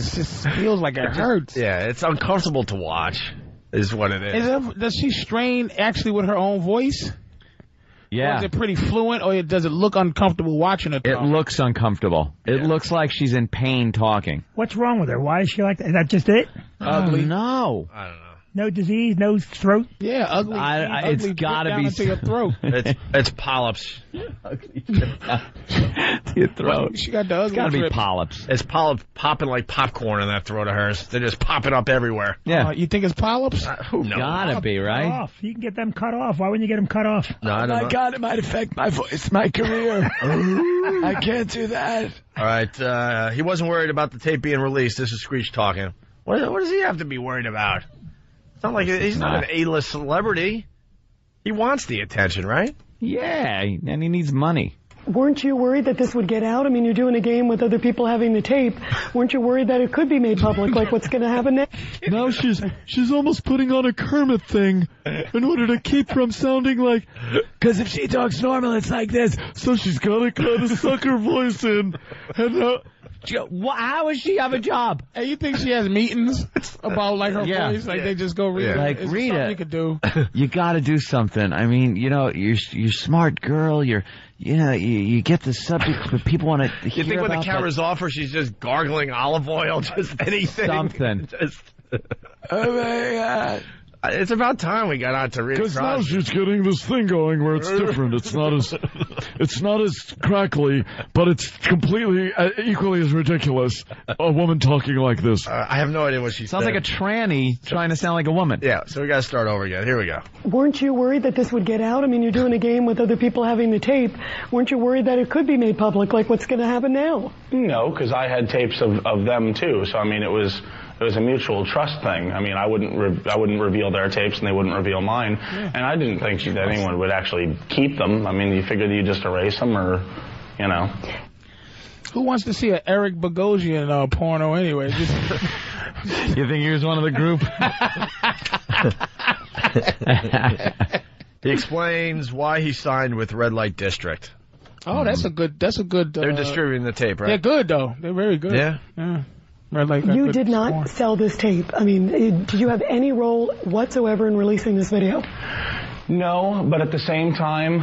like it hurts. Yeah, it's uncomfortable to watch, is what it is. Does she strain actually with her own voice? Yeah. Or is it pretty fluent, or does it look uncomfortable watching her talk? It looks uncomfortable. It looks like she's in pain talking. What's wrong with her? Why is she like that? Is that just it? Ugly. No. I don't know. No disease, no throat? Yeah, ugly. It's got to be into your throat. It's polyps. Ugly your throat. She got the ugly. It's got to be drip. polyps. It's popping like popcorn in that throat of hers. They're just popping up everywhere. Yeah. You think it's polyps? Who knows? Gotta be, right? Off. You can get them cut off. Why wouldn't you get them cut off? No, I don't know. My God, it might affect my voice, my career. I can't do that. All right, he wasn't worried about the tape being released. This is Screech talking. What does he have to be worried about? It's not like he's not an A-list celebrity. He wants the attention, right? Yeah, and he needs money. Weren't you worried that this would get out? I mean, you're doing a game with other people having the tape. Weren't you worried that it could be made public? Like, what's going to happen next? Now she's almost putting on a Kermit thing in order to keep from sounding like... Because if she talks normal, it's like this. So she's got to kind of suck her voice in. And How does she have a job? Hey, you think she has meetings about like her voice? Like they just go read it? Like Is it Rita, something you could do. You got to do something. I mean, you're smart girl. You get the subject, but people want to hear You think when the about camera's off her, she's just gargling olive oil, just anything? Something. Oh my God. It's about time we got on to Rita Because now Crosby. she's getting this thing going where it's different. It's not as crackly, but it's completely equally as ridiculous. A woman talking like this. I have no idea what she Sounds said. like a tranny trying to sound like a woman. Yeah, so we got to start over again. Here we go. Weren't you worried that this would get out? I mean, you're doing a game with other people having the tape. Weren't you worried that it could be made public, like what's going to happen now? No, because I had tapes of them too. So I mean, it was a mutual trust thing. I mean, I wouldn't reveal their tapes and they wouldn't reveal mine. Yeah. And I didn't think that anyone would actually keep them. I mean, you figured you just erase them or, you know. Who wants to see an Eric Bogosian porno anyway? You think he was one of the group? He explains why he signed with Red Light District. Oh, that's a good. They're distributing the tape, right? They're good though. They're very good. Yeah. Red Light. You did not sell this tape. I mean, did you have any role whatsoever in releasing this video? No, but at the same time,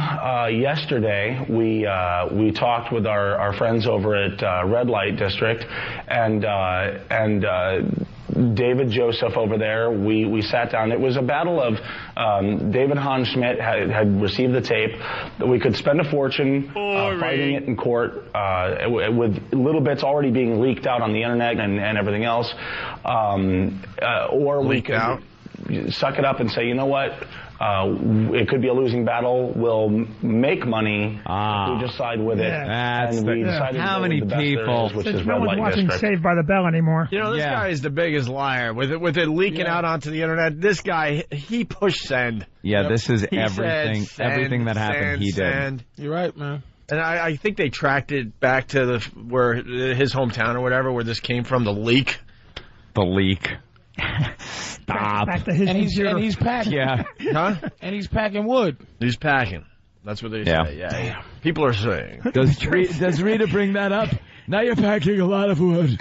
yesterday we talked with our friends over at Red Light District, and David Joseph over there. We sat down. It was a battle of David Hahn Schmidt had received the tape. We could spend a fortune fighting it in court with little bits already being leaked out on the internet and everything else, or we could suck it up and say, you know what? It could be a losing battle. We'll make money if we just side with it. And we decided how to many go with the best people? there is, which Since is no Red one's Light watching District. Saved by the Bell anymore. You know, this guy is the biggest liar. With it leaking out onto the internet, this guy, he pushed send. Yeah, this is He everything. said send, Everything that happened, he did. send. You're right, man. And I think they tracked it back to where his hometown or whatever, where this came from, the leak. The leak. Stop. Back to his and he's packing. Yeah. Huh? And he's packing wood. He's packing. That's what they say. Yeah. People are saying. Does Rita bring that up? Now you're packing a lot of wood.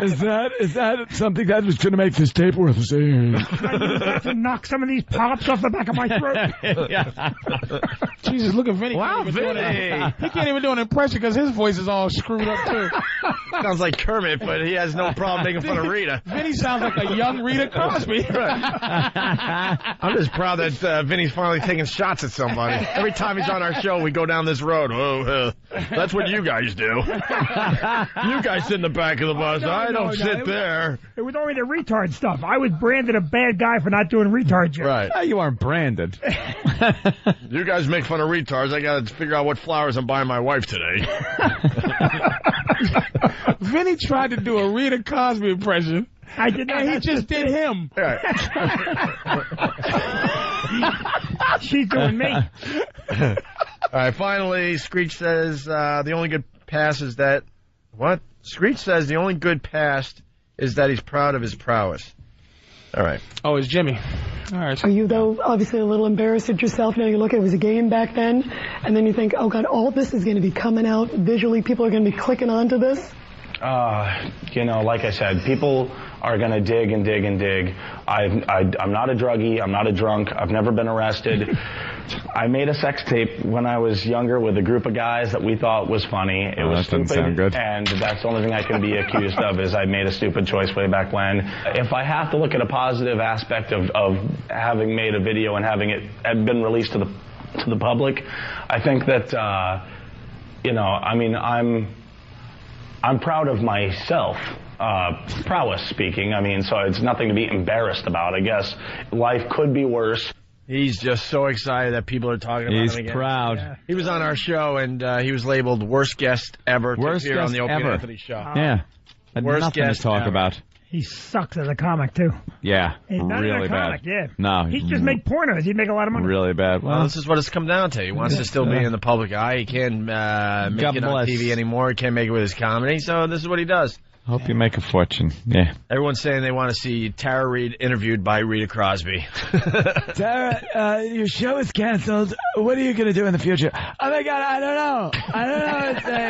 Is that something that was going to make this tape worth seeing? I have to knock some of these polyps off the back of my throat. Jesus, look at Vinny. Wow, Vinny. He can't even do an impression because his voice is all screwed up, too. Sounds like Kermit, but he has no problem making fun of Rita. Vinny sounds like a young Rita Crosby. I'm just proud that Vinny's finally taking shots at somebody. Every time he's on our show, we go down this road. Oh, that's what you guys do. You guys sit in the back of the bus. I don't sit there. It was only the retard stuff. I was branded a bad guy for not doing retard jokes. Right. You aren't branded. You guys make fun of retards. I got to figure out what flowers I'm buying my wife today. Vinny tried to do a Rita Cosby impression. I did not. And he just did him. Right. She's doing me. All right, finally, Screech says the only good pass is that... What? Screech says the only good past is that he's proud of his prowess. All right. Oh, it's Jimmy. All right. Are you, though, obviously a little embarrassed at yourself? Now you look at it was a game back then, and then you think, oh, God, all this is going to be coming out visually. People are going to be clicking onto this. You know, like I said, people are going to dig and dig and dig. I'm not a druggie. I'm not a drunk. I've never been arrested. I made a sex tape when I was younger with a group of guys that we thought was funny. It was that doesn't stupid, sound good. and that's the only thing I can be accused of is I made a stupid choice way back when. If I have to look at a positive aspect of having made a video and having it been released to the public, I think that you know, I mean, I'm proud of myself. Prowess speaking. I mean, so it's nothing to be embarrassed about. I guess life could be worse. He's just so excited that people are talking about him again. He's proud. Yeah. He was on our show, and he was labeled worst guest ever to appear on the Opie and Anthony Show. Yeah. Worst Nothing guest to talk ever. about. He sucks as a comic, too. Yeah. He's not really even a comic, bad. yeah. No. He'd just make pornos. He'd make a lot of money. Really bad. Well, this is what it's come down to. He wants to still be in the public eye. He can't make God it on bless. TV anymore. He can't make it with his comedy. So this is what he does. Hope you make a fortune. Yeah. Everyone's saying they want to see Tara Reid interviewed by Rita Crosby. Tara, your show is canceled. What are you going to do in the future? Oh, my God, I don't know.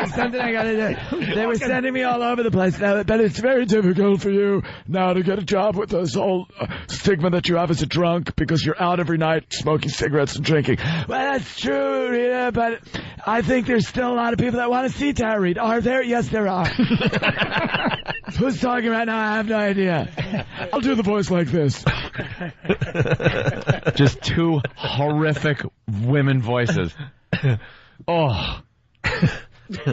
It's something I got to do. They were sending me all over the place now, but it's very difficult for you now to get a job with this whole stigma that you have as a drunk because you're out every night smoking cigarettes and drinking. Well, that's true, Rita, but I think there's still a lot of people that want to see Tara Reid. Are there? Yes, there are. Who's talking right now? I have no idea. I'll do the voice like this. Just two horrific women voices. Oh.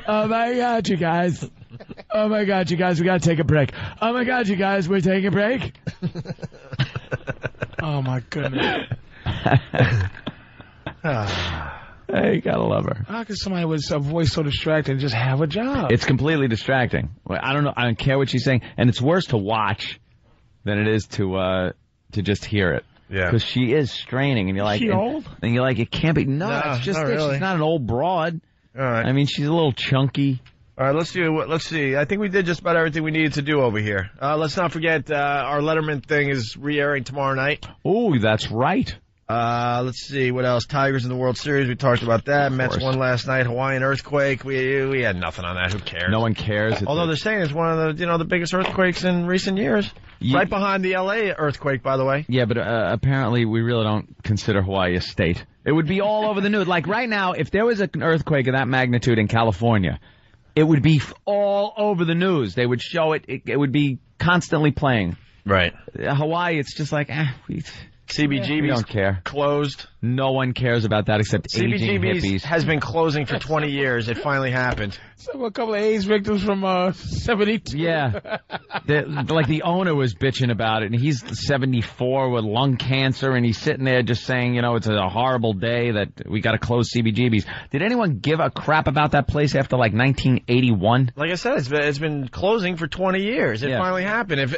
Oh, my God, you guys. Oh, my God, you guys, we got to take a break. Oh, my God, you guys, we're taking a break? Oh, my goodness. Hey, you gotta love her. How can somebody with a voice so distracting just have a job? It's completely distracting. I don't know. I don't care what she's saying, and it's worse to watch than it is to just hear it. Yeah. Because she is straining, and you're like, Is she old? And you're like, it can't be. No, it's just not that really. she's not an old broad. All right. I mean, she's a little chunky. All right, let's see. I think we did just about everything we needed to do over here. Let's not forget our Letterman thing is re-airing tomorrow night. Oh, that's right. Let's see what else. Tigers in the World Series. We talked about that. Mets won last night. Hawaiian earthquake. We had nothing on that. Who cares? No one cares. Although they're saying it's one of the biggest earthquakes in recent years. Right behind the L.A. earthquake, by the way. Yeah, but apparently we really don't consider Hawaii a state. It would be all over the news. Like right now, if there was an earthquake of that magnitude in California, it would be all over the news. They would show it. It would be constantly playing. Right. Hawaii, it's just like, CBGB's we don't care. Closed. No one cares about that except aging hippies. CBGB's has been closing for 20 years. It finally happened. So a couple of AIDS victims from 72. Yeah. The owner was bitching about it, and he's 74 with lung cancer, and he's sitting there just saying, it's a horrible day that we got to close CBGB's. Did anyone give a crap about that place after, 1981? Like I said, it's been closing for 20 years. It finally happened.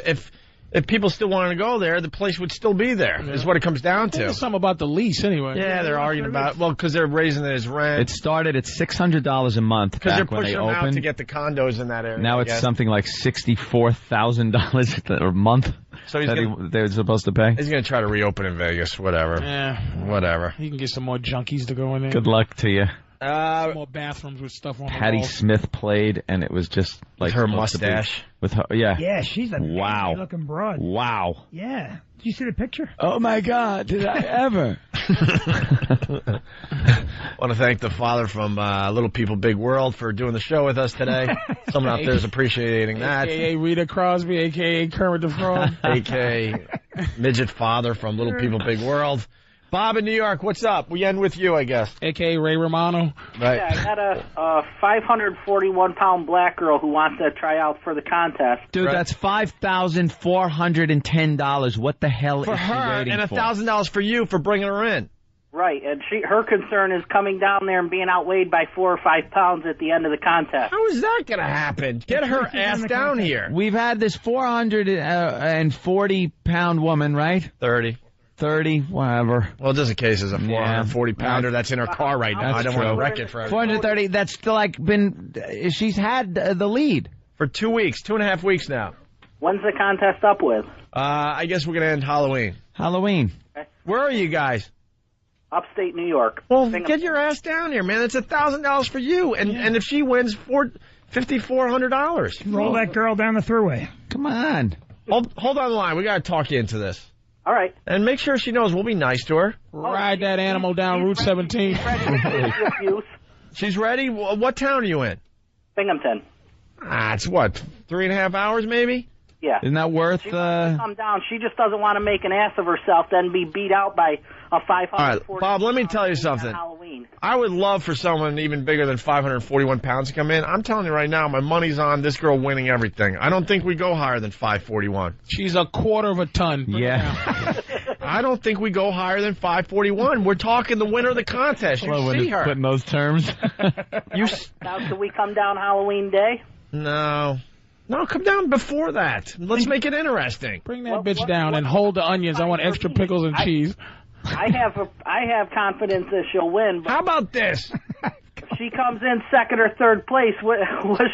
If people still wanted to go there, the place would still be there, is what it comes down to. There's something about the lease anyway. Yeah, they're arguing about it. Well, because they're raising his rent. It started at $600 a month because they're pushing them opened. out to get the condos in that area. Now it's something like $64,000 a month they're supposed to pay. He's going to try to reopen in Vegas, whatever. Yeah. Whatever. You can get some more junkies to go in there. Good luck to you. Some more bathrooms with stuff on the Patti walls. Smith played, and it was just like her mustache. With her, yeah. Yeah, she's a looking broad. Wow. Yeah. Did you see the picture? Oh, my God, did I ever? I want to thank the father from Little People Big World for doing the show with us today. Someone out there is appreciating that. A.K.A. Rita Crosby, A.K.A. Kermit the Frog. A.K.A. Midget Father from Little People Big World. Bob in New York, what's up? We end with you, I guess. A.K.A. Ray Romano. Right. Yeah, I got a 541-pound black girl who wants to try out for the contest. Dude, that's $5,410. What the hell for is she her, waiting and for? $1,000 for you for bringing her in. Right, and her concern is coming down there and being outweighed by 4 or 5 pounds at the end of the contest. How is that going to happen? Get her ass down here. We've had this 440-pound woman, right? 30, whatever. Well, just in case there's a 440-pounder that's in her car right now. I don't want to wreck it for everyone. 430, that's still she's had the lead. For 2 weeks, 2.5 weeks now. When's the contest up with? I guess we're going to end Halloween. Halloween. Okay. Where are you guys? Upstate New York. Well, get your ass down here, man. It's $1,000 for you. And if she wins, $5,400. Roll that girl down the thruway. Come on. Hold on the line. We got to talk you into this. All right. And make sure she knows we'll be nice to her. Ride that animal down Route 17. She's ready? What town are you in? Binghamton. It's what, 3.5 hours maybe? Yeah. Isn't that worth... She wants to come down. She just doesn't want to make an ass of herself, then be beat out by a 540. All right, Bob, let me tell you something. I would love for someone even bigger than 541 pounds to come in. I'm telling you right now, my money's on this girl winning everything. I don't think we go higher than 541. She's a quarter of a ton. Yeah. I don't think we go higher than 541. We're talking the winner of the contest. You see her. Put in those terms. Now, can we come down Halloween Day? No, come down before that. Let's make it interesting. Bring that bitch down and hold the onions. I want extra pickles and cheese. I have confidence that she'll win. But how about this? she comes in second or third place, what's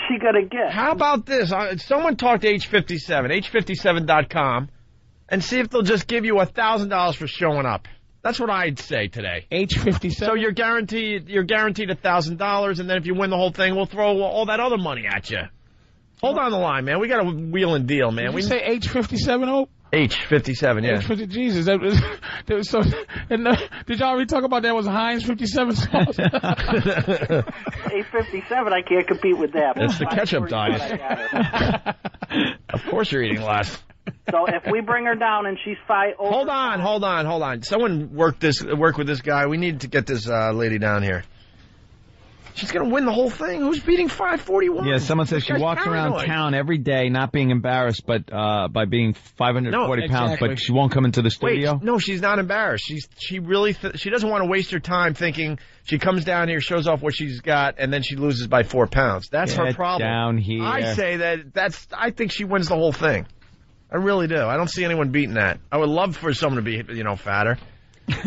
she going to get? How about this? Someone talk to H57, H57.com, and see if they'll just give you $1,000 for showing up. That's what I'd say today. H57. So you're guaranteed $1,000, and then if you win the whole thing, we'll throw all that other money at you. Hold on the line, man. We got a wheel and deal, man. Did you say H57, Hope? H57, yeah. H50, Jesus. That was so. And, did y'all already talk about that was Heinz 57 sauce? H57, I can't compete with that. It's the ketchup diet. Of course you're eating less. So if we bring her down and she's 5 over... Hold on. Someone work with this guy. We need to get this lady down here. She's going to win the whole thing. Who's beating 541? Yeah, someone says she walks around town every day not being embarrassed but by being 540 pounds, but she won't come into the studio? Wait, no, she's not embarrassed. She really she doesn't want to waste her time thinking she comes down here, shows off what she's got, and then she loses by 4 pounds. That's her problem. Down here. I say I think she wins the whole thing. I really do. I don't see anyone beating that. I would love for someone to be, fatter.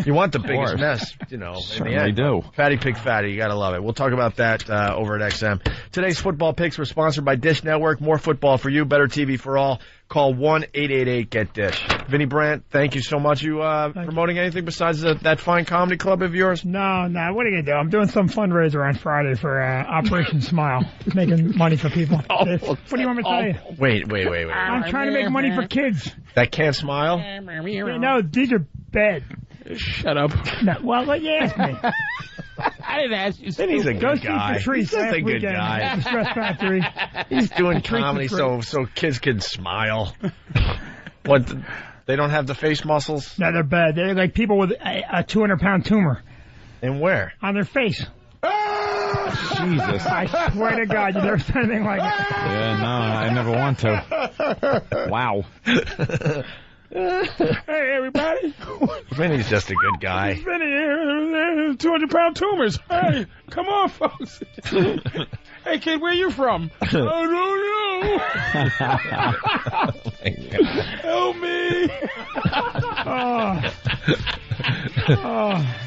You want the biggest mess, in the end. Do. Fatty Pig Fatty, you gotta love it. We'll talk about that over at XM. Today's football picks were sponsored by Dish Network. More football for you, better TV for all. Call 1-888-GET-DISH. Vinny Brandt, thank you so much. You promoting anything besides that fine comedy club of yours? No. What are you going to do? I'm doing some fundraiser on Friday for Operation Smile, making money for people. What do you want me to tell you? Wait. I'm trying to make money for kids. That can't smile? No, these are bad. Shut up. No, well, what you asked me. I didn't ask you. He's a good guy. He's a good guy. At the Stress Factory. He's doing comedy so kids can smile. What? They don't have the face muscles? No, they're bad. They're like people with a 200-pound tumor. And where? On their face. Jesus. I swear to God, you never said anything like it. Yeah, no, I never want to. Wow. Hey, everybody. Vinny's just a good guy. Vinny, 200-pound tumors. Hey, come on, folks. Hey, kid, where you from? I don't know. Help me.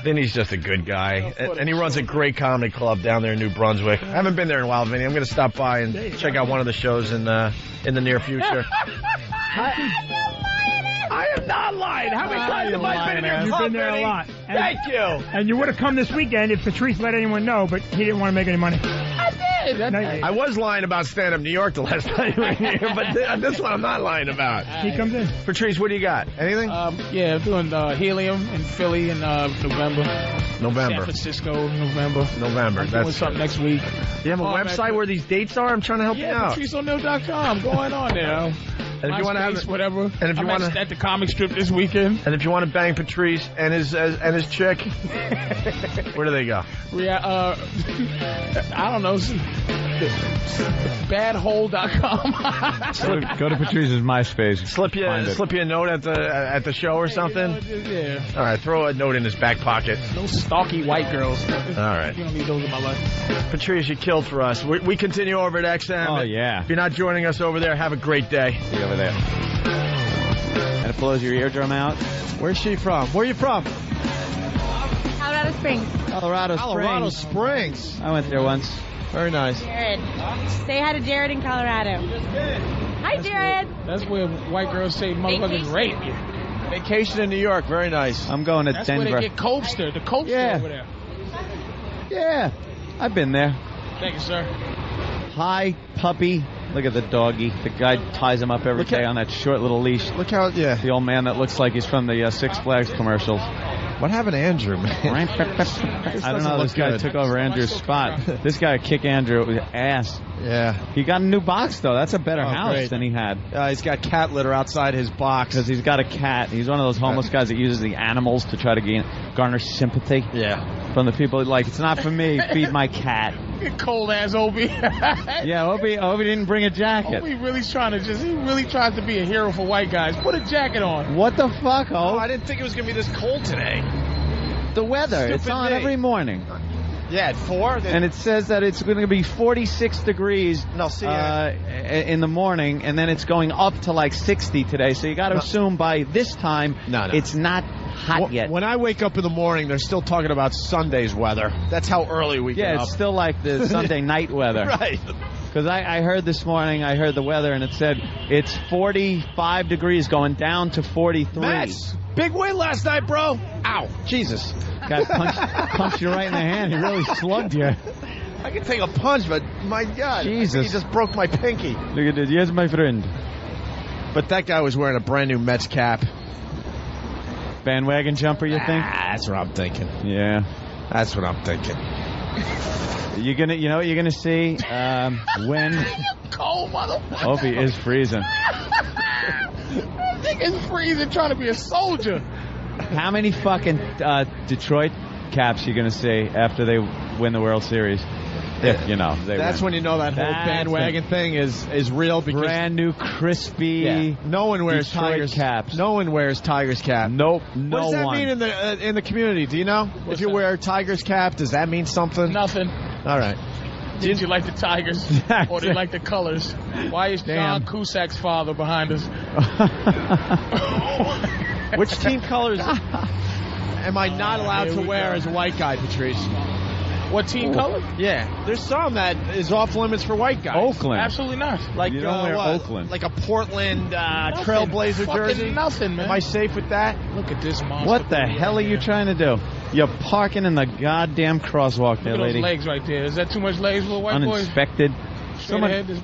Vinny's just a good guy. And he runs a great comedy club down there in New Brunswick. I haven't been there in a while, Vinny. I'm going to stop by and check out one of the shows in the near future. I am not lying. How many times have I been in your You've been there a lot. Thank you. And you would have come this weekend if Patrice let anyone know, but he didn't want to make any money. I did. I was lying about stand-up New York the last time you were here, but this one I'm not lying about. He comes in. Patrice, what do you got? Anything? Yeah, I'm doing Helium in Philly in November. San Francisco, November. I'm doing something next week. Do you have a website where these dates are? I'm trying to help you out. PatriceO'Neal.com. Going on there. And if you want to have whatever, and if you want at the comic strip this weekend, and if you want to bang Patrice and his chick, where do they go? I don't know, badhole.com. Go to Patrice's MySpace. Slip you a note at the show or something. Yeah. All right, throw a note in his back pocket. No stalky white girls. All right. You don't need those in my life. Patrice, you killed for us. We continue over at XM. Oh yeah. If you're not joining us over there, have a great day. See you over there. And it blows your eardrum out. Where's she from? Where are you from? Colorado Springs. Colorado Springs. I went there once. Very nice. Jared. Say hi to Jared in Colorado. Hi, Jared. That's where white girls say motherfuckers rape you. Vacation in New York. Very nice. I'm going to That's Denver. That's where they get Copester. The Copester over there. Yeah. I've been there. Thank you, sir. Hi, puppy. Look at the doggy. The guy ties him up every day on that short little leash. Look how, The old man that looks like he's from the Six Flags commercials. What happened to Andrew, man? I don't know. This guy took over Andrew's spot. This guy kicked Andrew with ass. Yeah. He got a new box, though. That's a better house than he had. He's got cat litter outside his box. Because he's got a cat. He's one of those homeless guys that uses the animals to try to garner sympathy. Yeah. From the people like, it's not for me. Feed my cat. Cold ass Opie. Yeah, Opie didn't bring a jacket. Opie really he really tries to be a hero for white guys. Put a jacket on. What the fuck, Oh, I didn't think it was going to be this cold today. The weather. It's on every morning. Yeah, at 4. And it says that it's going to be 46 degrees in the morning, and then it's going up to like 60 today. So you got to assume by this time it's not hot yet. When I wake up in the morning, they're still talking about Sunday's weather. That's how early we get up. It's still like the Sunday night weather. Right. Because I heard this morning, I heard the weather, and it said it's 45 degrees going down to 43. Mets, big win last night, bro. Ow, Jesus. Guy punched you right in the hand. He really slugged you. I can take a punch, but my God, Jesus. he just broke my pinky. Look at this. Yes, my friend. But that guy was wearing a brand new Mets cap. Bandwagon jumper, you think? That's what I'm thinking. Yeah. That's what I'm thinking. You know what you're gonna see when Cold motherfucker. Opie is freezing. Nigga's freezing trying to be a soldier. How many fucking Detroit caps you gonna see after they win the World Series? If they that's win. when you know that whole bandwagon thing is real. Because brand new, crispy. No one wears Detroit Tigers caps. No one wears Tigers cap. Nope. What does that mean in the community? Do you know? If you wear Tigers cap, does that mean something? Nothing. All right. Did you like the Tigers? Or do you like the colors? Why is John Cusack's father behind us? Which team colors am I not allowed to wear as a white guy, Patrice? What team color? Yeah, there's some that is off limits for white guys. Oakland. Absolutely not. Like you don't wear what? Oakland. Like a Portland Trailblazer Fucking jersey. Nothing, man. Am I safe with that? Look at this monster. What the hell are you trying to do? You're parking in the goddamn crosswalk there, Look at lady. those legs right there. Is that too much legs for a white boy? Uninspected.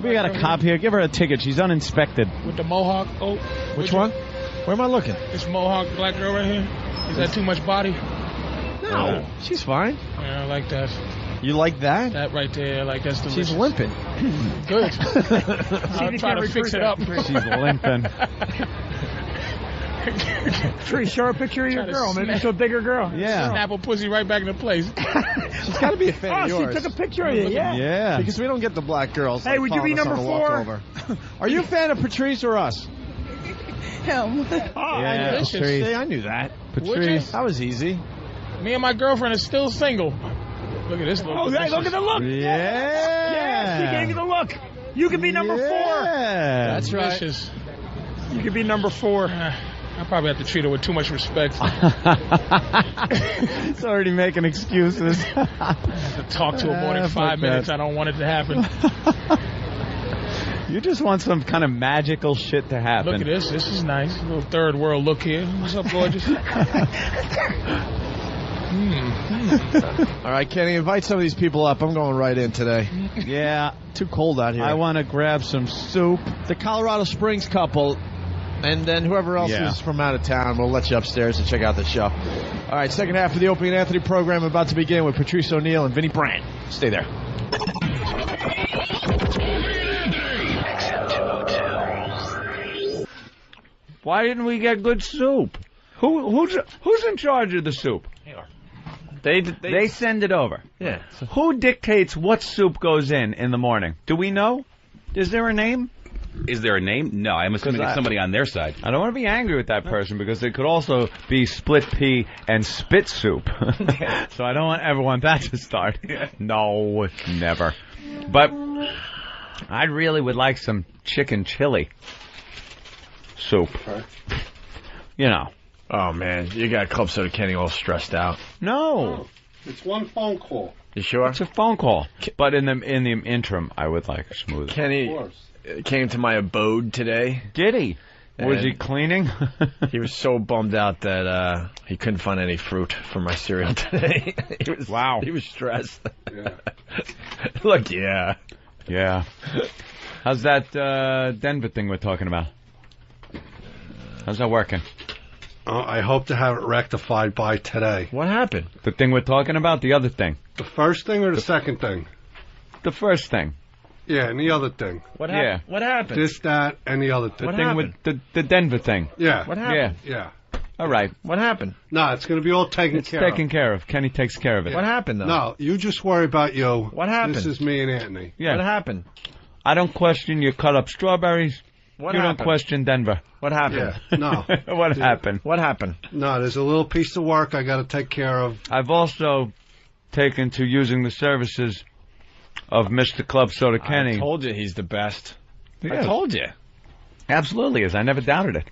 We got a cop here. Give her a ticket. She's uninspected. With the mohawk. Oh, which one? Where am I looking? This mohawk black girl right here. Is that too much body? No, she's fine. Yeah, I like that. You like that? That right there, like that's the. She's limping. Good. I'm trying to fix it up. She's limping. Tree, show a picture of your girl. Maybe it's a bigger girl. Yeah. Snap her pussy right back into place. She's got to be a fan of yours. She took a picture of you. Yeah. Because we don't get the black girls. Hey, would you be number 4? Are you a fan of Patrice or us? Him. Yeah, Patrice. See, I knew that. Patrice. That was easy. Me and my girlfriend are still single. Look at this look. Oh, hey, look at the look. Yeah. She gave you the look. You could be number 4. That's right. Delicious. You could be number 4. I probably have to treat her with too much respect. He's already making excuses. I have to talk to her more than 5 minutes. I don't want it to happen. You just want some kind of magical shit to happen. Look at this. This is nice. A little third world look here. What's up, gorgeous? All right, Kenny, invite some of these people up. I'm going right in today. Yeah. Too cold out here. I want to grab some soup. The Colorado Springs couple, and then whoever else is from out of town, we'll let you upstairs to check out the show. All right, second half of the Opie and Anthony program about to begin with Patrice O'Neal and Vinny Brand. Stay there. Why didn't we get good soup? Who's in charge of the soup? They send it over. Yeah. Who dictates what soup goes in the morning? Do we know? Is there a name? Is there a name? No, I'm assuming it's somebody on their side. I don't want to be angry with that person because it could also be split pea and spit soup. So I don't ever want that to start. No, never. But I really would like some chicken chili soup. You know. Oh, man. You got Club Soda Kenny all stressed out. No. It's one phone call. You sure? It's a phone call. But in the interim, I would like a smooth. Kenny came to my abode today. Did he? Was he cleaning? He was so bummed out that he couldn't find any fruit for my cereal today. He was stressed. Yeah. Look, yeah. How's that Denver thing we're talking about? How's that working? I hope to have it rectified by today. What happened? The thing we're talking about? The other thing? The first thing or the second thing? The first thing. Yeah, and the other thing. What happened? What happened? This, that, and the other thing. The thing with the Denver thing. Yeah. What happened? Yeah. All right. What happened? No, it's going to be all taken care of. It's taken care of. Kenny takes care of it. What happened, though? No, you just worry about you. What happened? This is me and Anthony. Yeah. What happened? I don't question you cut up strawberries. What you happened? Don't question Denver. What happened? Yeah, no. What happened? What happened? No, there's a little piece of work I got to take care of. I've also taken to using the services of Mr. Club Soda Kenny. I told you he's the best. Yeah. I told you. Absolutely is. I never doubted it.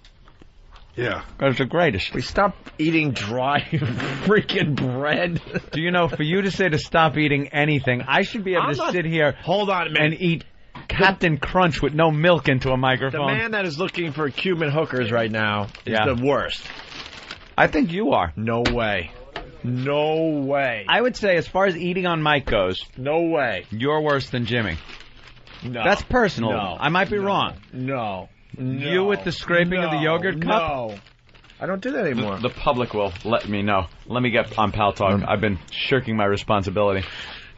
Yeah. That's the greatest. We stop eating dry freaking bread. Do you know, for you to say to stop eating anything, I should be able to sit here Hold on a minute. and eat Captain Crunch with no milk into a The microphone. man that is looking for Cuban hookers right now is the worst. I think you are. No way. No way. I would say, as far as eating on mic goes, no way. You're worse than Jimmy. No. That's personal. No. I might be wrong. No. You with the scraping of the yogurt cup? No. I don't do that anymore. The public will let me know. Let me get on Pal Talk. I've been shirking my responsibility.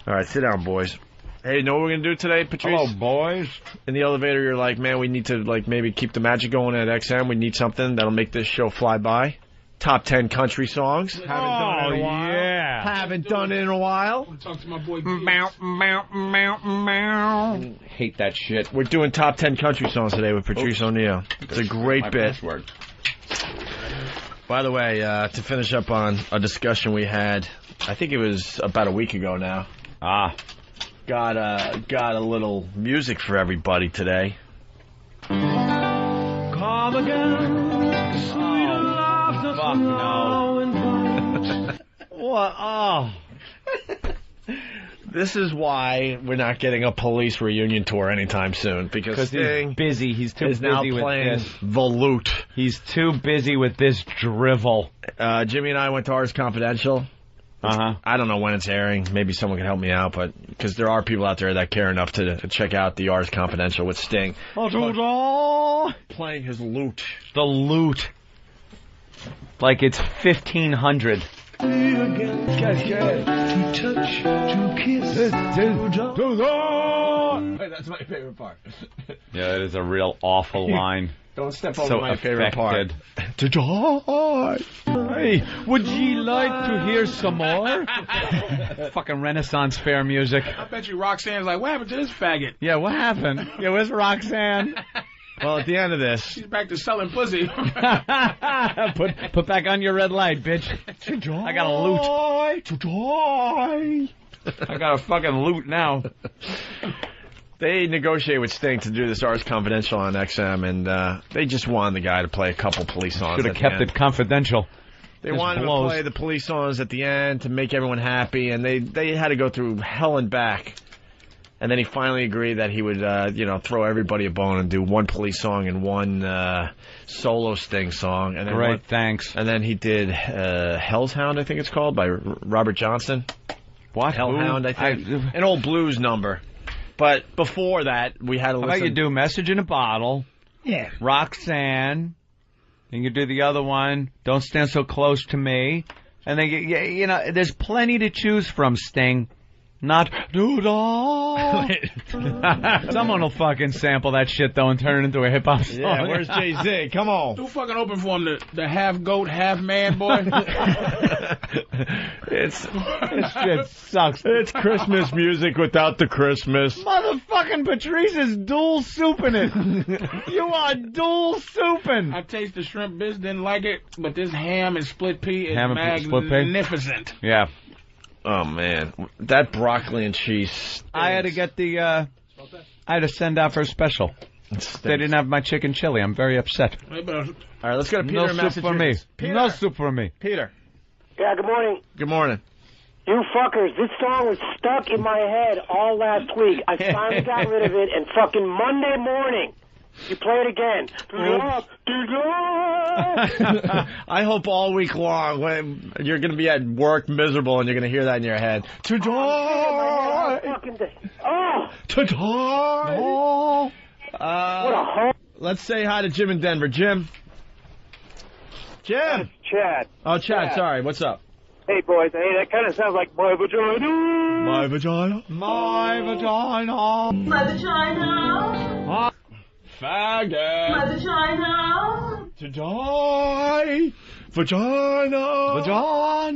All right, sit down, boys. Hey, you know what we're going to do today, Patrice? Hello, boys. In the elevator, you're like, man, we need to maybe keep the magic going at XM. We need something that'll make this show fly by. Top 10 country songs. Haven't done it in a while. Yeah. Haven't done it in a while. Talk to my boy. Hate that shit. We're doing top 10 country songs today with Patrice O'Neal. It's a great bit. Password. By the way, to finish up on a discussion we had, I think it was about a week ago now. Got a little music for everybody today. Come again, sweet laughter. Fuck no. What? Oh. This is why we're not getting a police reunion tour anytime soon, because Sting he's busy. He's too is busy now with playing this. the lute. He's too busy with this drivel. Jimmy and I went to Ars Confidential. I don't know when it's airing. Maybe someone can help me out, but because there are people out there that care enough to check out the Ars Confidential with Sting. Playing his lute. The lute. Like it's 1500. That's my favorite part. Yeah, it is a real awful line. Don't step over my favorite part. To die. Hey, would ye like to hear some more? Fucking Renaissance fair music. I bet you Roxanne's like, what happened to this faggot? Yeah, what happened? Yeah, where's Roxanne? Well, at the end of this, She's back to selling pussy. Put back on your red light, bitch. I got a loot. I got a fucking loot now. they negotiated with Sting to do this Ars Confidential on XM, and they just wanted the guy to play a couple police songs. Should have kept it confidential. They wanted him to play the police songs at the end to make everyone happy, and they had to go through hell and back. And then he finally agreed that he would, throw everybody a bone and do one police song and one solo Sting song. And then Great, thanks. And then he did Hell's Hound, I think it's called, by Robert Johnson. What? Hellhound, I think. An old blues number. But before that, we had to listen. How about you do Message in a Bottle? Yeah. Roxanne. And you do the other one, Don't Stand So Close to Me. And then, there's plenty to choose from, Sting. Not Someone will fucking sample that shit though and turn it into a hip hop song. Yeah, where's Jay-Z? Come on. Who fucking opened for him? The half goat, half man boy. This shit sucks. It's Christmas music without the Christmas. Motherfucking Patrice is dual souping it. You are dual souping. I taste the shrimp bisque, didn't like it, but this ham and split pea is split pea? magnificent. Yeah. Oh man, that broccoli and cheese stinks. I had to get I had to send out for a special. They didn't have my chicken chili. I'm very upset. All right, let's go to Peter in No soup for me. Peter. No soup for me. Peter. Yeah, good morning. Good morning. You fuckers, this song was stuck in my head all last week. I finally got rid of it, and fucking Monday morning, you play it again. I hope all week long when you're going to be at work miserable and you're going to hear that in your head. To die! To die! What a hole. Let's say hi to Jim in Denver. Jim? Jim? Chad. Oh, Chad, sorry. What's up? Hey, boys. Hey, that kind of sounds like my vagina. My vagina? My vagina. My vagina. Faggot. My vagina. To die. Vagina. Vagina.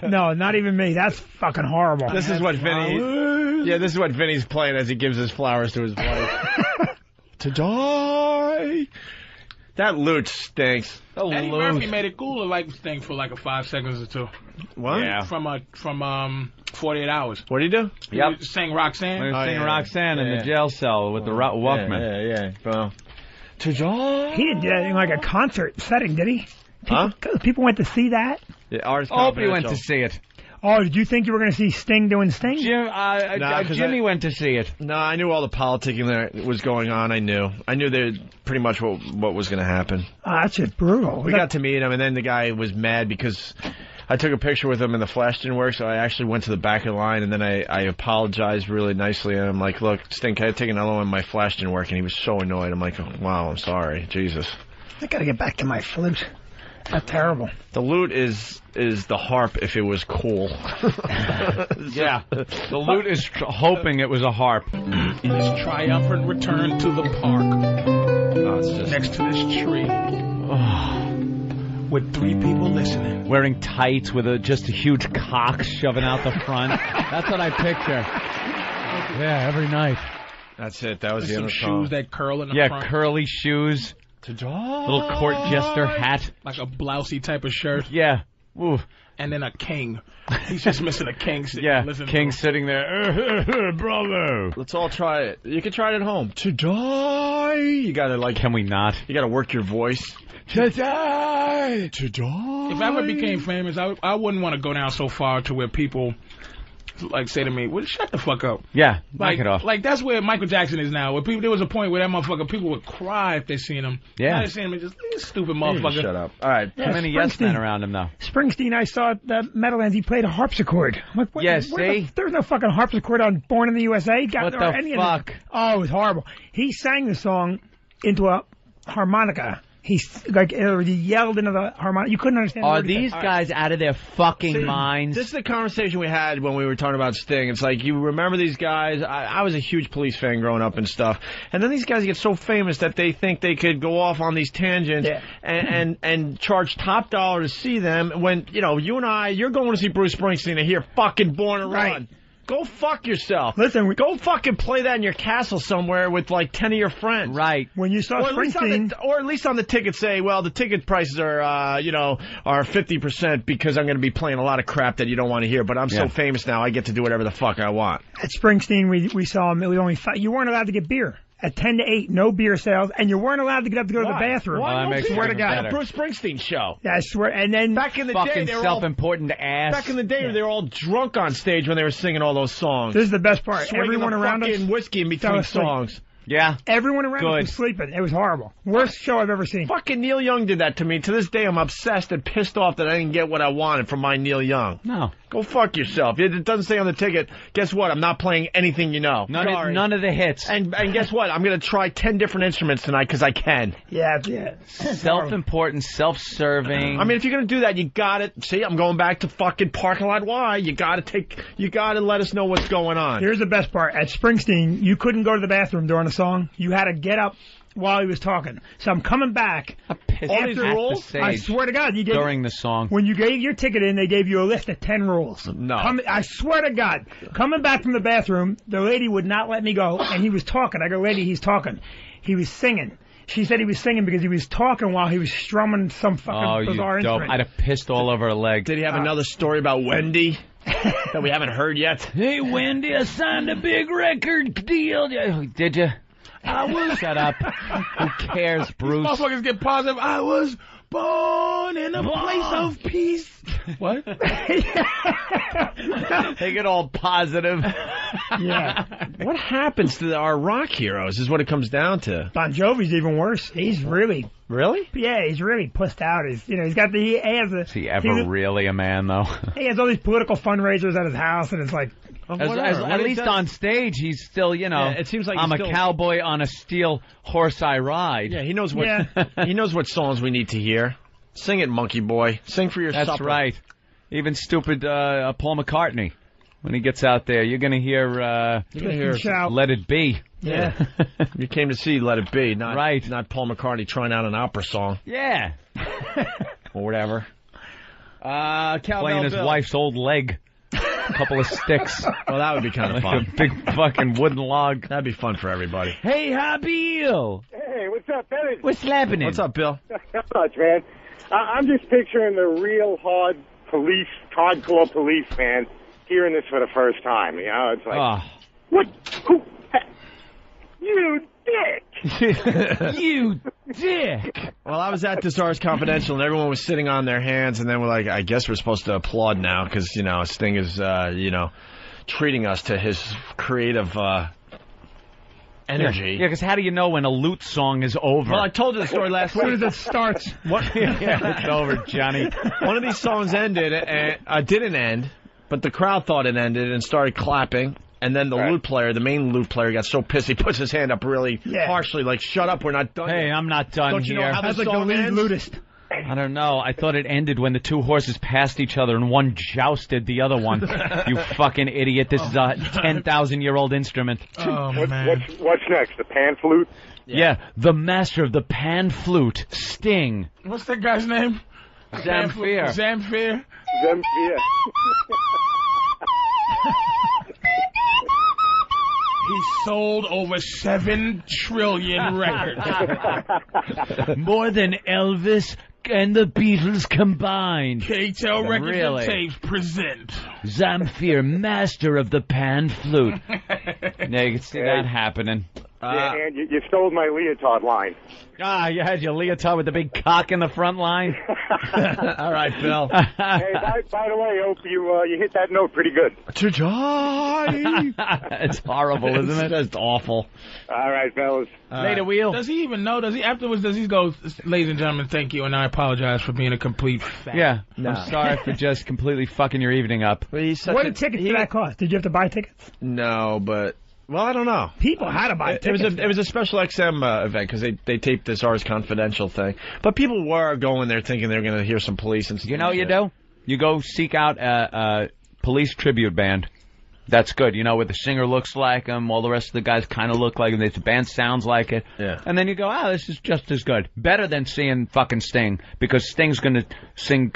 No, not even me. That's fucking horrible. This is what Vinny. Yeah, this is what Vinny's playing as he gives his flowers to his wife. To die. That loot stinks. Eddie Murphy made it cool to like thing for like a 5 seconds or two. What? Yeah. From 48 Hours. What did he do? He sang Roxanne. He was singing Roxanne in the jail cell with the Walkman. Yeah. Well, He didn't do that in like a concert setting, did he? Huh? People went to see that? Yeah, Artist Opie went to see it. Oh, did you think you were going to see Sting doing Sting? Jimmy went to see it. No, I knew all the politicking that was going on. I knew pretty much what was going to happen. Oh, that's just brutal. We got to meet him, and then the guy was mad because I took a picture with him and the flash didn't work, so I actually went to the back of the line, and then I apologized really nicely, and I'm like, look, Sting, can I take another one? My flash didn't work, and he was so annoyed. I'm like, oh, wow, I'm sorry. Jesus. I got to get back to my flute. That's terrible. The lute is the harp if it was cool. Yeah. The lute is hoping it was a harp. In his triumphant return to the park. Next to this tree. With 3 people listening. Wearing tights with just a huge cock shoving out the front. That's what I picture. Yeah, every night. That's it. That was the some other song. shoes that curl in the front. Yeah, curly shoes. Little court jester hat. Like a blousey type of shirt. Yeah. Ooh. And then a king. He's just missing a king. King sitting there. Bravo. Let's all try it. You can try it at home. To die. You gotta Can we not? You gotta work your voice. To die. To die. If I ever became famous, I wouldn't want to go down so far to where people like say to me, well, shut the fuck up. Yeah, like, knock it off. Like that's where Michael Jackson is now. Where people, there was a point where that motherfucker, people would cry if they seen him. Yeah. Now they see him and just, this stupid motherfucker. Shut up. All right. How many yes men around him though? Springsteen, I saw at the Meadowlands, he played a harpsichord. I'm like, what, there's no fucking harpsichord on Born in the USA. What the fuck? Oh, it was horrible. He sang the song into a harmonica. He yelled into the harmonica. You couldn't understand. Are these guys out of their fucking minds? This is the conversation we had when we were talking about Sting. It's like, you remember these guys? I was a huge Police fan growing up and stuff. And then these guys get so famous that they think they could go off on these tangents and charge top dollar to see them when, you know, you and I, you're going to see Bruce Springsteen and hear fucking Born to Run. Go fuck yourself. Listen, go fucking play that in your castle somewhere with like 10 of your friends. Right. When you saw Springsteen, or at least on the ticket say, well, the ticket prices are, are 50% because I'm going to be playing a lot of crap that you don't want to hear. But I'm so famous now, I get to do whatever the fuck I want. At Springsteen, we saw him. It was only you weren't allowed to get beer. At 10 to 8, no beer sales, and you weren't allowed to get up to go to the bathroom. Why? I swear to God. Bruce Springsteen show. Yeah, I swear. And then back in the day, they were self-important ass. Back in the day, they were all drunk on stage when they were singing all those songs. This is the best part. Everyone around us whiskey in between songs. Yeah. Everyone around us was sleeping. It was horrible. Worst show I've ever seen. Fucking Neil Young did that to me. To this day, I'm obsessed and pissed off that I didn't get what I wanted from my Neil Young. No. Go fuck yourself. It doesn't say on the ticket. Guess what? I'm not playing anything you know. None of the hits. And guess what? I'm going to try 10 different instruments tonight because I can. Yeah. Self-important, self-serving. I mean, if you're going to do that, you got it. See, I'm going back to fucking Parking Lot Y. You got to let us know what's going on. Here's the best part. At Springsteen, you couldn't go to the bathroom during a song. You had to get up while he was talking. So I'm coming back. All these rules? I swear to God. During the song. When you gave your ticket in, they gave you a list of 10 rules. No. I swear to God. Coming back from the bathroom, the lady would not let me go, and he was talking. I go, lady, he's talking. He was singing. She said he was singing because he was talking while he was strumming some fucking bizarre instrument. I'd have pissed all over her leg. Did he have another story about Wendy that we haven't heard yet? Hey, Wendy, I signed a big record deal. Did you? I was. Shut up. Who cares, Bruce? These motherfuckers get positive. I was born in a place of peace. What? They get all positive. Yeah. What happens to our rock heroes is what it comes down to. Bon Jovi's even worse. He's really... Really? Yeah, he's really pussed out. He's got the... Is he ever really a man, though? He has all these political fundraisers at his house, and it's like... At least on stage, he's still, it seems like I'm a cowboy on a steel horse I ride. Yeah, he knows what he knows what songs we need to hear. Sing it, monkey boy. Sing for your supper. That's right. Even stupid Paul McCartney. When he gets out there, you're going to hear Let It Be. Yeah. You came to see Let It Be, not Paul McCartney trying out an opera song. Yeah. Or whatever. Playing his wife's old leg. A couple of sticks. Well, that would be kind of fun. A big fucking wooden log. That'd be fun for everybody. Hey, Happy Eel. Hey, what's up, fellas? What's happening? What's up, Bill? Not much, man. I'm just picturing the real hardcore policeman hearing this for the first time. You know, it's like, what? Who? You dick! You dick! Well, I was at this Ars Confidential, and everyone was sitting on their hands, and then we're like, I guess we're supposed to applaud now, because, you know, Sting is, treating us to his creative energy. Yeah, because how do you know when a lute song is over? Well, I told you the story last week. As soon as it starts. Yeah, it's over, Johnny. One of these songs ended, and didn't end, but the crowd thought it ended and started clapping. And then the lute player, the main lute player, got so pissed he puts his hand up really harshly, like, shut up, we're not done Hey, yet. I'm not done Don't you here. know how That's the like the song lead ends? lutist. I don't know. I thought it ended when the two horses passed each other and one jousted the other one. You fucking idiot. This is a 10,000-year-old instrument. Oh, man. What's next? The pan flute? Yeah, the master of the pan flute, Sting. What's that guy's name? Zamfir. Zamfir. Zamfir. He sold over 7 trillion records. More than Elvis and the Beatles combined. K-Tel Records Really? and Tapes present. Zamfir, master of the pan flute. Yeah, you can see that happening. And you stole my leotard line. You had your leotard with the big cock in the front line. All right, Phil. Hey, by the way, Hope, you hit that note pretty good. It's horrible, isn't it? It's awful. All right, fellas. Later, Wheel. Does he even know? Afterwards, does he go, ladies and gentlemen, thank you, and I apologize for being a complete fat. Yeah, I'm sorry for just completely fucking your evening up. What did tickets to that cost? Did you have to buy tickets? No, but... Well, I don't know. People had to buy tickets. It was a special XM event because they taped this Ars Confidential thing. But people were going there thinking they were going to hear some police and stuff. You know what you do? You go seek out a police tribute band. That's good. You know what the singer looks like him, all the rest of the guys kind of look like him, the band sounds like it. Yeah. And then you go, this is just as good. Better than seeing fucking Sting, because Sting's going to sing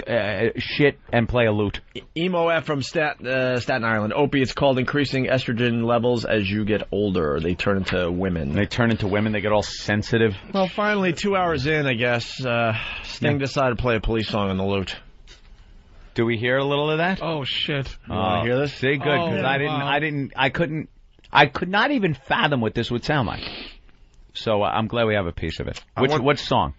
shit and play a lute. Emo F from Staten Island. Opie, it's called increasing estrogen levels as you get older. They turn into women. They turn into women. They get all sensitive. Well, finally, 2 hours in, I guess, Sting decided to play a police song on the lute. Do we hear a little of that? Oh, shit. You want to hear this? See, good, because I could not even fathom what this would sound like. So I'm glad we have a piece of it. Which song?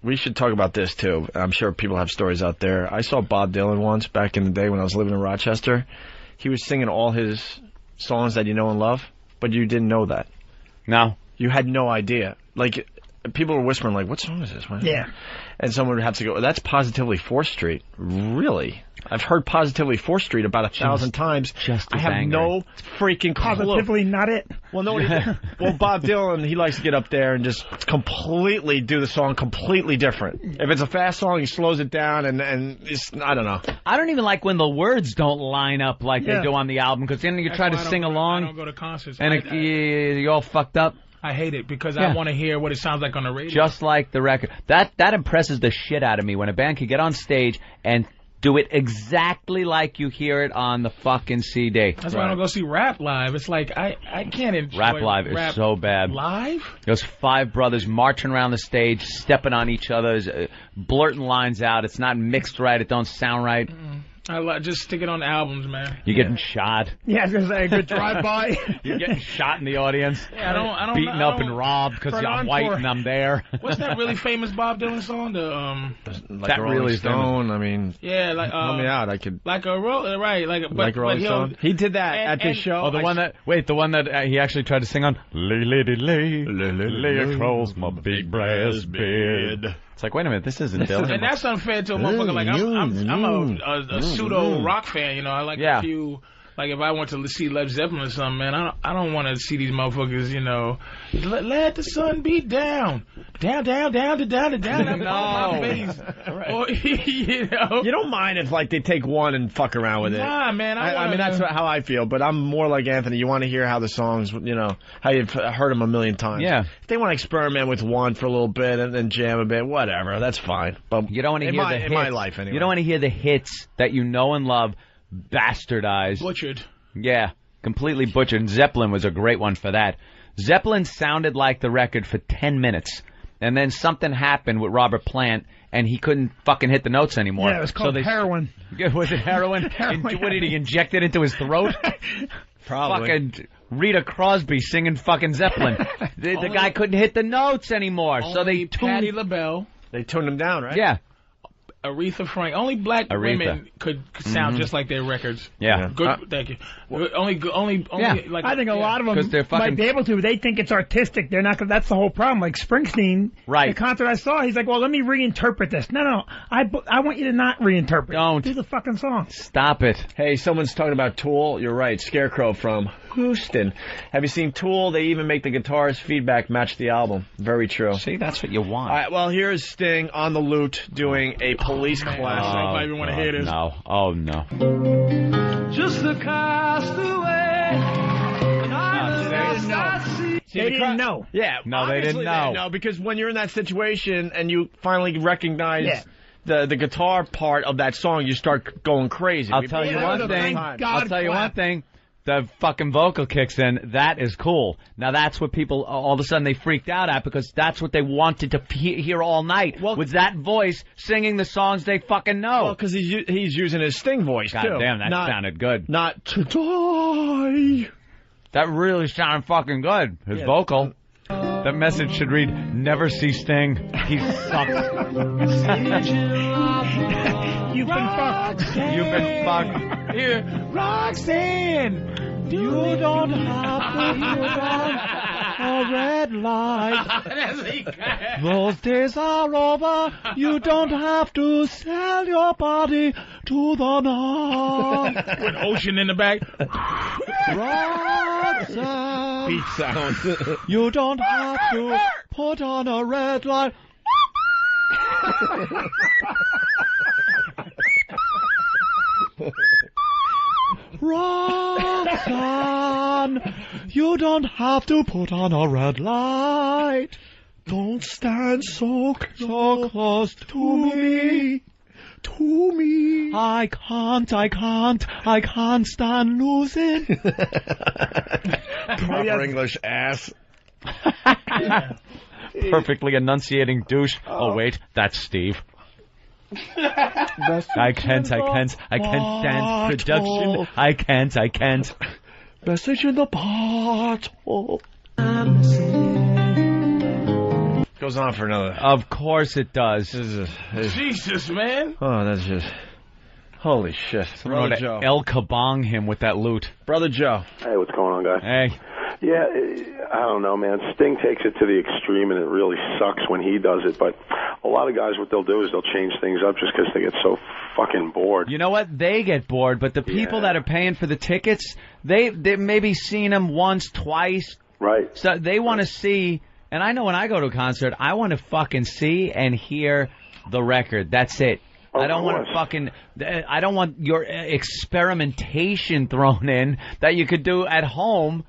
We should talk about this, too. I'm sure people have stories out there. I saw Bob Dylan once back in the day when I was living in Rochester. He was singing all his songs that you know and love, but you didn't know that. No. You had no idea. Like, people were whispering, like, what song is this? Yeah. And someone would have to go, that's Positively 4th Street. Really? I've heard Positively 4th Street about 1,000 times. Just I have angry. no freaking clue. Positively not it. Well, no. Well, Bob Dylan, he likes to get up there and just completely do the song completely different. If it's a fast song, he slows it down, and it's, I don't know. I don't even like when the words don't line up like they do on the album, because then you try to sing along. I don't go to concerts. And you're all fucked up. I hate it because I want to hear what it sounds like on the radio. Just like the record. That impresses the shit out of me when a band can get on stage and do it exactly like you hear it on the fucking CD. That's why I don't go see rap live. It's like I can't enjoy rap live is so bad. Live? Those 5 brothers marching around the stage, stepping on each other's, blurting lines out. It's not mixed right. It don't sound right. Just stick it on albums, man. You're getting shot. Yeah, I was gonna say a good drive-by. You're getting shot in the audience. Yeah, I don't beaten up and robbed because I'm white and I'm there. What's that really famous Bob Dylan song? Like that Rolling really Stone. I mean, yeah, like help me out. I could like a right, like a Rolling Stone. He did that at this show. Oh, the one that he actually tried to sing on. Lay, lady, lay across my big brass bed. It's like, wait a minute, this isn't Dylan. And that's unfair to a motherfucker. Like I'm a pseudo rock fan, you know. I like a few. Like if I went to see Led Zeppelin or something, man, I don't want to see these motherfuckers, you know. Let the sun beat down, down. No, face. Or, you know. You don't mind if like they take one and fuck around with it. Nah, man. I mean that's how I feel. But I'm more like Anthony. You want to hear how the songs, you know, how you've heard them a million times. Yeah. If they want to experiment with one for a little bit and then jam a bit, whatever. That's fine. But you don't want to hear the hits. In my life, anyway. You don't want to hear the hits that you know and love. Bastardized. Butchered. Yeah, completely butchered. And Zeppelin was a great one for that. Zeppelin sounded like the record for 10 minutes. and then something happened with Robert Plant, and he couldn't fucking hit the notes anymore. Yeah, it was called heroin. Was it heroin? What did he inject it into his throat? Probably. Fucking Rita Crosby singing fucking Zeppelin. The guy couldn't hit the notes anymore, so they Patti LaBelle. They tuned him down, right? Yeah. Aretha Franklin. Only black women could sound just like their records. Yeah. Good. Thank you. Only. Like, I think a lot of them might be able to. They think it's artistic. They're not. That's the whole problem. Like Springsteen, the concert I saw, he's like, "Well, let me reinterpret this." No. I want you to not reinterpret. Don't do the fucking song. Stop it. Hey, someone's talking about Tool. You're right. Scarecrow from Houston. Have you seen Tool? They even make the guitarist feedback match the album. Very true. See, that's what you want. All right. Well, here's Sting on the lute doing a police classic. I don't even want to hear this. No. Oh no. Just a castaway. They didn't know. Yeah. No, they didn't know. No, because when you're in that situation and you finally recognize the guitar part of that song, you start going crazy. I'll tell you one thing. The fucking vocal kicks in. That is cool. Now that's what people all of a sudden they freaked out at because that's what they wanted to hear all night. Was that voice singing the songs they fucking know? Well, because he's using his Sting voice God too. damn, that sounded good. Not to die. That really sounded fucking good. His vocal. That message should read, "Never see Sting. He sucks." You've been fucked. You've been fucked. Here, Roxanne. You don't have to put on a red light. Those days are over. You don't have to sell your body to the north. With Ocean in the back. Roxanne. Beat sound. You don't have to put on a red light. Roxanne, you don't have to put on a red light. Don't stand so close to me. To me. I can't stand losing. Proper English ass. Perfectly enunciating douche. Oh wait, that's Steve. I can't stand production. I can't. Message in the bottle. Goes on for another. Of course it does. Jesus, man. Oh, that's just. Holy shit. Brother Joe. El Kabong him with that loot. Brother Joe. Hey, what's going on, guys? Hey. Yeah, I don't know, man. Sting takes it to the extreme, and it really sucks when he does it. But a lot of guys, what they'll do is they'll change things up just because they get so fucking bored. You know what? They get bored, but the people that are paying for the tickets, they maybe seen him once, twice. Right. So they want to see, and I know when I go to a concert, I want to fucking see and hear the record. That's it. I don't want I don't want your experimentation thrown in that you could do at home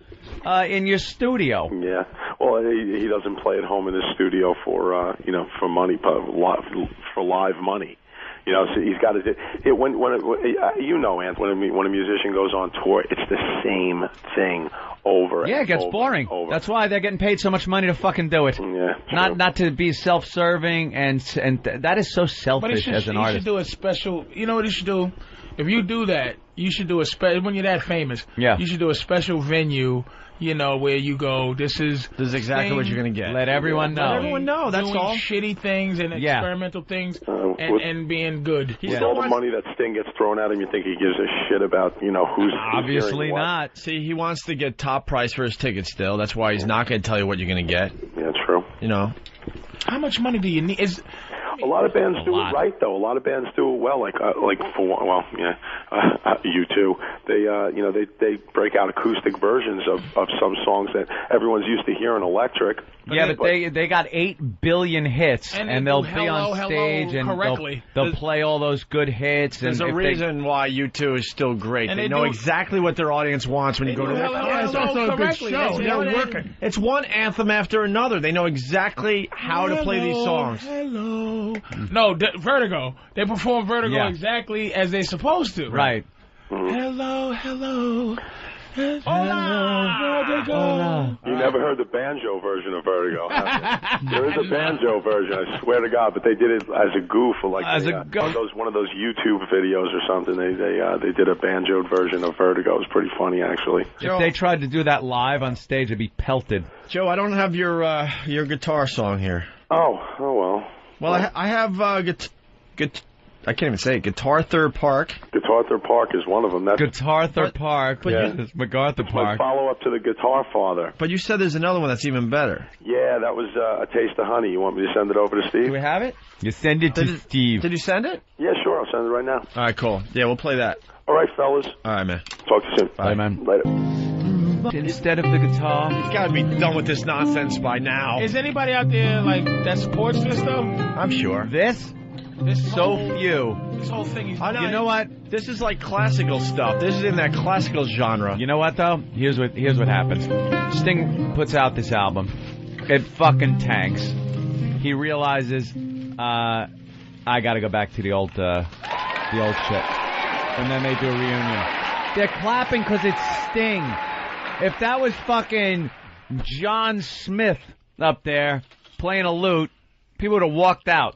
in your studio. Yeah. Well, he doesn't play at home in his studio for for money, for live money. You know, so he's got to do it. When Ant, when a musician goes on tour, it's the same thing over. Yeah, it gets boring. That's why they're getting paid so much money to fucking do it. Yeah, not to be self-serving, and that is so selfish as an artist. You should do a special. You know what you should do? If you do that, you should do a when you're that famous. Yeah. You should do a special venue. You know, where you go, this is exactly what you're going to get. Let everyone know. Let everyone know, that's doing all. Shitty things and experimental things and being good. With all the money that Sting gets thrown at him, you think he gives a shit about, who's obviously what. not. See, he wants to get top price for his tickets still. That's why he's not going to tell you what you're going to get. Yeah, true. How much money do you need? A lot of bands do it right, though. A lot of bands do it well. U2. They break out acoustic versions of some songs that everyone's used to hearing electric. Yeah, but they got 8 billion hits, and they'll be on stage and they'll play all those good hits. There's a reason why U2 is still great. They know exactly what their audience wants when you go to their concert. It's also a good show. They're working. It's one anthem after another. They know exactly how to play these songs. Hello. No, Vertigo. They perform Vertigo exactly as they're supposed to. Right. Hello. Hola. You never heard the banjo version of Vertigo, have you? There is a banjo version, I swear to God, but they did it as a goof, or like one of those YouTube videos or something. They did a banjoed version of Vertigo. It was pretty funny, actually. If they tried to do that live on stage, it'd be pelted. Joe, I don't have your guitar song here. Oh well. Well, I have I can't even say it. Guitar Third Park. Guitar Third Park is one of them. That's Guitar Third Park. But yeah. It's MacArthur Park. Follow up to the Guitar Father. But you said there's another one that's even better. Yeah, that was A Taste of Honey. You want me to send it over to Steve? Do we have it? You send it to Steve. Did you send it? Yeah, sure. I'll send it right now. All right, cool. Yeah, we'll play that. All right, fellas. All right, man. Talk to you soon. Bye, man. Later. Instead of the guitar. You've got to be done with this nonsense by now. Is anybody out there that supports this though? I'm sure. This so few. This whole thing is... You know what? This is like classical stuff. This is in that classical genre. You know what, though? Here's what happens. Sting puts out this album. It fucking tanks. He realizes, I gotta go back to the old shit. And then they do a reunion. They're clapping because it's Sting. If that was fucking John Smith up there playing a lute, people would have walked out.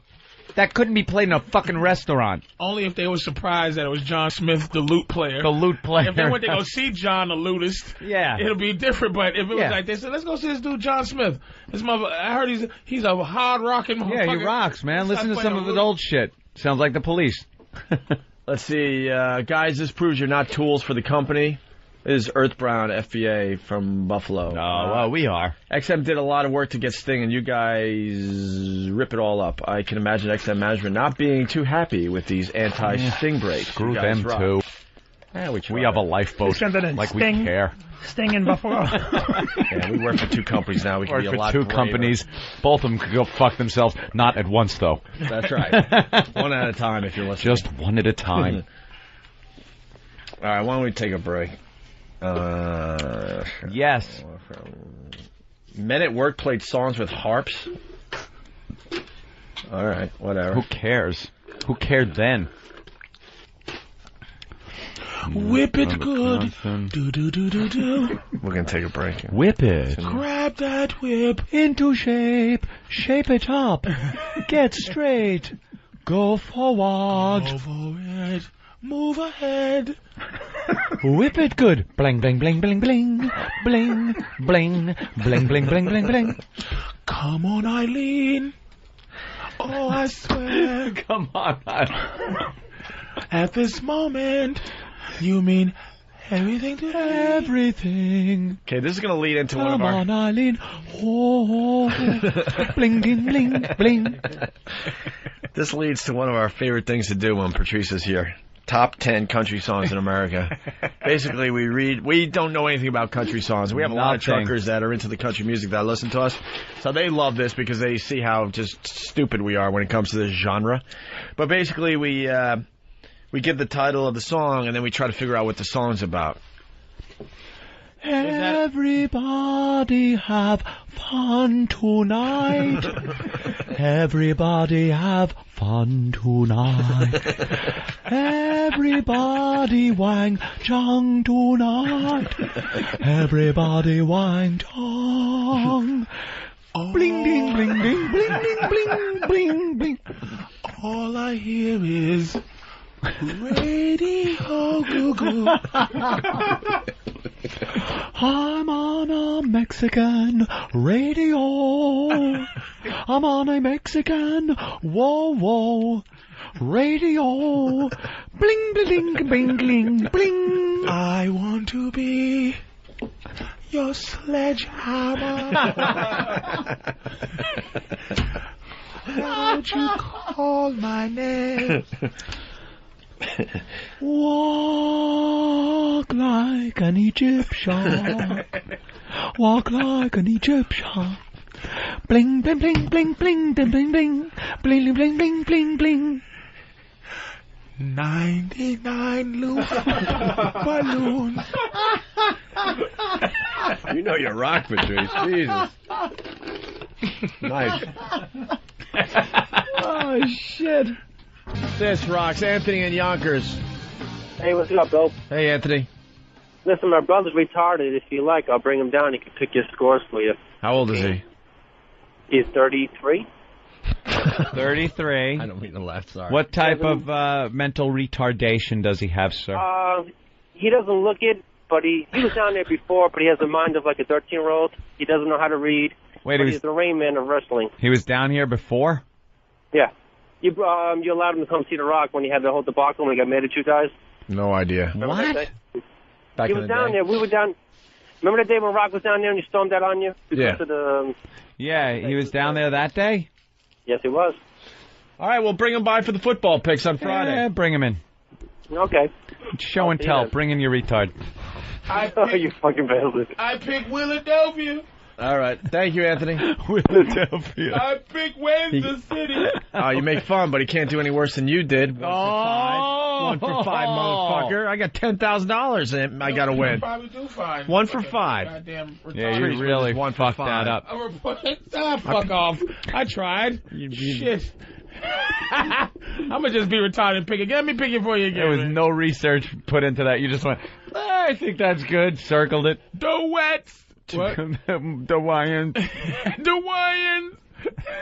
That couldn't be played in a fucking restaurant. Only if they were surprised that it was John Smith, the lute player. The lute player. If they went to go see John, the lutist, it'll be different. But if it was like they said, let's go see this dude, John Smith. This mother, I heard he's a hard rocking motherfucker. Yeah, he rocks, man. Listen to some of his old shit. Sounds like the Police. Let's see, guys. This proves you're not tools for the company. This is Earth Brown, FBA from Buffalo. Oh, well, we are. XM did a lot of work to get Sting, and you guys rip it all up. I can imagine XM management not being too happy with these anti-Sting breaks. Screw them, too. Yeah, we have a lifeboat. Like we care. Sting in Buffalo. Yeah, we work for two companies now. We can be a lot for two companies. Both of them could go fuck themselves. Not at once, though. That's right. One at a time, if you're listening. Just one at a time. All right, why don't we take a break? Yes. Men at Work played songs with harps. All right, whatever. Who cares? Who cared then? Whip it good. Do. We're going to take a break. Whip it. Grab that whip. Into shape. Shape it up. Get straight. Go forward. Go forward. Move ahead. Whip it good. Bling, bling, bling, bling, bling. Bling, bling, bling, bling, bling, bling, bling. Come on, Eileen. Oh, I swear. Come on, Eileen. At this moment, you mean everything to everything. Okay, this is going to lead into one of our... Come on, Eileen. Oh, bling, bling, bling, bling. This leads to one of our favorite things to do when Patrice is here. Top 10 country songs in America. Basically, we don't know anything about country songs. We have a lot of truckers that are into the country music that listen to us. So they love this because they see how just stupid we are when it comes to this genre. But basically, we give the title of the song, and then we try to figure out what the song's about. Everybody have fun tonight. Everybody have fun tonight. Everybody wang chong tonight. Everybody wang chong. Bling ding bling ding bling ding bling bling bling. All I hear is radio goo goo. I'm on a Mexican radio. I'm on a Mexican whoa radio. Bling bling bling bling bling. I want to be your sledgehammer. Won't you call my name? Walk like an Egyptian. Walk like an Egyptian. Bling bling bling bling bling bling bling bling bling bling bling bling bling. 99 balloons. You know your rock, Patrice. Jesus. Nice. Oh shit. This rocks. Anthony and Yonkers. Hey, what's up, Bill? Hey, Anthony. Listen, my brother's retarded. If you like, I'll bring him down. He can pick your scores for you. How old is he? He's 33. 33. I don't mean to laugh, sorry. What type of mental retardation does he have, sir? He doesn't look it, but he was down there before, but he has the mind of like a 13-year-old. He doesn't know how to read. Wait, but he's the Rain Man of wrestling. He was down here before? Yeah. You allowed him to come see The Rock when he had the whole debacle when he got mad at you guys? No idea. Remember that day? Back he in was the down day? there. We were down. Remember that day when Rock was down there and he stormed that on you? Yeah. Because of the, Yeah, he was down there that day? Yes, he was. All right, we'll bring him by for the football picks on Friday. Yeah, bring him in. Okay. Show and tell. Bring in your retard. You fucking bastard. I pick Philadelphia. All right. Thank you, Anthony. Philadelphia. I pick Kansas City. Oh, you make fun, but he can't do any worse than you did. One for five, motherfucker. I got $10,000 and I got to win. Probably do fine. 1 for 5. Goddamn Yeah, you really fucked that up. Fuck off. I tried. Shit. I'm going to just be retarded and pick it. Let me pick it for you again. There was no research put into that. You just went, I think that's good. Circled it. The Wets. What? The Lions. The Lions.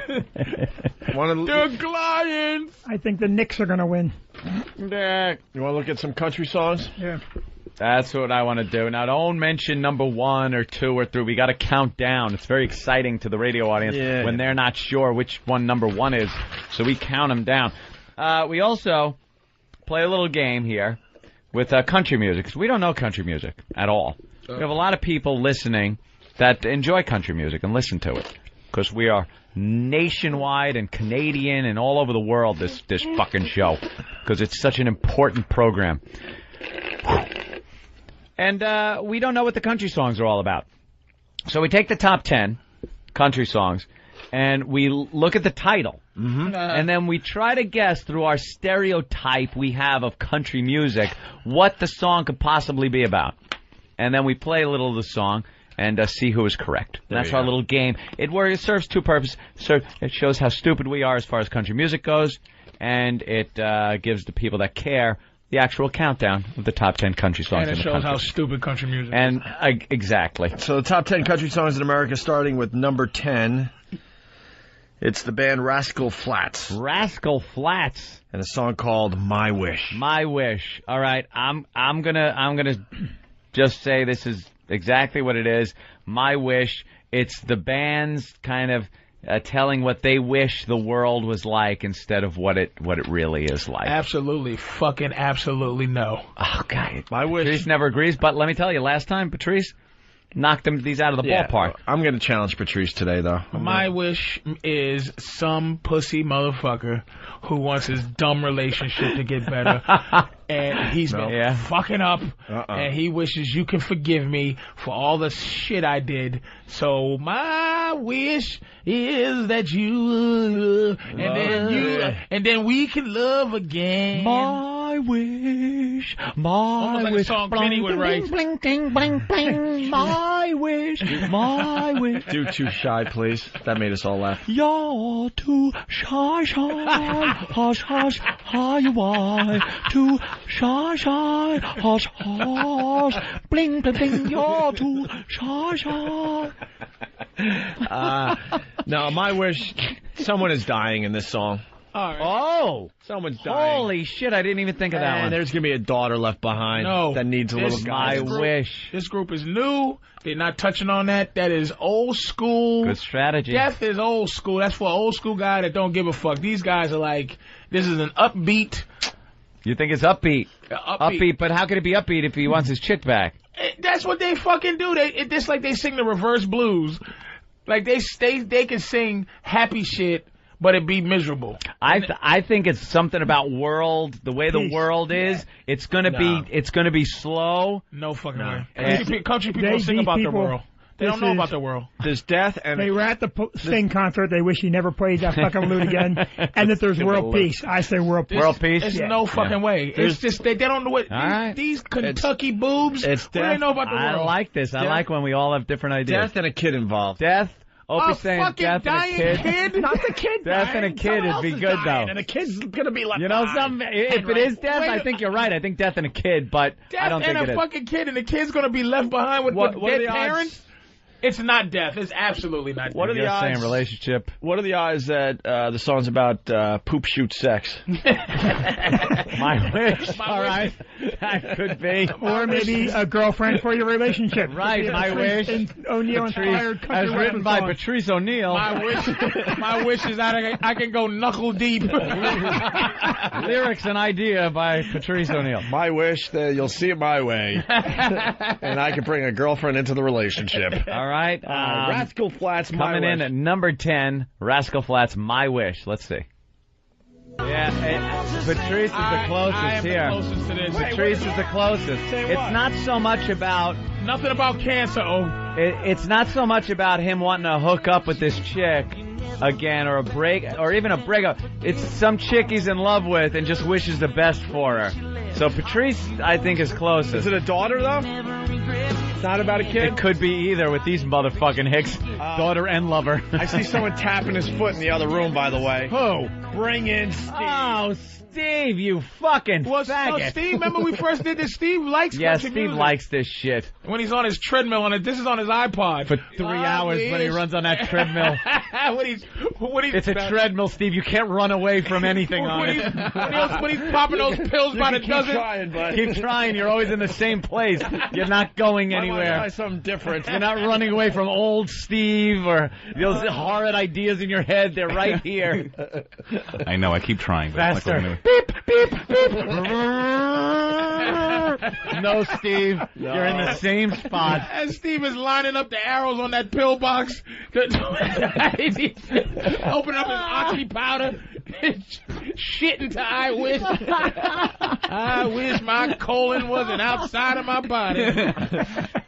The Lions. I think the Knicks are going to win. You want to look at some country songs? Yeah. That's what I want to do. Now, don't mention number 1 or 2 or 3. We got to count down. It's very exciting to the radio audience when they're not sure which one number 1 is. So we count them down. We also play a little game here with country music, because we don't know country music at all. We have a lot of people listening that enjoy country music and listen to it, because we are nationwide and Canadian and all over the world, this fucking show, because it's such an important program. And we don't know what the country songs are all about. So we take the top 10 country songs, and we look at the title. Mm-hmm. And then we try to guess through our stereotype we have of country music what the song could possibly be about. And then we play a little of the song and see who is correct. That's our little game. It serves two purposes. It shows how stupid we are as far as country music goes, and it gives the people that care the actual countdown of the top 10 country songs. And it in the shows country. how stupid country music is. And exactly. So the top 10 country songs in America, starting with number 10. It's the band Rascal Flatts. Rascal Flatts. And a song called My Wish. My Wish. All right, I'm gonna just say this is exactly what it is. My Wish. It's the band's kind of telling what they wish the world was like instead of what it really is like. Absolutely, fucking absolutely no. Oh God, My Wish. Patrice never agrees, but let me tell you, last time Patrice knocked these out of the ballpark. I'm going to challenge Patrice today, though. My wish is some pussy motherfucker who wants his dumb relationship to get better. And he's been fucking up. And he wishes you can forgive me for all the shit I did. So my wish is that you and then we can love again. My wish, my like wish. a song Penny would write. Bling, bling, bling, bling. My wish, my wish. Do Too Shy, please. That made us all laugh. You're too shy, hush, hush, why? Too shy, hush, hush, bling, bling, bling. You're too shy. No, My Wish, someone is dying in this song. All right. Oh, someone's dying. Holy shit! I didn't even think of that one. There's gonna be a daughter left behind that needs a little guy. My wish. This group is new. They're not touching on that. That is old school. Good strategy. Death is old school. That's for an old school guy that don't give a fuck. These guys are like, this is an upbeat. You think it's upbeat? Upbeat, but how could it be upbeat if he wants his chick back? That's what they fucking do. It's like they sing the reverse blues. Like they can sing happy shit, but it be miserable. I think it's something about the way the world is. It's gonna be slow. No fucking way. Country people don't sing about the world. They don't know about the world. There's death, and they were at the Sting concert. They wish he never played that fucking loot again. And that there's world peace. I say world peace. World peace. There's no fucking way. It's just they don't know what these Kentucky boobs. It's what do they know about the world? I like this. I like when we all have different ideas. Death and a kid involved. Death Opie's saying fucking death and a dying kid. Not the kid. Death and a dying. kid Someone would else be is good, dying, though. And the kid's gonna be left You know behind. something? If it is death, I think you're right. I think death and a kid, but I don't think and it a is. fucking kid, and the kid's gonna be left behind with What are dead the odds? parents. It's not death. It's absolutely not death. What are the odds? Saying relationship. What are the odds that the song's about poop shoot sex? My wish. All right. That could be. Or maybe a girlfriend for your relationship. Right, my wish. O'Neal inspired country as written rap by song. Patrice O'Neal. My wish is that I can go knuckle deep. Lyrics and idea by Patrice O'Neal. My wish that you'll see it my way, and I can bring a girlfriend into the relationship. All right. Rascal Flatts, My coming in Wish. at number 10, Rascal Flatts, My Wish. Let's see. Yeah, Patrice is the closest I am here. the closest to this. Patrice is the closest. It's not so much about... Nothing about cancer, It's not so much about him wanting to hook up with this chick again, or a break, or even a breakup. It's some chick he's in love with and just wishes the best for her. So Patrice, I think, is closest. Is it a daughter, though? It's not about a kid? It could be either with these motherfucking hicks. Daughter and lover. I see someone tapping his foot in the other room, by the way. Who? Bring in Steve. Oh, Steve, you fucking faggot. Steve, remember we first did this? Steve likes country Steve music. likes this shit. When he's on his treadmill, and this is on his iPod. For 3 hours when he runs on that treadmill. when he's It's a treadmill, Steve. You can't run away from anything on it. when he's popping those pills by the dozen. Trying, bud. Keep trying. You're always in the same place. You're not going anywhere. Try something different. You're not running away from old Steve or those horrid ideas in your head. They're right here. I know. I keep trying. But Faster. Beep, beep, beep. No, Steve. No. You're in the same spot. And Steve is lining up the arrows on that pill box. Opening up his oxy powder. Shit into I wish. I wish my colon wasn't outside of my body.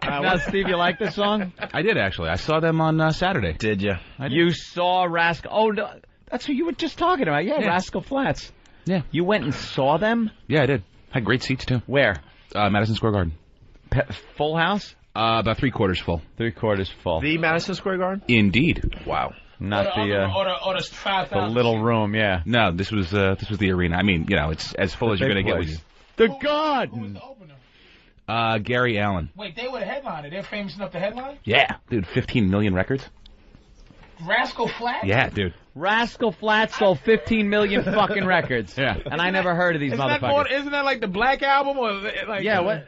Now, Steve, you like this song? I did, actually. I saw them on Saturday. Did you? You saw Rascal. Oh, no, that's who you were just talking about. Yeah, Rascal Flatts. Yeah. You went and saw them? Yeah, I did. Had great seats, too. Where? Madison Square Garden. Full house? About 3/4 full. 3/4 full. The Madison Square Garden? Indeed. Wow. Not the 5,000. little room, yeah. No, this was the arena. I mean, it's as full as you're going to get with you. The Garden. Gary Allen. Wait, they were the headliner. They're famous enough to headline? Yeah. Dude, 15 million records. Rascal Flatts? Yeah, dude. Rascal Flatts sold 15 million fucking records. Yeah. And I never heard of these motherfuckers. Isn't that like the Black Album? Or like Yeah, what?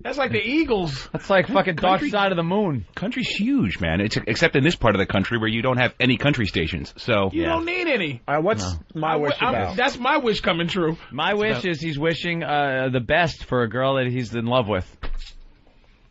That's like the Eagles. That's like fucking Dark Side of the Moon. Country's huge, man. It's except in this part of the country where you don't have any country stations. So You don't need any. What's my wish about? That's my wish coming true. My wish is he's wishing the best for a girl that he's in love with.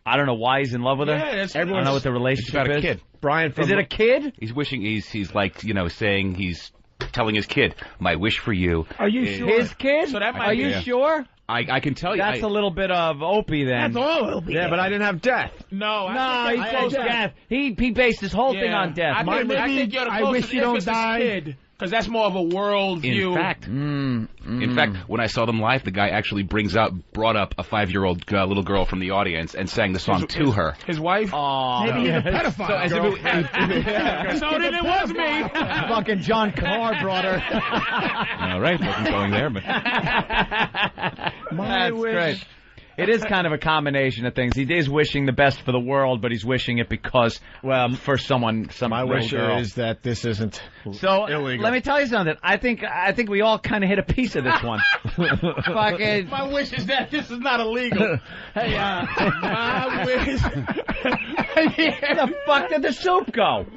I don't know why he's in love with her. Yeah, that's I don't know what the relationship about a is. kid. Brian from Is it a kid? He's wishing he's like, saying he's telling his kid, my wish for you. Are you is... sure? His kid? So that might Are be you a- sure? I can tell you. That's a little bit of Opie then. That's all it'll be. Yeah, but I didn't have death. No, No, he chose death. He based his whole thing on death. I think you're the I closest wish you don't if it's a die. kid, because that's more of a world view. In fact, when I saw them live, the guy actually brought up a 5-year-old little girl from the audience and sang the song to her. His wife? Oh, Maybe he's a pedophile. So as if it, So then it was me. Fucking John Carr brought her. all right, wasn't going there, but That's great. It is kind of a combination of things. He is wishing the best for the world, but he's wishing it because, for some My wish girl. is that this isn't So illegal. let me tell you something. I think we all kind of hit a piece of this one. Fucking. My wish is that this is not illegal. Hey, my wish. Where the fuck did the soup go?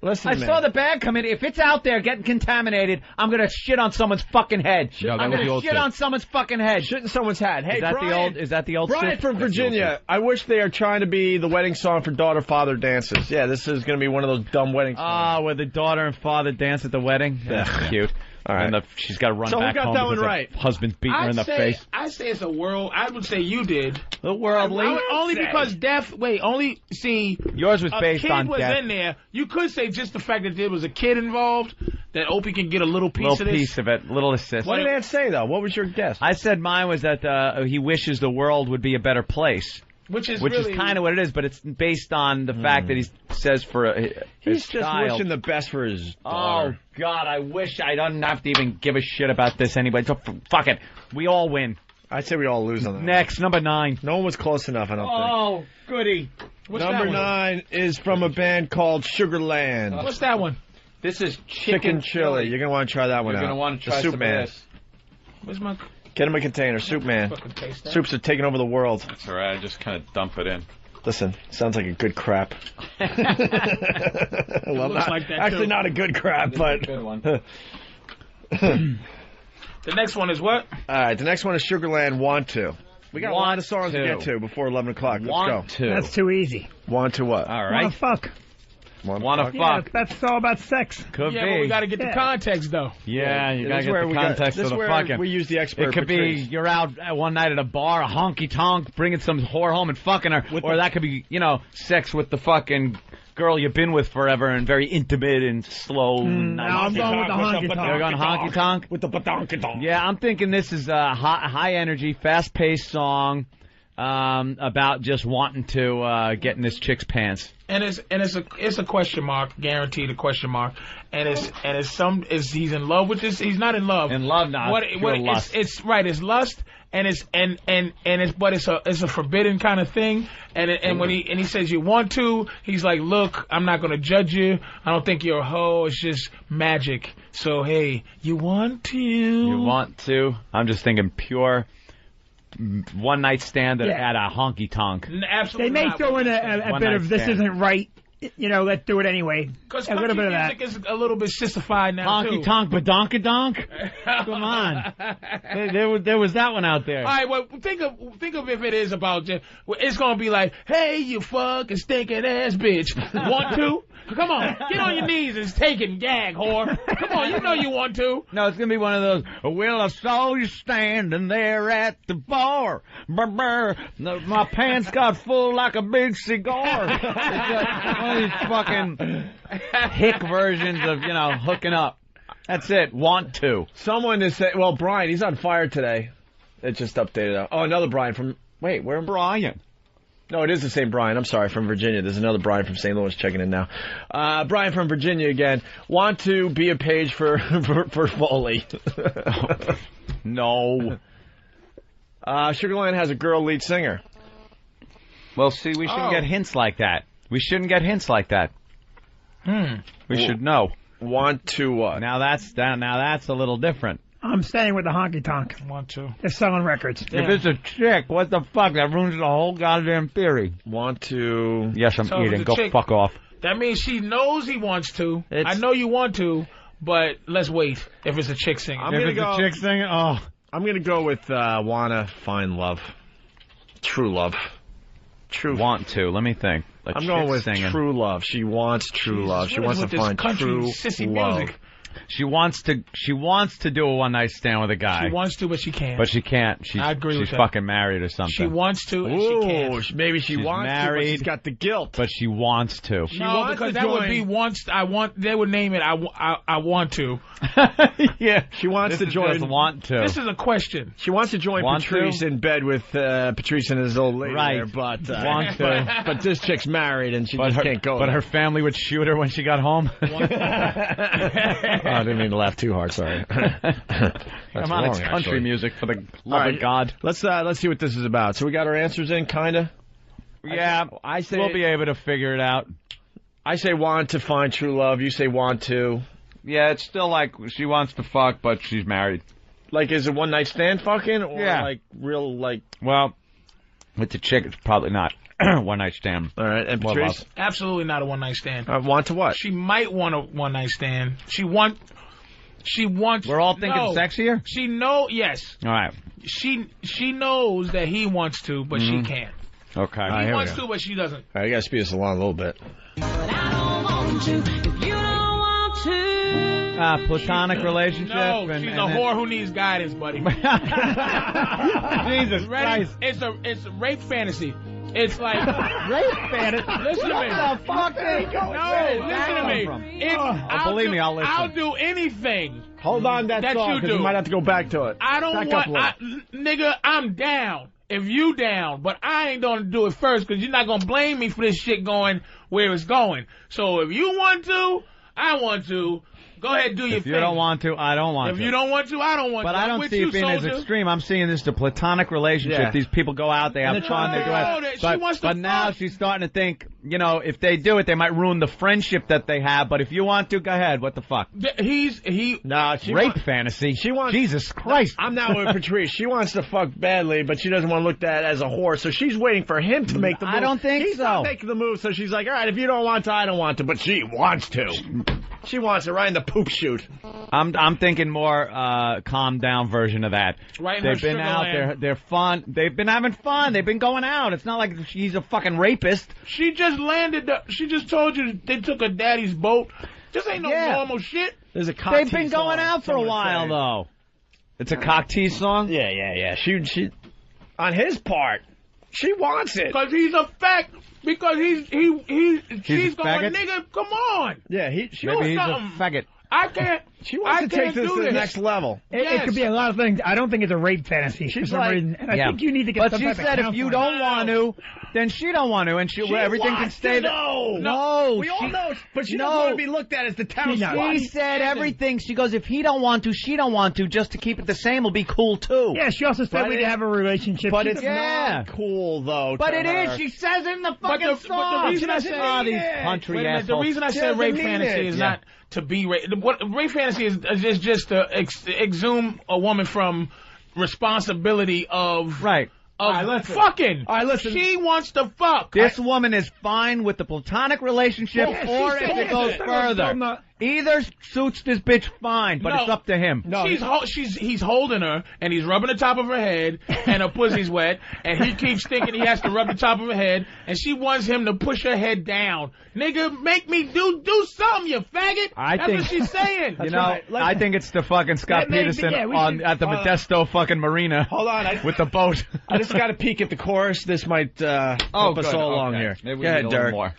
Listen, I saw the bag come in. If it's out there getting contaminated, I'm gonna shit on someone's fucking head. No, that I'm was the gonna old shit shit. on someone's fucking head. Shit in someone's head. Hey, Is that Brian, the old Brian soup? from Virginia. I wish they are trying to be the wedding song for daughter-father dances. Yeah, this is going to be one of those dumb wedding songs. Ah, where the daughter and father dance at the wedding. That's cute. All right. And she's got to run So who back got home that one because right? her husband's beating her in the face. I'd say it's a world. I would say you did. The worldly. Only because death. Wait, only see. Yours was a based kid on was death. in there. You could say just the fact that there was a kid involved, that Opie can get a little piece Little of this. piece of it, little assist. What did Ant say, though? What was your guess? I said mine was that he wishes the world would be a better place. Which is kind of what it is, but it's based on the fact that he says he's just child. wishing the best for his daughter. Oh, God, I wish I don't have to even give a shit about this anyway. So, fuck it. We all win. I'd say we all lose on that. Next, number 9. No one was close enough, I don't think. Oh, goody. What's Number that one? 9 is from a band called Sugarland. What's that one? This is Chicken chili. You're going to want to try that one out. You're going to want to try the Soup some Man. of this. Where's my... Get him a container. Soup Man. taste that. Soups are taking over the world. That's all right. I just kind of dump it in. Listen, sounds like a good crap. Well, looks like that, actually too. not a good crap, but... Good one. The next one is what? All right, the next one is Sugarland Want To. We got a lot of songs to get to before 11 o'clock. Let's Want go. to. That's too easy. Want to what? All right. Wanna fuck. Wanna fuck. Yeah, that's all about sex. Could Yeah, be. but we got to get the context, though. Yeah, you This gotta is get where the we got- context this of the is where fucking. we use the expert It could Patrice. be you're out one night at a bar, a honky tonk, bringing some whore home and fucking her, or that could be sex with the fucking girl you've been with forever and very intimate and slow. No, I'm going with the honky tonk. You're going honky tonk with the badonky donk. Yeah, I'm thinking this is a high energy, fast paced song about just wanting to get in this chick's pants. And it's a question mark, guaranteed a question mark. And it's he's in love with this. He's not in love. In love now. Lust. It's right. It's lust, and it's a forbidden kind of thing. And when he says you want to, he's like, look, I'm not gonna judge you. I don't think you're a hoe. It's just magic. So hey, you want to? You want to? I'm just thinking pure one night stand at a honky tonk. Absolutely. They may not. throw in a bit of this isn't right. Let's do it anyway. Because a little bit of that. music is a little bit sissified now Honky too. tonk, badonkadonk. Come on, there was that one out there. All right, well, think of if it is about just, it's gonna be like, hey, you fucking stinking ass bitch, want to? Come on, get on your knees and take it and gag, whore. Come on, you know you want to. No, it's gonna be one of those. Well, I saw you standing there at the bar. Brr, brr. My pants got full like a big cigar. It's one of these fucking hick versions of hooking up. That's it. Want to. Someone is saying, well, Brian, he's on fire today. It just updated. Oh, another Brian from, wait, where? Brian. No, it is the same Brian. I'm sorry, from Virginia. There's another Brian from St. Louis checking in now. Brian from Virginia again. Want to be a page for Foley. No. Sugarland has a girl lead singer. Well, see, we shouldn't get hints like that. We shouldn't get hints like that. We should know. Want to what? Now that's a little different. I'm staying with the honky tonk. Want to? They're selling records. If it's a chick, what the fuck? That ruins the whole goddamn theory. Want to? Yes, I'm So eating. the Go chick- fuck off. That means she knows he wants to. I know you want to, but let's wait. If it's a chick singing, I'm gonna go. A chick singing, I'm gonna go with wanna find love, true love, true. Want to? Let me think. I'm going with true love. She wants true love. She wants to find true love. Music. She wants to do a one night stand with a guy. She wants to, but she can't. But she can't. I agree with she's that. fucking married or something. She wants to, and she can't. Maybe she She's wants married, to, but she's got the guilt. But she wants to. No, because that would be wants. I want. They would name it. I want to. Yeah, she wants this to join. Just want to. This is a question. She wants to join Want Patrice to? in bed with Patrice and his old lady. Right. There, but Want to. but this chick's married and she just can't go. But there. her family would shoot her when she got home. Oh, I didn't mean to laugh too hard. Sorry. Come on, it's country music for the love of God. Let's see what this is about. So we got our answers in, kinda. Yeah, I say we'll be able to figure it out. I say want to find true love. You say want to. Yeah, it's still like she wants to fuck, but she's married. Like, is it one night stand fucking, or like real like? Well, with the chick, it's probably not one night stand. All right, and More Patrice, love. Absolutely not a one night stand. Want to what? She might want a one night stand. She wants. We're all thinking sex here? Yes. All right. She knows that he wants to, but she can't. Okay. He wants to, but she doesn't. All right, you gotta speed us along a little bit. Platonic relationship. No, and, she's and a then- whore who needs guidance, buddy. Jesus Ready? Christ. It's a rape fantasy. It's like rape fantasy. Listen to me. What the fuck? No, listen to me. Believe me, I'll listen. I'll do anything. Hold on that That song you because do. you might have to go back to it. I don't Back up a want, little. nigga. I'm down. if you down, but I ain't gonna do it first because you're not gonna blame me for this shit going where it's going. So if you want to, I want to. Go ahead, do your thing. If you don't want to, I don't want to. If you don't want to, I don't want to. But I don't see it being as extreme. I'm seeing this as a platonic relationship. Yeah. These people go out, they have fun, they do it. But now she's starting to think, you know, if they do it, they might ruin the friendship that they have. But if you want to, go ahead. What the fuck? Rape fantasy. She wants. Jesus Christ. I'm not with Patrice. She wants to fuck badly, but she doesn't want to look at it as a whore. So she's waiting for him to make the move. I don't think He's so. not making the move, so she's like, all right, if you don't want to, I don't want to. But she wants to. She wants it right in the poop chute. I'm thinking more calm down version of that. Right in They've her been out there. They're fun. They've been having fun. They've been going out. It's not like she's a fucking rapist. She just landed. She just told you they took her daddy's boat. This ain't no normal shit. There's a cock They've tease been going song, out for a someone while said. though. It's a cock tease song. Yeah. She on his part, she wants it. Because he's a fact. Because she's a going, faggot? nigga, come on. Yeah, Do maybe he's something. a faggot. I can't. She wants to take this to the next level. It could be a lot of things. I don't think it's a rape fantasy for some reason. And I think you need to get But some she type of said if you counseling. don't want to, then she don't want to, and everything can stay. No, we all know, but she no. doesn't want to be looked at as the town slut. She said everything. She goes, if he don't want to, she don't want to. Just to keep it the same will be cool too. Yeah, she also said we could have a relationship. But She it's doesn't- not cool though. But to it her. is. She says it in the But fucking the song. reason I said these country Wait a minute, the assholes. reason I She said rape doesn't mean fantasy it. is Yeah. not to be rape. What rape fantasy is just to exhume a woman from responsibility of fucking. All right, listen. She wants to fuck. This woman is fine with the platonic relationship, Yeah, or she if said it goes it. further. Either suits this bitch fine, but No. it's up to him. He's holding her and he's rubbing the top of her head and her pussy's wet and he keeps thinking he has to rub the top of her head and she wants him to push her head down. Nigga, make me do something, you faggot. That's what she's saying. You know, I think it's the fucking Scott Peterson at the Modesto fucking marina. Hold on, with the boat. I just got to peek at the chorus. This might help us good. all along Okay. here. Maybe we Go need ahead, a little Derek. more.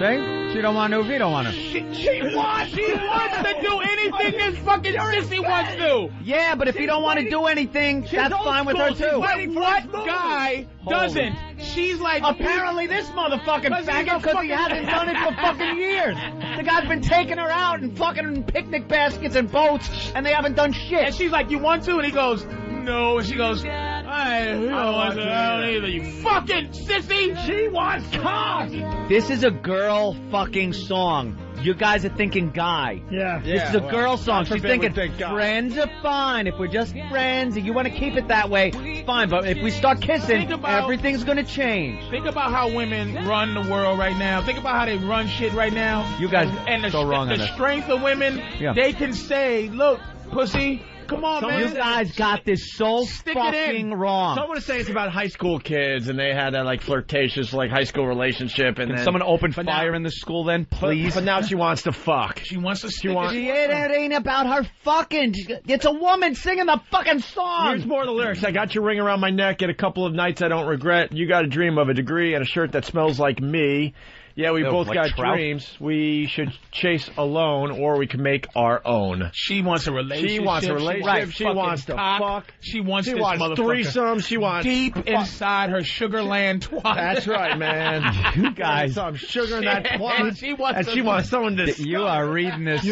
See? She don't want to if he don't want to. She wants to do anything this fucking sissy wants to. Yeah, but if he don't want to do anything, that's fine with her too. But what guy doesn't? She's like, apparently this motherfucking faggot, because he hasn't done it for fucking years. The guy's been taking her out and fucking picnic baskets and boats, and they haven't done shit. And she's like, you want to? And he goes, no. And she goes, I don't want to. I don't either. You fucking sissy. She wants cock. This is a girl fucking song. You guys are thinking guy. Yeah. This is a girl song. She's thinking friends are fine. If we're just friends and you want to keep it that way, it's fine. But if we start kissing, everything's going to change. Think about how women run the world right now. Think about how they run shit right now. You guys and so wrong on the this. strength of women, Yeah. they can say, look, pussy, come on, man. You guys got this so Stick it fucking in. wrong. Someone to say it's about high school kids, and they had that like flirtatious like high school relationship, and Can then someone open fire in the school then, please? But now she wants to fuck. She wants to stick It ain't about her fucking. It's a woman singing the fucking song. Here's more of the lyrics. I got your ring around my neck, and a couple of nights I don't regret. You got a dream of a degree and a shirt that smells like me. Yeah, we Ew, both like got Trout? dreams. We should chase alone, or we can make our own. She wants a relationship. She wants a relationship. She wants to fuck. She wants She this wants motherfucker threesomes. She wants deep inside her Sugarland twat. That's right, man. You guys. Some sugar in that twat. She wants and to- she wants someone to. You are reading this so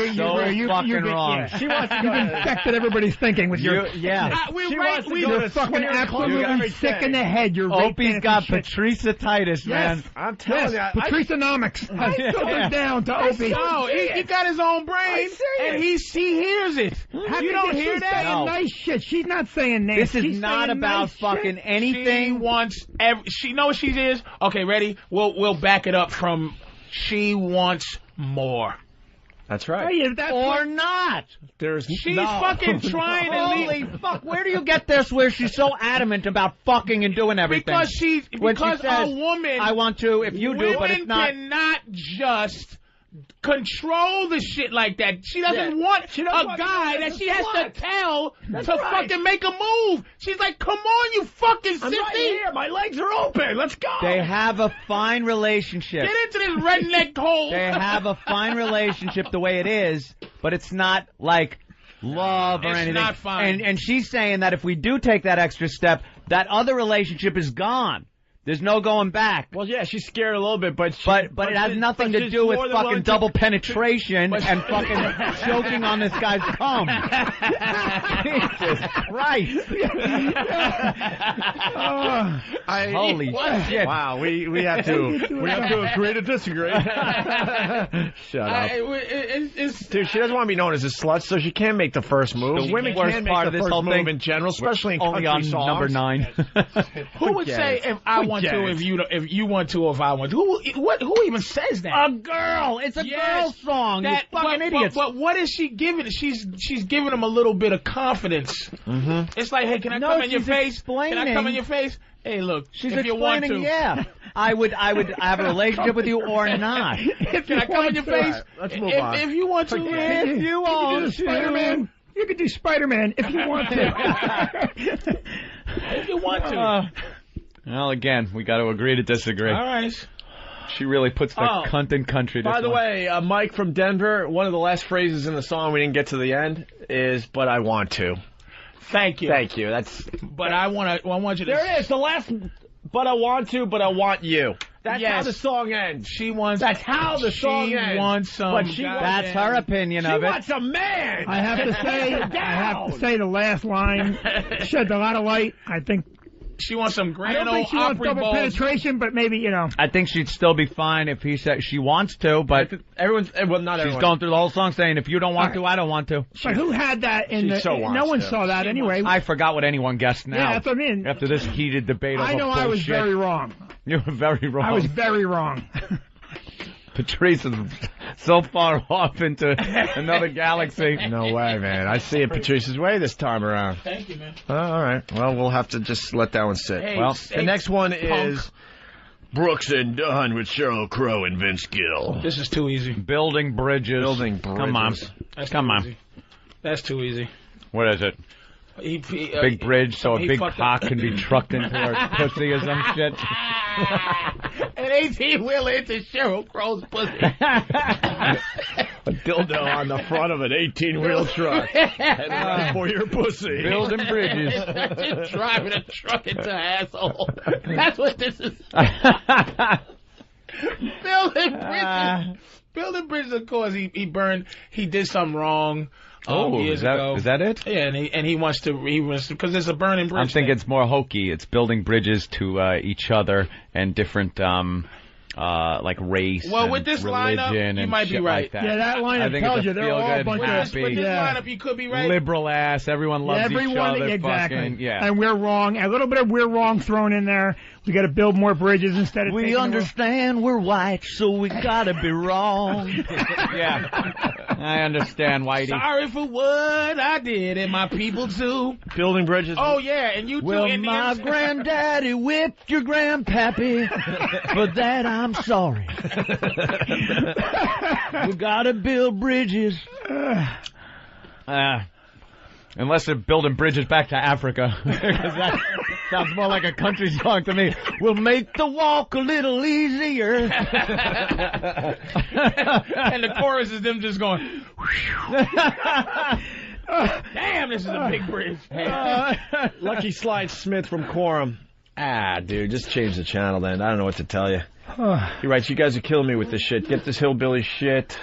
fucking wrong. She wants you've infected everybody's thinking with your. Yeah. You're fucking absolutely sick in the head. You're Opie's got Patrice-itis, man. I'm telling you, Patrice-onomics. Filters down to Opie. No, he got his own brain, and he hears it. You don't hear She's that? saying nice shit. She's not saying nasty. This is She's not saying about nice fucking shit. anything. She wants she know what she is. Okay, ready? We'll back it up from she wants more. That's right. Hey, that's Or not. She's fucking trying to Holy leave. fuck, where do you get this where she's so adamant about fucking and doing everything? When she Because says, a woman. I want to if you do, but it's not. Women cannot just control the shit like that. She doesn't want a guy that she has to tell to fucking make a move. She's like, come on, you fucking sissy. I'm right here. My legs are open. Let's go. They have a fine relationship. Get into this redneck hole. They have a fine relationship the way it is, but it's not like love or It's anything. not fine. And she's saying that if we do take that extra step, that other relationship is gone. There's no going back. Well, yeah, she's scared a little bit, but it has nothing to do with fucking double penetration and fucking choking on this guy's cum. Jesus Christ! Holy shit! Wow, we have to agree to disagree. Shut up. Dude, she doesn't want to be known as a slut, so she can't make the first move. The Women worst can't make part the of this first whole move thing, in general, especially in only country on songs. number 9. Who would say if I want to, if you want to, or if I want to? Who even says that? A girl. It's a girl song. You fucking idiots. But what is she giving? She's giving him a little bit of confidence. Mm-hmm. It's like, hey, can I come in your face? Can I come in your face? Hey, look, she's if you want explaining, to. yeah. I would have a relationship with you or not. Can I come in your face? Right, let's move on. If you want to, if you want to. Spider-Man. You could do Spider-Man if you want to. If you want to. Well, again, we got to agree to disagree. All right. She really puts the cunt in country. By the way, Mike from Denver, one of the last phrases in the song we didn't get to the end is, but I want to. Thank you. Thank you. But I want you to. There it is. The last, but I want to, but I want you. That's how the song ends. She wants. That's how the song ends. She wants some. But that's her opinion of it. She wants a man. I have to say the last line sheds a lot of light. I think she wants some I grand don't old think she wants Opry double balls. penetration, but maybe, I think she'd still be fine if he said she wants to, but not everyone. She's going through the whole song saying, if you don't want to, I don't want to. But who had that in the... no one saw that anyway. I forgot what anyone guessed now. Yeah, that's what I mean. After this heated debate over I know bullshit. I was very wrong. You were very wrong. I was very wrong. Patrice is so far off into another galaxy. No way, man. I see it Patrice's way this time around. Thank you, man. All right. Well, we'll have to just let that one sit. Hey, the next one is Brooks and Dunn with Sheryl Crow and Vince Gill. This is too easy. Building bridges. Come on. Come on. That's too easy. What is it? Big bridge so a big cock can be trucked into her pussy or some shit. An 18-wheeler into Sheryl Crow's pussy. A dildo on the front of an 18-wheel truck. And right for your pussy. Building bridges. Just driving a truck into an asshole. That's what this is. Building bridges. Building bridges, of course, he did something wrong. Years ago. Is that it? Yeah, and he wants to because there's a burning bridge. I'm thinking it's more hokey. It's building bridges to each other and different like race. Well, with this lineup, you might be right. Like that. Yeah, that lineup tells you they're all a bunch of... With this lineup, you could be right. Liberal ass. Everyone loves each other. Exactly. Fucking, yeah. And we're wrong. A little bit of we're wrong thrown in there. We got to build more bridges instead of... We understand we're white, so we got to be wrong. Yeah. I understand, Whitey. Sorry for what I did, and my people too. Building bridges. Oh, yeah, and you too. Well, my granddaddy whipped your grandpappy. For that, I'm sorry. We gotta build bridges. Unless they're building bridges back to Africa. Because that sounds more like a country song to me. We'll make the walk a little easier. And the chorus is them just going... Damn, this is a big bridge. Lucky Slide Smith from Quorum. Dude, just change the channel then. I don't know what to tell you. He writes, you guys are killing me with this shit. Get this hillbilly shit.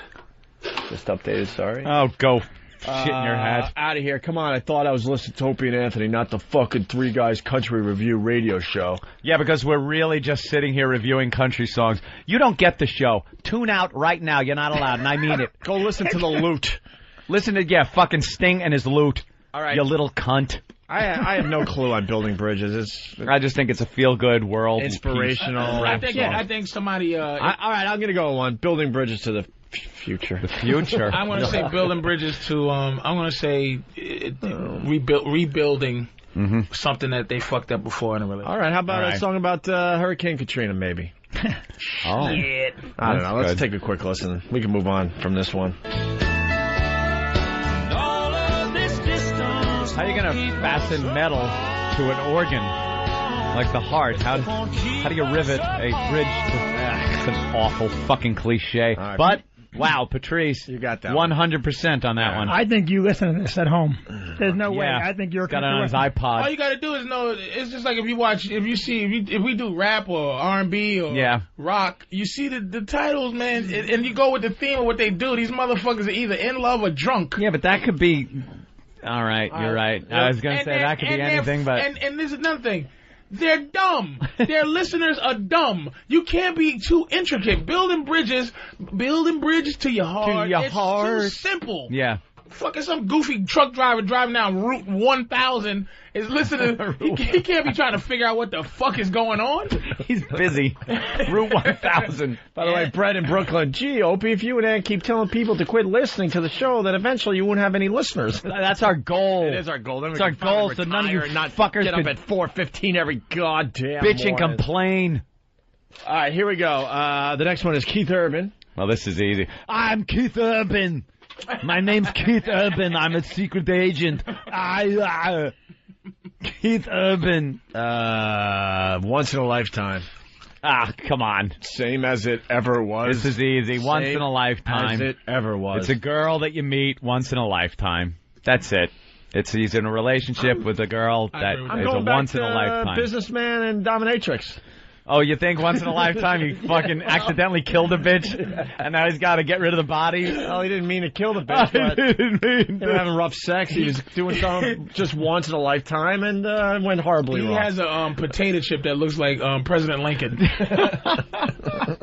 Just updated, sorry. Oh, go shit in your hat. Out of here. Come on, I thought I was listening to Opie and Anthony, not the fucking Three Guys Country Review radio show. Yeah, because we're really just sitting here reviewing country songs. You don't get the show. Tune out right now. You're not allowed, and I mean it. Go listen to the loot. Listen to, fucking Sting and his loot. All right. You little cunt. I have no clue on building bridges. I just think it's a feel-good world. Inspirational. I think somebody... all right, I'm going to go on. Building bridges to the future. The future. I'm going to say building bridges to... I'm going to say rebuilding something that they fucked up before in a relationship. All right, how about a song about Hurricane Katrina, maybe? Oh. Shit. I don't know. Let's take a quick listen. We can move on from this one. How are you going to fasten metal to an organ like the heart? How do you rivet a bridge to... it's an awful fucking cliche. Right. But Wow, Patrice, you got that 100% on that one. I think you listen to this at home. There's no way. Yeah. I think you're got it on his iPod. All you gotta do is know. It's just like if we do rap or R&B or rock, you see the titles, man, and you go with the theme of what they do. These motherfuckers are either in love or drunk. Yeah, but that could be. All right, you're right. I was gonna say that could be anything, but and this is another thing. They're dumb. Their listeners are dumb. You can't be too intricate. Building bridges to your heart. It's too simple. Yeah. Fucking some goofy truck driver driving down Route 1000 is listening. He can't be trying to figure out what the fuck is going on. He's busy. Route 1000. By the way, Brett in Brooklyn. Gee, Opie, if you and Ann keep telling people to quit listening to the show, then eventually you won't have any listeners. That's our goal. It is our goal. Then it's our goal, so none of you fuckers get up at 4:15 every goddamn bitch and morning. complain. All right, here we go. The next one is Keith Urban. Well, this is easy. I'm Keith Urban. My name's Keith Urban. I'm a secret agent. Keith Urban. Once in a lifetime. Ah, come on. Same as it ever was. This is easy. Once in a lifetime. As it ever was. It's a girl that you meet once in a lifetime. That's it. He's in a relationship with a girl that is a once in a lifetime. Businessman and dominatrix. Oh, you think once in a lifetime he fucking accidentally killed a bitch, and now he's got to get rid of the body? Well, he didn't mean to kill the bitch, but he was having rough sex. He was doing something just once in a lifetime, and went horribly wrong. He has a potato chip that looks like President Lincoln,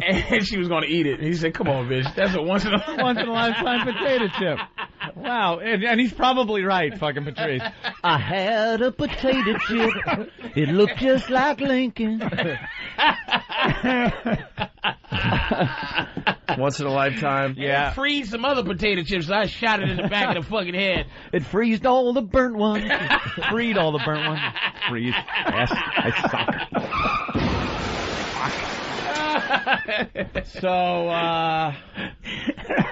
and she was going to eat it. He said, "Come on, bitch, that's a once in a lifetime potato chip." Wow, and he's probably right, fucking Patrice. I had a potato chip. It looked just like Lincoln. Once in a lifetime. Yeah. It freed some other potato chips, so I shot it in the back of the fucking head. It freezed all the burnt ones. Freed all the burnt ones. Freeze. Yes, I suck. So,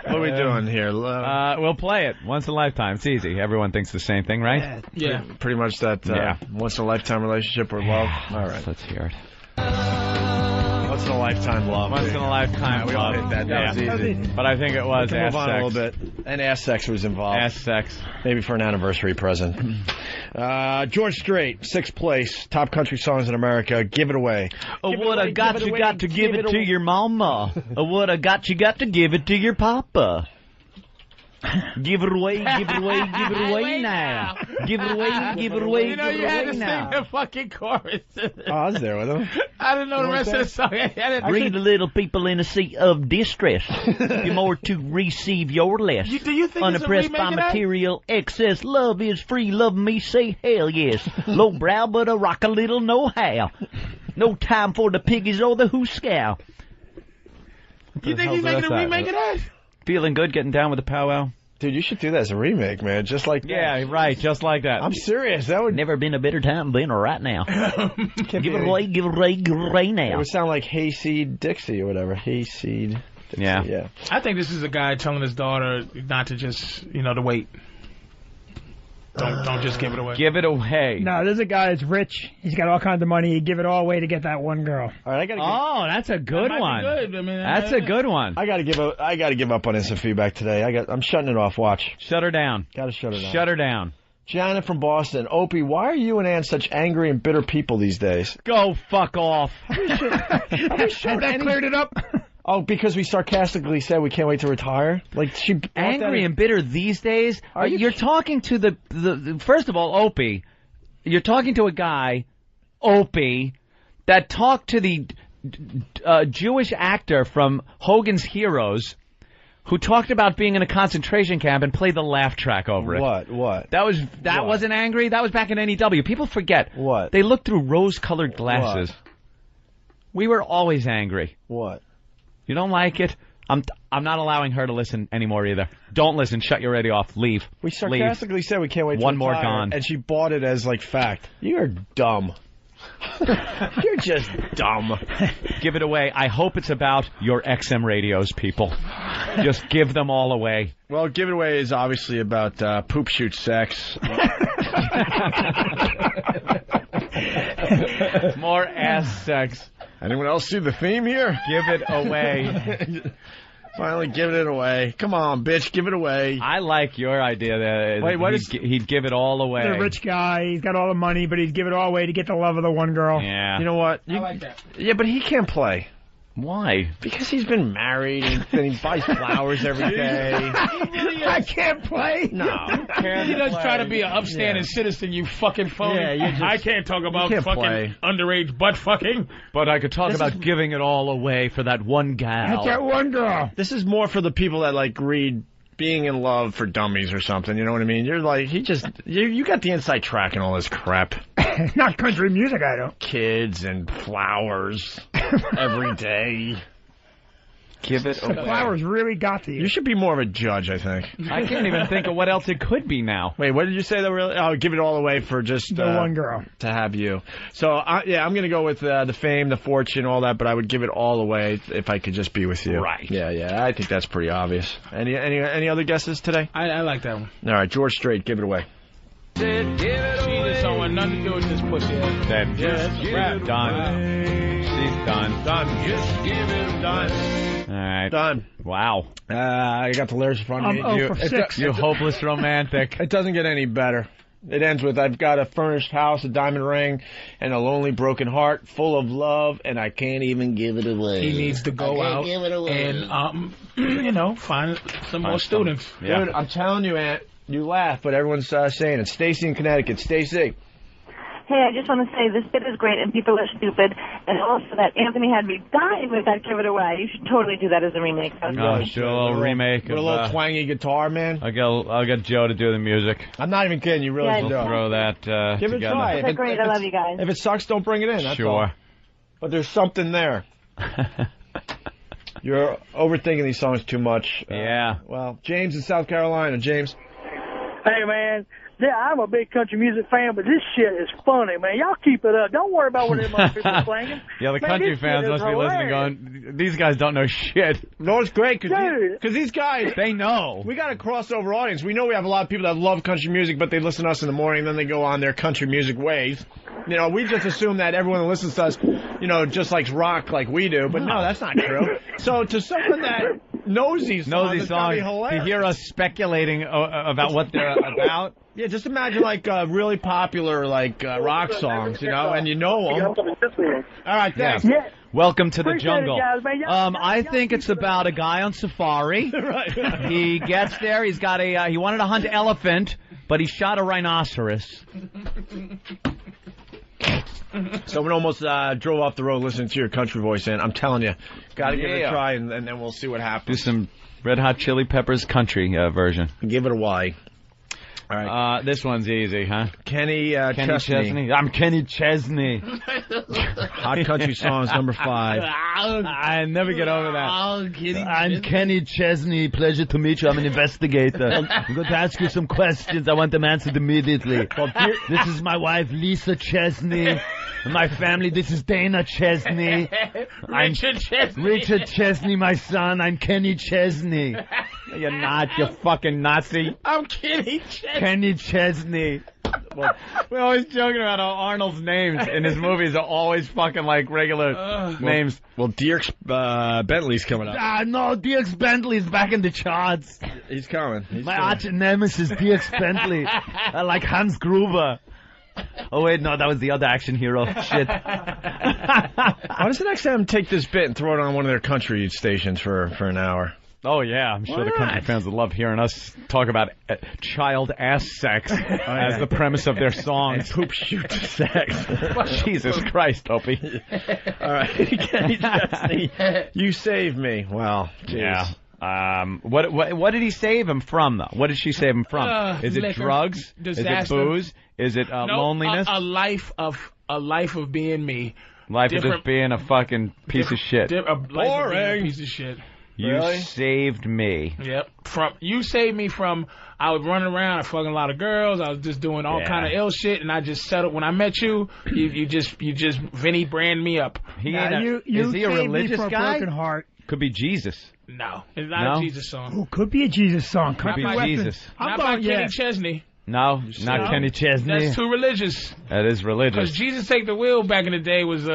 what are we doing here? We'll play it. Once in a lifetime. It's easy. Everyone thinks the same thing, right? Yeah. Pretty much that once in a lifetime relationship or love. All right. Let's hear it. Once in a lifetime love. Once in a lifetime we all hit that. That was easy. But I think it was ass move on sex. a little bit. And ass sex was involved. Ass sex. Maybe for an anniversary present. George Strait, 6th place, top country songs in America. Give it away. What I got, you got to give it to your mama. What I got, you got to give it to your papa. Give it away, give it away, give it away now. Give it away, give it away, you know, give you it had away to now. sing the fucking chorus. I was there with him. I didn't know the rest of the song. Read the little people in a sea of distress. Be more to receive your less. Do you think unoppressed it's a remake by material excess. Love is free. Love me, say hell yes. Low brow, but a rock a little no how. No time for the piggies or the hooscow. You think he's making a remake of that? Feeling good, getting down with the powwow. Dude, you should do that as a remake, man. Just like that. Yeah, right. Just like that. I'm serious. That would never been a better time than right now. Give it away, give it away, give it away now. It would sound like Hayseed Dixie or whatever. Hayseed Dixie. Yeah. I think this is a guy telling his daughter not to just, to wait. Don't just give it away. Give it away. No, there's a guy that's rich. He's got all kinds of money. He'd give it all away to get that one girl. All right, that's a good one. Good. I mean, that's a good one. I got to give up on instant feedback today. I'm shutting it off. Watch. Shut her down. Got to shut her down. Shut her down. Janet from Boston. Opie, why are you and Ann such angry and bitter people these days? Go fuck off. That cleared it up. Oh, because we sarcastically said we can't wait to retire? Like she angry and bitter these days? You're talking to the first of all, Opie. You're talking to a guy, Opie, that talked to the Jewish actor from Hogan's Heroes, who talked about being in a concentration camp and played the laugh track over it. What? That wasn't angry. That was back in NEW. People forget. What? They looked through rose-colored glasses. What? We were always angry. What? You don't like it? I'm not allowing her to listen anymore either. Don't listen. Shut your radio off. Leave. We sarcastically said we can't wait to one retire, more gone. And she bought it as like fact. You're dumb. You're just dumb. Give it away. I hope it's about your XM radios, people. Just give them all away. Well, Give It Away is obviously about poop shoot sex. More ass sex. Anyone else see the theme here? Give it away. Finally giving it away. Come on, bitch, give it away. I like your idea that Wait, what he'd give it all away. He's a rich guy. He's got all the money, but he'd give it all away to get the love of the one girl. Yeah. You know what? I like that. Yeah, but he can't play. Why? Because he's been married and he buys flowers every day. I can't play. No. He does try to be an upstanding citizen, you fucking phony. Yeah, I can't talk about fucking underage butt fucking. But I could talk about giving it all away for that one gal. That's that one girl. This is more for the people that like read Being in Love for Dummies or something. You know what I mean? You're like, you got the inside track and all this crap. Not country music, I don't. Kids and flowers every day. Give it The away. flowers really got to you. You should be more of a judge, I think. I can't even think of what else it could be now. Wait, what did you say? That really? Oh, give it all away for just The one girl. to have you. So yeah, I'm gonna go with the fame, the fortune, all that. But I would give it all away if I could just be with you. Right. Yeah. I think that's pretty obvious. Any other guesses today? I like that one. All right, George Strait, give it away. She just don't want nothing to do with this pussy. Then done. She's done. Done. Just give it done. All right. Done. Wow. I got the lyrics in front of me. I'm 0 for 6. You hopeless romantic. It doesn't get any better. It ends with, I've got a furnished house, a diamond ring, and a lonely broken heart full of love, and I can't even give it away. He needs to go out and, find some more students. Yeah. Dude, I'm telling you, Aunt, you laugh, but everyone's saying it. Stacy in Connecticut. Stacy. Hey, I just want to say this bit is great and people are stupid, and also that Anthony had me dying with that Give It Away. You should totally do that as a remake. Oh, sure, a little remake. With a little twangy guitar, man. I'll get Joe to do the music. I'm not even kidding. You really should do it. Throw that Give it together. a try. That's great. I love you guys. If it sucks, don't bring it in. That's sure. all. But there's something there. You're overthinking these songs too much. Yeah. Well, James in South Carolina. James. Hey, man. Yeah, I'm a big country music fan, but this shit is funny, man. Y'all keep it up. Don't worry about what them other people are playing. Yeah, the country fans must be listening going, these guys don't know shit. No, it's great, because these guys, they know. We got a crossover audience. We know we have a lot of people that love country music, but they listen to us in the morning, then they go on their country music ways. You know, we just assume that everyone that listens to us, just likes rock like we do, but no, that's not true. So to someone that knows these songs, it's gotta be hilarious. To hear us speculating about what they're about. Yeah, just imagine really popular rock songs, and you know them. All right, thanks. Yeah. Welcome to the Appreciate jungle. it, guys, man. I think it's about a guy on safari. Right. He gets there. He's got he wanted to hunt elephant, but he shot a rhinoceros. Someone almost drove off the road listening to your country voice, and I'm telling you, got to give it a try, and then we'll see what happens. Do some Red Hot Chili Peppers country version. Give it a Y. All right. This one's easy, huh? Kenny Chesney. I'm Kenny Chesney. Hot country songs number 5. I never get over that. I'm Kenny Chesney. Pleasure to meet you. I'm an investigator. I'm going to ask you some questions. I want them answered immediately. This is my wife, Lisa Chesney. My family, this is Dana Chesney. Richard Chesney, my son. I'm Kenny Chesney. You're not, you fucking Nazi. I'm Kenny Chesney. Kenny Chesney. Well, we're always joking about how Arnold's names in his movies are always fucking like regular names. Well, Dierks Bentley's coming up. No, Dierks Bentley's back in the charts. He's coming. My arch nemesis, Dierks Bentley. I like Hans Gruber. Oh, wait, no, that was the other action hero. Shit. Why doesn't XM take this bit and throw it on one of their country stations for an hour? Oh, yeah, I'm sure the country fans would love hearing us talk about child ass sex as the premise of their songs. And poop shoot sex. Jesus Christ, Opie. All right, Kenny Chesney, you saved me. Well, geez. Yeah. What did he save him from, though? What did she save him from? Is it liquor, drugs? disaster. Is it booze? Is it loneliness? A life of being me. Life of just being a fucking piece of shit. Boring piece of shit. You saved me. Yep. You saved me from. I was running around, I fucking a lot of girls. I was just doing all kind of ill shit, and I just settled. When I met you, you just Vinny brand me up. Is he a religious guy? Broken heart. Could be Jesus. No, it's not a Jesus song. Who could be a Jesus song? Could be Jesus. Not by Kenny Chesney. No, not Kenny Chesney. That's too religious. That is religious. Because Jesus Take the Wheel back in the day was,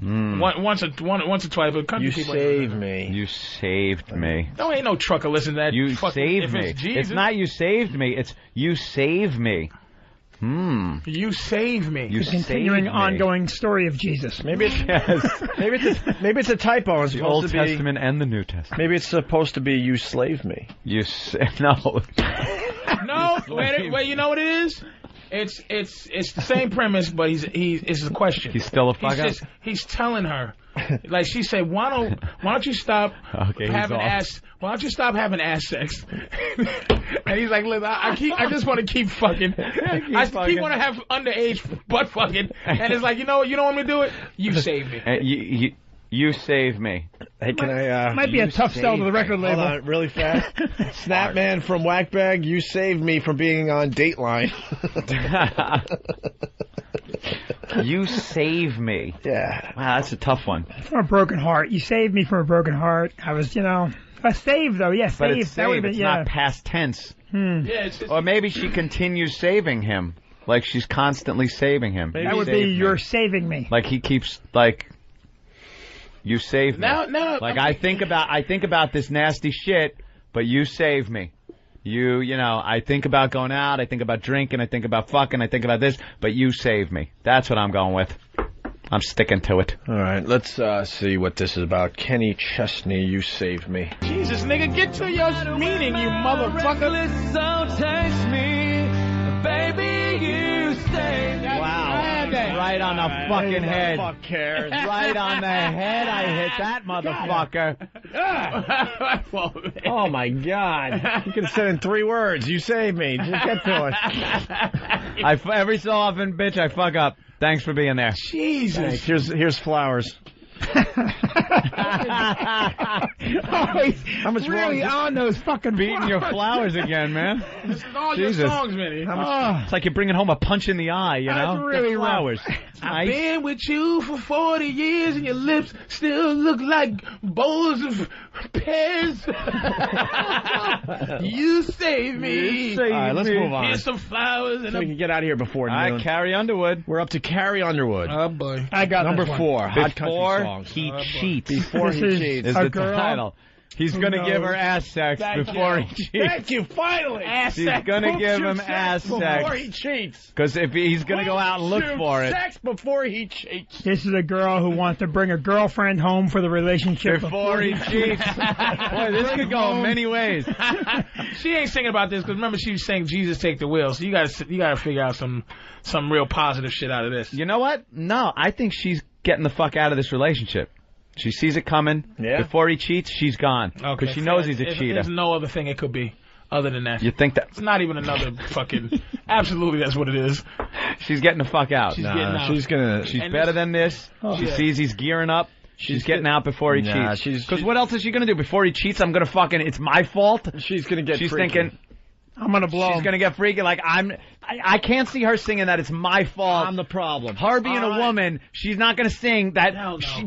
Once or twice, but country You people. saved me. You saved me. No, ain't no trucker listen to that. You fucking, saved me. It's Jesus. It's not you saved me. It's you save me. You save me. You Continuing saved me. ongoing story of Jesus. Maybe it's maybe it's a typo. It's The supposed Old to be, Testament and the New Testament. Maybe it's supposed to be you slave me. No. No, wait, you know what it is? It's the same premise, but it's a question. He's still a fuck up. He's telling her, like she said, why don't you stop having ass? Why don't you stop having ass sex? And he's like, look, I just want to keep fucking. I keep want to have underage butt fucking. And it's like, you know what? You don't want me to do it. You save me. You save me. Hey, can I? Might be a tough sell to the record label. Hold on, really fast. Snapman from Whackbag, you saved me from being on Dateline. You save me. Yeah. Wow, that's a tough one. From a broken heart. You saved me from a broken heart. I was, saved though. Yeah, But saved. it's That would saved. have It's been, not past tense. Yeah, Or maybe she continues saving him. Like she's constantly saving him. That would be you're saving me. Like he keeps you save me. Now, like I think about this nasty shit, but you save me. I think about going out, I think about drinking, I think about fucking, I think about this, but you save me. That's what I'm going with. I'm sticking to it. All right, let's see what this is about. Kenny Chesney, you saved me. Jesus, nigga, get to your meaning, you motherfucker. So taste me, baby, you save me. Wow. Right on the fucking head. Fuck cares. Right on the head, I hit that motherfucker. Oh my God. You could have said in 3 words, you saved me. Just get to it. Every so often, bitch, I fuck up. Thanks for being there. Jesus. Thanks. Here's flowers. How much really on those fucking beating your flowers again, man. This is all Jesus. your songs, Minnie. It's like you're bringing home a punch in the eye, you know? That's really the flowers. I've been with you for 40 years and your lips still look like bowls of pears. You save me. All right, let's move on. Here's some flowers. And So we can get out of here before noon. Carrie Underwood. We're up to Carrie Underwood. Oh, boy. I got number 4. Hot country Before songs. he cheats. Before This he is cheats. Is a the girl title. He's going to give her ass sex before he cheats. Thank you, finally. She's going to give him ass sex. Before he cheats. Because if he's going to go out and look for it. Sex before he cheats. This is a girl who wants to bring a girlfriend home for the relationship Before he cheats. Boy, this could go many ways. She ain't singing about this because remember she was saying Jesus take the wheel. So you gotta figure out some real positive shit out of this. You know what? No, I think she's getting the fuck out of this relationship. She sees it coming. Yeah. Before he cheats, she's gone. Because she knows he's a cheater. There's no other thing it could be other than that. You think that? It's not even another fucking... Absolutely, that's what it is. She's getting the fuck out. She's getting out. She's better than this. She sees he's gearing up. She's getting out before he cheats. Because what else is she going to do? Before he cheats, I'm going to fucking... It's my fault? She's going to get She's freaky. thinking... I'm going to blow She's him. going to get freaky. Like, I can't see her singing that it's my fault. I'm the problem. Her being a woman, she's not going to sing that,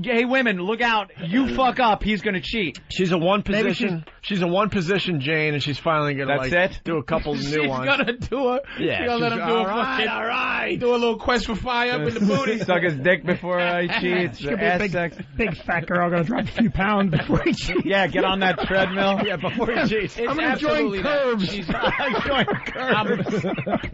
hey, women, look out, you fuck up, he's going to cheat. She's a one position. She's a one position Jane, and she's finally going to do a couple new ones. She's going to do a... Yeah. She's going to let him do a fucking... All right. Do a little quest for fire up in the booty. Suck his dick before he cheats. She's gonna be a Sex. big fat girl going to drop a few pounds before he cheats. Yeah, get on that treadmill. Yeah, before he cheats. I'm going to join curves.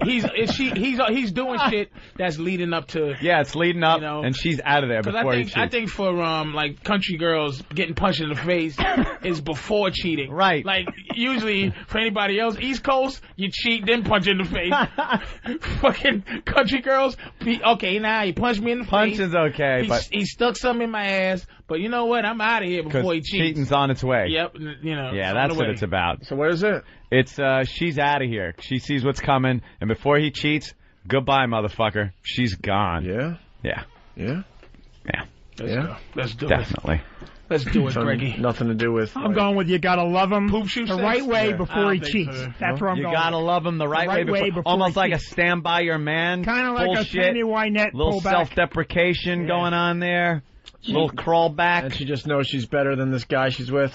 He's doing shit that's leading up to... Yeah, it's leading up, and she's out of there before he cheats. I think for like country girls, getting punched in the face is before cheating. Right. Like usually for anybody else, East Coast, you cheat then punch in the face. Fucking country girls, okay, now he punched me in the face. Punchin's okay, but he stuck something in my ass. But you know what? I'm out of here before he cheats. Cheating's on its way. Yep. Yeah, that's what it's about. So what is it? It's she's out of here. She sees what's coming, and before he cheats, goodbye, motherfucker. She's gone. Yeah. Yeah. Yeah. Yeah. Let's do it. Definitely. Let's do it, Greggy. Nothing to do with... I'm going with you gotta love him Poop shoe the sex? right way Yeah. before he I don't cheats. think so. That's where I'm You going. gotta love him the right way before he almost like cheats. a stand by your man. Kind of like bullshit. a Tammy Wynette Little pullback. self-deprecation going on there. Little crawl back. And she just knows she's better than this guy she's with.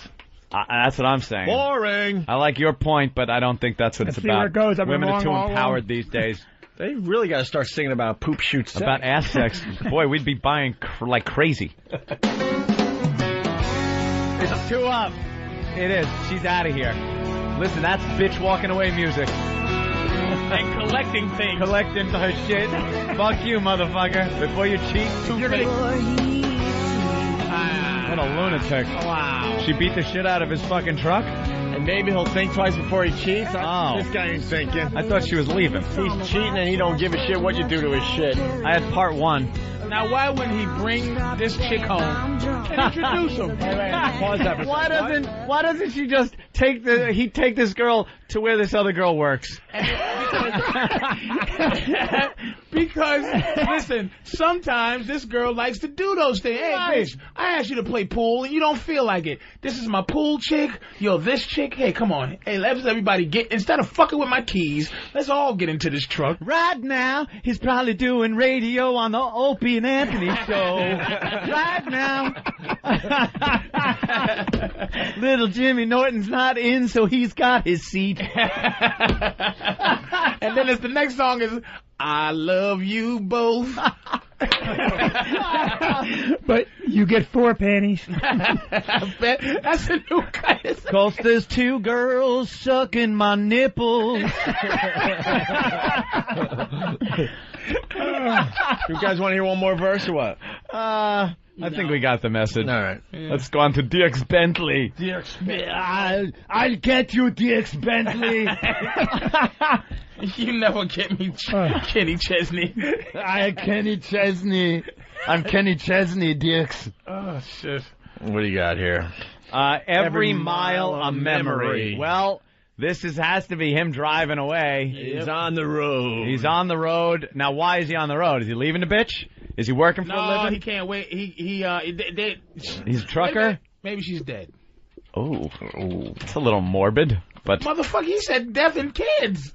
That's what I'm saying. Boring. I like your point, but I don't think that's what Let's it's see where about. it goes. I've been Women are wrong too all empowered along. these days. They really got to start singing about poop shoot sex. About ass sex. Boy, we'd be buying like crazy. It's 2 up. It is. She's out of here. Listen, that's bitch walking away music. And collecting things. Collecting her shit. Fuck you, motherfucker. Before you cheat. What a lunatic. Wow. She beat the shit out of his fucking truck? And maybe he'll think twice before he cheats. This guy ain't thinking. I thought she was leaving. He's cheating and he don't give a shit what you do to his shit. I had part 1. Now, why wouldn't he bring this chick home and introduce him? Pause that for a second. Why doesn't she just take this girl to where this other girl works? Because, listen, sometimes this girl likes to do those things. Hey, bitch, I asked you to play pool and you don't feel like it. This is my pool chick. Yo, this chick. Hey, come on. Hey, let's everybody instead of fucking with my keys, let's all get into this truck. Right now, he's probably doing radio on the Opie and Anthony Show. Right now. Little Jimmy Norton's not in, so he's got his seat. And then the next song is I Love You Both. But you get 4 panties. That's a new kind of song. 'Cause there's 2 girls sucking my nipples. You guys want to hear one more verse or what? I think we got the message. All right. Yeah. Let's go on to Dierks Bentley. I'll get you, Dierks Bentley. You never get me, Kenny Chesney. Kenny Chesney. I'm Kenny Chesney, Dierks. Oh, shit. What do you got here? Every mile a memory. Well, this has to be him driving away. He's on the road. He's on the road. Now, why is he on the road? Is he leaving the bitch? Is he working for a living? No, he can't wait. He's a trucker? Maybe she's dead. Oh, it's a little morbid, but motherfucker, he said death and kids.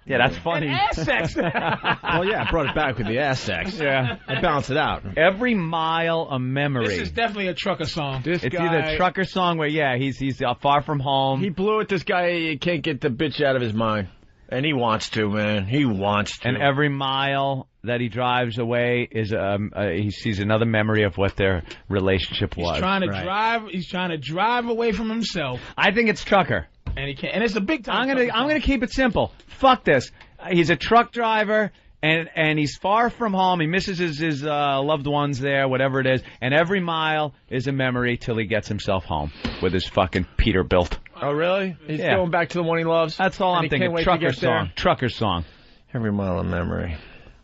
Yeah, that's funny. And ass sex. Well, yeah, I brought it back with the ass sex. Yeah. I balanced it out. Every mile a memory. This is definitely a trucker song. It's either a trucker song where, he's far from home. He blew it. This guy can't get the bitch out of his mind. And he wants to, man. He wants to. And every mile that he drives away is he sees another memory of what their relationship was. He's trying to drive. He's trying to drive away from himself. I think it's trucker. And he can't. And it's a big time. I'm gonna keep it simple. Fuck this. He's a truck driver, and he's far from home. He misses his loved ones there, whatever it is. And every mile is a memory till he gets himself home with his fucking Peterbilt. Oh, really? He's going back to the one he loves? That's all I'm thinking. Trucker song. Trucker song. Every mile of memory.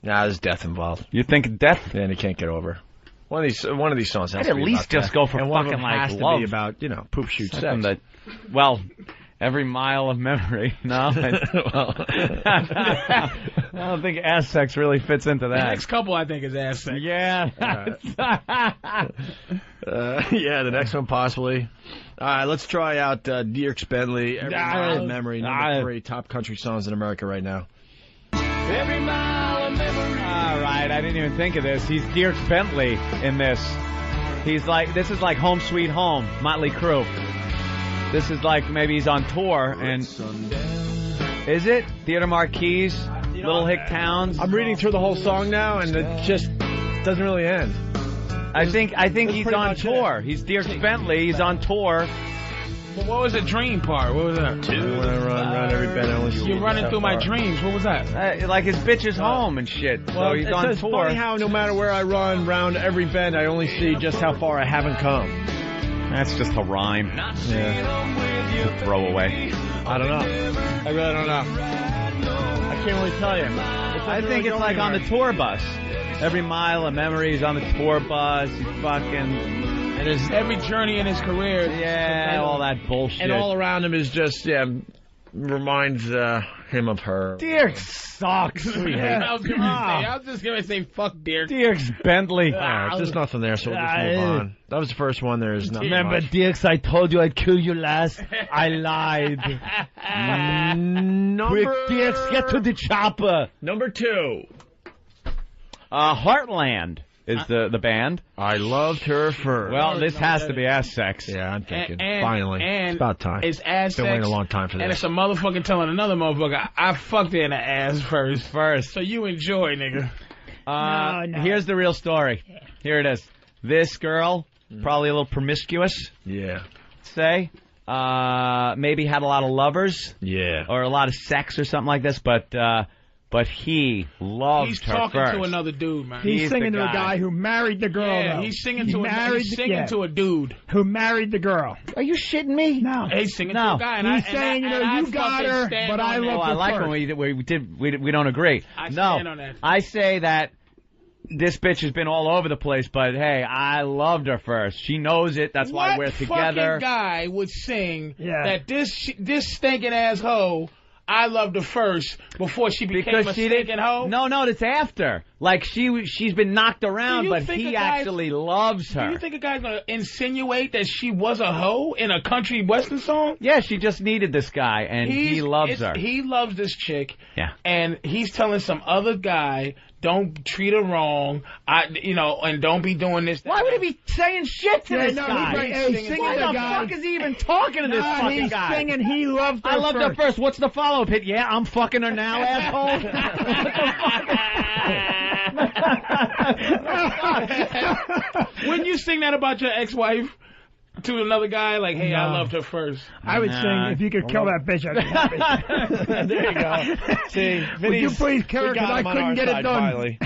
Nah, there's death involved. You think death? Yeah, and he can't get over. One of these songs has I'd to be at least about just that. go for and fucking one like has love. to be about poop shoot sex. Every mile of memory. No, I don't think ass sex really fits into that. The next couple, I think, is ass sex. Yeah. Yeah, the next one possibly. All right, let's try out Dierks Bentley. Every mile of memory. Number 3 top country songs in America right now. Every mile of memory. All right, I didn't even think of this. He's Dierks Bentley in this. This is like Home Sweet Home, Motley Crue. This is like maybe he's on tour and is it Theater Marquis, Little Hick Towns? I'm reading through the whole song now, and it just doesn't really end. I think he's on tour. He's Dierks Bentley. He's on tour. Well, what was the dream part? What was that? When I run every bend, I only see You're running through my dreams. What was that? Like his bitch is home and shit. So he's on tour. Funny how no matter where I run, round every bend, I only see just how far I haven't come. That's just a rhyme. Yeah. Throwaway. I don't know. I really don't know. I can't really tell you. I think it's like on the tour bus. Every mile of memory is on the tour bus. He's fucking... And there's every journey in his career. Yeah, all that bullshit. And all around him is just, reminds him of her. Dierks sucks. I was just going to say, fuck Dierks. Dierks Bentley. There's nothing there, so we'll just move on. That was the first one. There's nothing Remember, much. Dierks, I told you I'd kill you last. I lied. Quick, Dierks, get to the chopper. Number 2. Heartland. is the band. I loved her first. Well, this has to be ass sex. Yeah, I'm thinking. And- Finally. and it's about time. It's ass Been sex. waiting a long time for And this. it's a motherfucker telling another motherfucker, I fucked her in the ass first. So you enjoy, nigga. No. Here's the real story. Here it is. This girl, probably a little promiscuous. Yeah. Say. Maybe had a lot of lovers. Yeah. Or a lot of sex or something like this, but he loved He's her talking first. to another dude, man. He's singing to a guy who married the girl. Yeah, though. he's singing He to married to a dude who married the girl. Are you shitting me? No. He's singing to No. a guy, and He's saying, I you got fucking her, stand but on I that. love Oh, her I like first. when we don't agree. I no, stand on that. I say that this bitch has been all over the place, but hey, I loved her first. She knows it. That's why we're What together. fucking guy would sing that this stinking ass hoe, I loved her first before she became a stinking hoe? No, it's after. Like she's been knocked around, but think he a guy's- actually loves her. Do you think a guy's gonna insinuate that she was a hoe in a country western song? Yeah, she just needed this guy, and he loves her. He loves this chick. Yeah. And he's telling some other guy, don't treat her wrong. And don't be doing this. Why would he be saying shit to this guy? He's singing Why to the guy. fuck is he even talking to this fucking he's guy? singing he loved her I loved her first. first. What's the follow-up hit? Yeah, I'm fucking her now, asshole. Wouldn't you sing that about your ex-wife to another guy? Like, hey, I loved her first. I would sing, if you could kill that bitch, I'd be happy. There you go. See, Would you please kill her, because I couldn't get it done. Finally.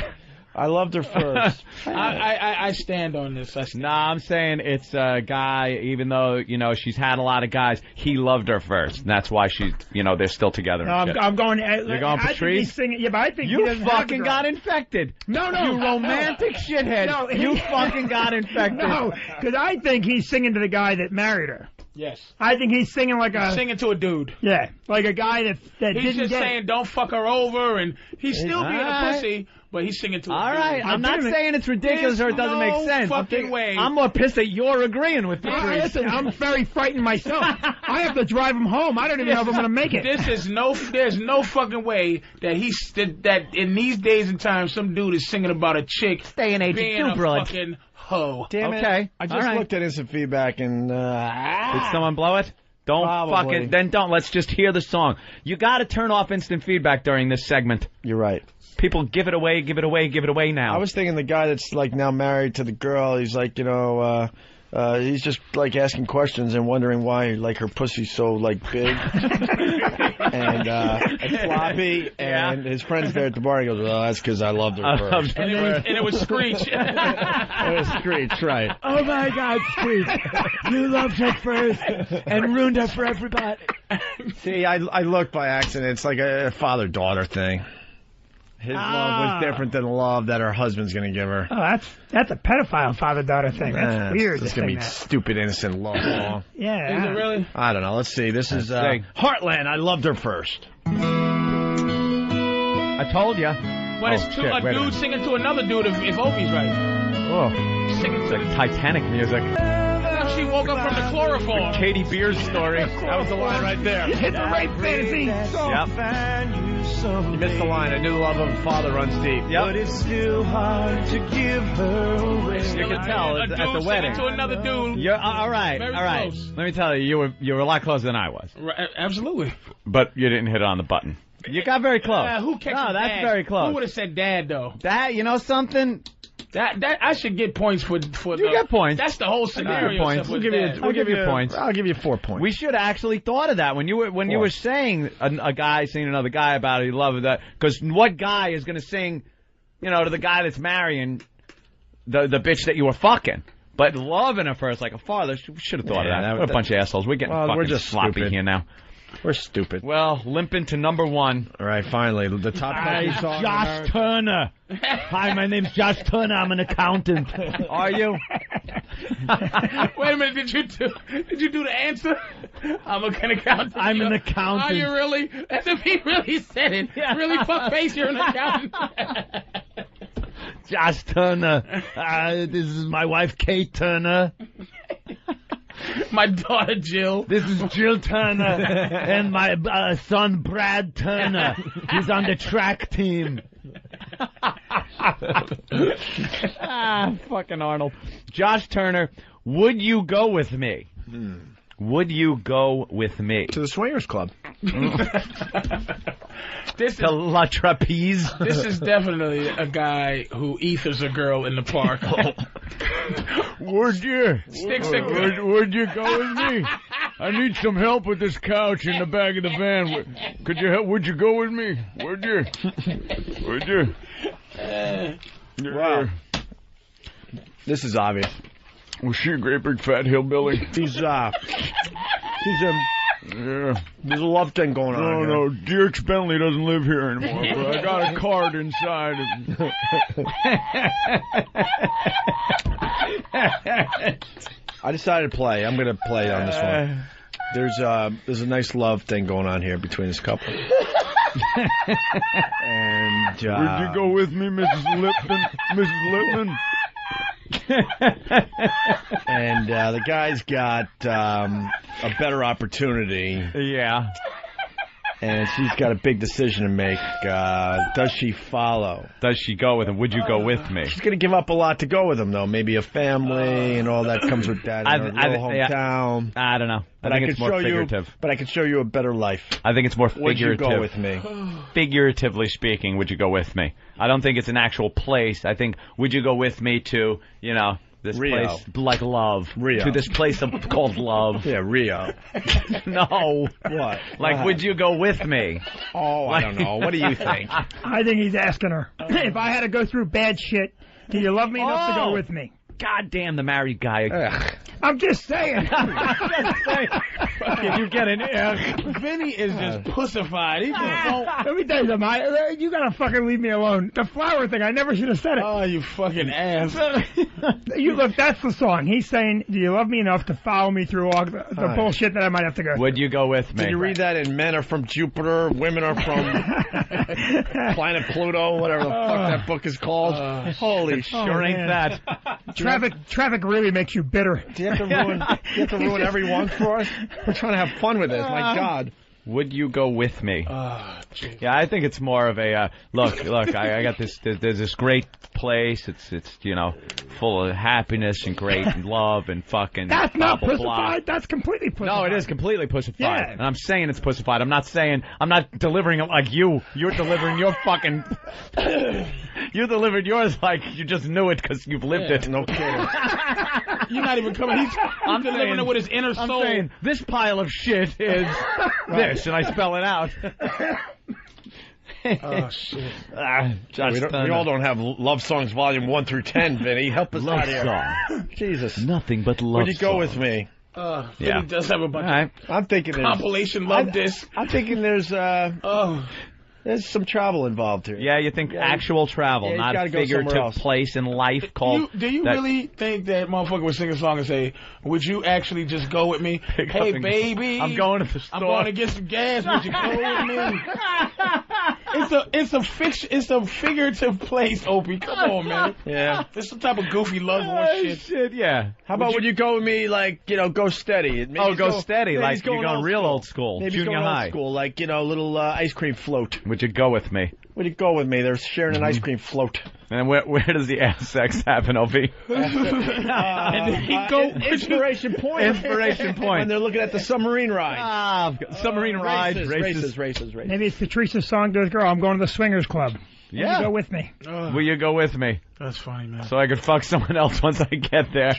I loved her first. I stand on this. Nah, I'm saying it's a guy, even though, she's had a lot of guys, he loved her first. And that's why they're still together. No, and shit. I'm going. You're going I think Patrice? he's singing. Yeah, but I think he You doesn't have the fucking girl. got infected. No. You romantic shithead. No, you fucking got infected. No, because I think he's singing to the guy that married her. Yes. I think he's singing like He's singing to a dude. Yeah, like a guy that He's didn't just get saying, don't fuck her over, and he's still being a pussy, but he's singing to a All dude. right, I'm not saying it's ridiculous or it doesn't make sense. Fucking way. I'm more pissed that you're agreeing with Patrice. Listen, I'm very frightened myself. I have to drive him home. I don't even know if I'm going to make it. There's no fucking way that that in these days and times some dude is singing about a chick Day and age being of a two broad. fucking hoe. Damn it. Okay. I just All right. looked at instant feedback and Did someone blow it? Don't Probably. fucking. Then don't. Let's just hear the song. You got to turn off instant feedback during this segment. You're right. People give it away now. I was thinking the guy that's like now married to the girl, he's like, he's just like asking questions and wondering why like her pussy's so like big and floppy, and his friend's there at the bar. He goes, "Well, that's because I loved her first." And it was Screech. It was Screech, right? Oh my God, Steve. You loved her first and ruined her for everybody. See, I looked by accident. It's like a father-daughter thing. His love was different than the love that her husband's going to give her. Oh, that's a pedophile father-daughter thing. That's weird. It's to going to be sing that. stupid, innocent love song. Yeah. Is it really? I don't know. Let's see. This is Heartland. I loved her first. I told you. But it's a dude singing to another dude if Opie's right. Oh, Singing it's like Titanic music. She woke up from the chloroform. Katie Beer's story. That was the line right there. Hit the rape fantasy. Yep. You missed the line. I knew the love of a father runs deep. Yep. But it's still hard to give her away. You can tell at the wedding. To another dude. You're, all right, Very all right. close. Let me tell you, you were a lot closer than I was. Right, absolutely. But you didn't hit it on the button. You got very close. Who catches No, that's dad? very close. Who would have said dad though? That, you know something? That I should get points for. You get points. That's the whole scenario. points. We'll give you points. I'll give you 4 points. We should have actually thought of that when you were saying a guy singing another guy about it. You love that because what guy is going to sing, to the guy that's marrying the bitch that you were fucking? But loving her first like a father. We should have thought of that. We're a bunch of assholes. We're getting fucking we're just sloppy stupid. here now. We're stupid. Well, limping to number one. All right, finally, the top country song. in Josh America. Turner. Hi, my name's Josh Turner. I'm an accountant. Are you? Wait a minute, did you do the answer? I'm an accountant. I'm an accountant. Are you really? As if he really said it. Really, fuck face, you're an accountant. Josh Turner. This is my wife, Kate Turner. My daughter, Jill. This is Jill Turner. And my son, Brad Turner. He's on the track team. Fucking Arnold. Josh Turner, would you go with me? Would you go with me? To the Swingers Club. To La Trapeze. This is definitely a guy who ethers a girl in the park. Would you? Sticks a Would you go with me? I need some help with this couch in the back of the van. Could you help? Would you go with me? Would you? Would you? Wow. This is obvious. Was she a great big fat hillbilly? There's a love thing going on. No, Dirks Bentley doesn't live here anymore, but I got a card inside. I decided to play. I'm going to play on this one. There's a nice love thing going on here between this couple. And would you go with me, Mrs. Lipton? Mrs. Lipton? And the guy's got a better opportunity. Yeah. And she's got a big decision to make. Does she follow? Does she go with him? Would you go with me? She's going to give up a lot to go with him, though. Maybe a family and all that comes with that. In her little hometown. I don't know. But I think it's more figurative. But I could show you a better life. I think it's more figurative. Would you go with me? Figuratively speaking, would you go with me? I don't think it's an actual place. I think, would you go with me to, this Rio. place like love? Rio. To this place called love. Yeah, Rio. No. What? Like, would you go with me? Oh, I don't know. What do you think? I think he's asking her. If I had to go through bad shit, do you love me enough to go with me? God damn the married guy. I'm just saying. Fucking, you get an Vinny is just pussified. He just won't. Let me tell you something. You gotta fucking leave me alone. The flower thing, I never should have said it. Oh, you fucking ass. Look, that's the song. He's saying, do you love me enough to follow me through all the bullshit that I might have to go through? Would you go with me? Did you read that in Men Are From Jupiter, Women Are From Planet Pluto, whatever the fuck that book is called? Holy shit. Sure ain't that. Traffic really makes you bitter. Do you have to ruin every one for us? We're trying to have fun with this. My God. Would you go with me? Yeah, I think it's more of a look. I got this. There's this great place. It's full of happiness and great love and fucking. That's not blah, pussified. blah. That's completely pussified. No, it is completely pussified. Yeah. And I'm saying it's pussified. I'm not delivering it like you. You're delivering your fucking. You delivered yours like you just knew it because you've lived it. No kidding. You're not even coming. He's delivering it with his inner soul. I'm saying this pile of shit is this, and I spell it out. Oh, shit. We all don't have Love Songs Volume 1 through 10, Vinny. Help us out here. Song. Jesus. Nothing but love. Would you go with me? Vinny does have a bunch of I'm thinking compilation love discs. I'm thinking there's some travel involved here. Yeah, you think actual travel, not a figurative place in life called... Do you really think that motherfucker would sing a song and say, would you actually just go with me? Hey, baby. I'm going to the store. I'm going to get some gas. Would you go with me? It's a figurative place, Opie. Come on, man. Yeah. It's some type of goofy love horse shit. Yeah. How about would you go with me, like, go steady? Maybe go steady, like you're going real old school, maybe junior going high. Old school, like, little ice cream float. Would you go with me? Would you go with me? They're sharing an ice cream float. And where does the ass sex happen, Opie? Inspiration Point. Inspiration Point. When they're looking at the submarine ride. Submarine ride. Races. Maybe it's Patrice's song to his girl. I'm going to the Swingers Club. Yeah. You go with me. Will you go with me? That's funny, man. So I could fuck someone else once I get there.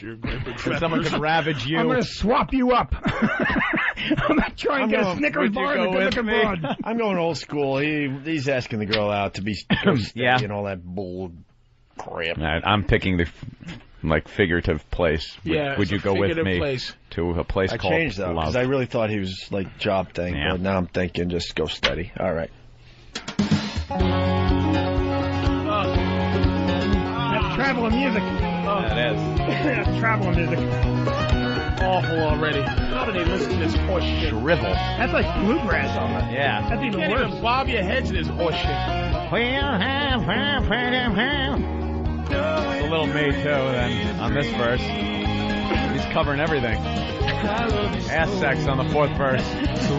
So someone could ravage you. I'm going to swap you up. I'm going to try and get a Snickers bar and a good-looking broad. I'm going old school. He's asking the girl out to be steady and all that bull crap. I'm picking the figurative place. Would you go with me to a place called I changed, though, love? because I really thought he was like job thing, but now I'm thinking just go steady. All right. That's travel and music. That is. That's travel and music. Awful already. How do they listen to this horse shit? Shrivel. That's like bluegrass on that. Yeah. That's even You can't worse. even bob your head to this horse shit. It's a little me too. Then on this verse, he's covering everything. Ass sex on the fourth verse. So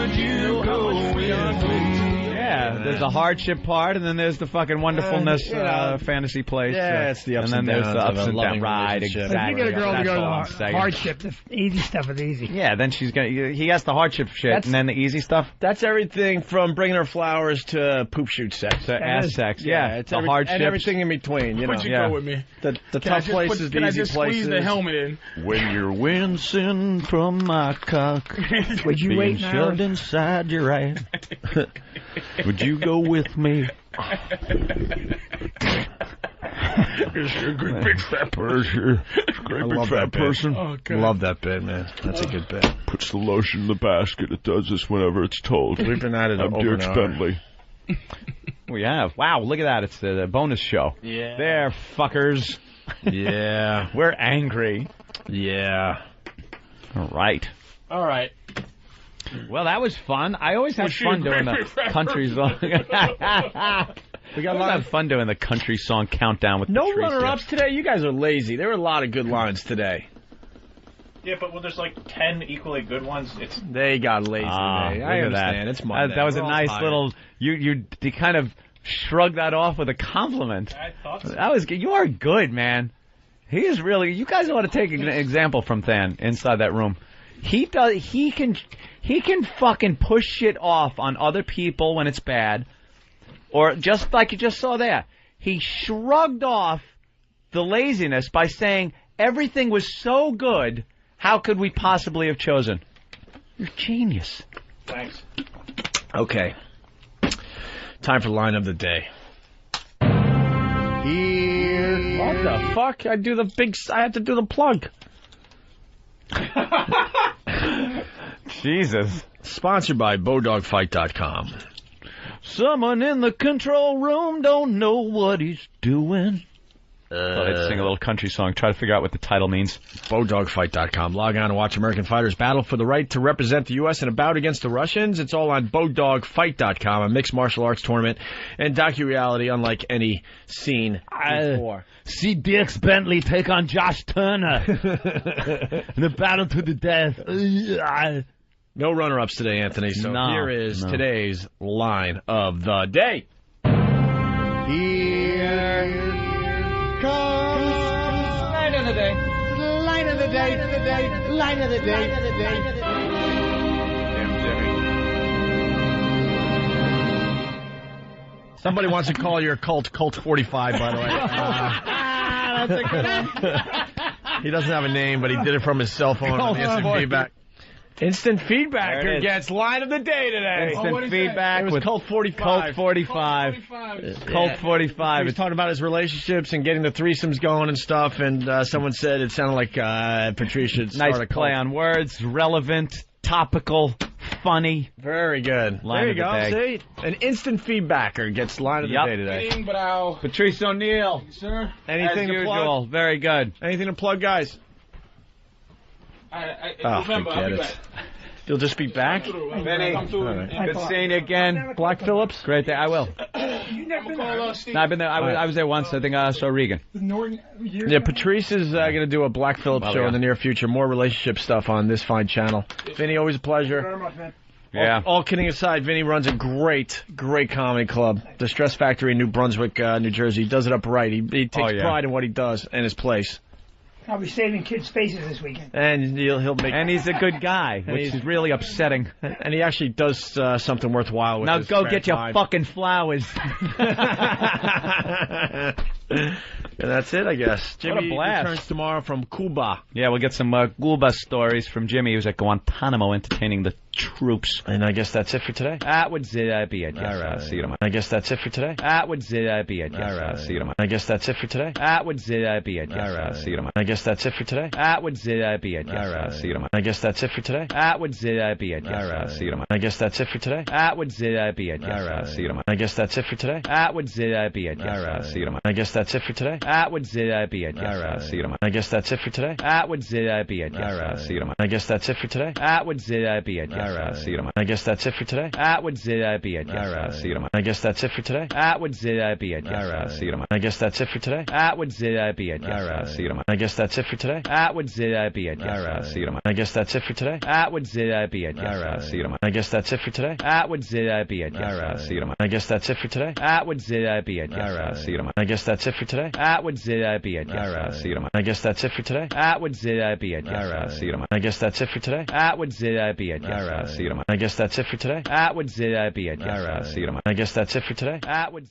would you go with me? Yeah. Yeah, there's the hardship part, and then there's the fucking wonderfulness fantasy place. Yeah, it's the ups and and then downs there's the of ups a and loving downs. Right, relationship. exactly. If you get a girl to That's go to all I'm the saying. hardship, the easy stuff is easy. Yeah, then she's gonna. He has the hardship shit, and then the easy stuff. That's everything from bringing her flowers to poop shoot sex. To ass sex. Yeah, it's the hardship and everything in between. You know, Would you go with me? The tough places, the can I easy just places. squeeze the helmet in? When you're wincing from my cock, Would you being wait now? shoved inside your ass, would you go with me? Is she a good big fat person? I love that bit. Oh, God. Love that bit, man. That's a good bit. Puts the lotion in the basket. It does this whenever it's told. We've been at it I'm over Dirk an hour. Bentley. We have. Wow, look at that. It's the bonus show. Yeah. There, fuckers. Yeah. We're angry. Yeah. All right. All right. Well, that was fun. I always have fun doing the country song. We got a lot of fun doing the country song countdown with No Patrice. runner-ups today. You guys are lazy. There were a lot of good lines today. Yeah, but when there's like 10 equally good ones, it's... They got lazy today. I Look at understand. that. It's Monday. That was We're a all nice tired. little. You kind of shrugged that off with a compliment. I thought so. That was good. You are good, man. He is really. You guys ought to take an example from Than inside that room. He does. He can fucking push shit off on other people when it's bad, or just like you just saw there. He shrugged off the laziness by saying everything was so good. How could we possibly have chosen? You're a genius. Thanks. Okay. Time for line of the day. Here. What the fuck? I have to do the plug. Jesus. Sponsored by BowDogFight.com. Someone in the control room don't know what he's doing. Thought I'd sing a little country song. Try to figure out what the title means. BowDogFight.com. Log on and watch American fighters battle for the right to represent the U.S. in a bout against the Russians. It's all on BowDogFight.com, a mixed martial arts tournament and docu-reality unlike any seen before. See Dirks Bentley take on Josh Turner in a battle to the death. No runner-ups today, Anthony, so here is today's line of the day. Here comes line of the day. Line of the day. Line of the day. Damn Jimmy. Somebody wants to call your cult Cult 45, by the way. That's a good one. He doesn't have a name, but he did it from his cell phone on the instant feedback. Instant feedbacker gets line of the day today. Instant feedback It was with Cult 45. Colt 45. Colt 45. He was talking about his relationships and getting the threesomes going and stuff, and someone said it sounded like Patrice should start Nice a cult. play on words, relevant, topical, funny. Very good. Line there you of the go. day. See? An instant feedbacker gets line of the day today. Patrice O'Neal. Sir? Anything As to usual. plug? Very good. Anything to plug, guys? Remember, I'll be back. You'll just be back? Vinny, Right. good seeing you again. Black Phillips? Great day. I will. No, I've been there. I was there once. I think I saw Regan. Yeah, Patrice is going to do a Black Phillips Well, show yeah. in the near future. More relationship stuff on this fine channel. Vinny, always a pleasure. Yeah. All kidding aside, Vinny runs a great comedy club, the Stress Factory in New Brunswick, New Jersey. He does it up right. He takes pride in what he does and his place. I'll be saving kids' faces this weekend. And he'll make. And he's a good guy, which is really upsetting. And he actually does something worthwhile with Now his go spare get your time. fucking flowers. And that's it, I guess. What a Jimmy blast. returns tomorrow from Cuba. Yeah, we'll get some Cuba stories from Jimmy. He was at Guantanamo entertaining the troops. And I guess that's it for today. That would be it. Yes, All right. I'll see you tomorrow. I guess that's it for today. That would be it. Yes, All right. I'll see you tomorrow. I guess that's it for today. That would be it. Yes, All right. I'll see you tomorrow. I guess that's it for today. That would be it. Yes, All right. I'll see you tomorrow. I guess that's it for today. That would be it. Yes, All right. I'll see you tomorrow. I guess that's it for today. That would be it. Yes, All right. I'll see you tomorrow. I guess that's it for today. That would be it. Yes, All right. I'll see you tomorrow. I guess that's it for today. That would be it. Yes, All right. I'll see you tomorrow. I guess that's it for today. That would be it. Yes, All right. I'll see you tomorrow. I guess that's it for today. That would be it. Yes, All All right. See you tomorrow. I guess that's it for today. That would be it. All right. See you tomorrow. I guess that's it for today. That would be it. All right. See you tomorrow. I guess that's it for today. That would be it. All right. See you tomorrow. I guess that's it for today. That would be it. All right. See you tomorrow. I guess that's it for today. That would be it. All right. See you tomorrow. I guess that's it for today. That would be it. All right. See you tomorrow. I guess that's it for today. That would be it. All right. See you tomorrow. I guess that's it for today. That would be it. All right. See you tomorrow. I guess that's it for today. That would be it. All right. See you tomorrow. I guess that's it for today. That would be it. All right. See you tomorrow. I guess that's it for today. That would be it. All right. See you tomorrow. I guess that's it for today. That would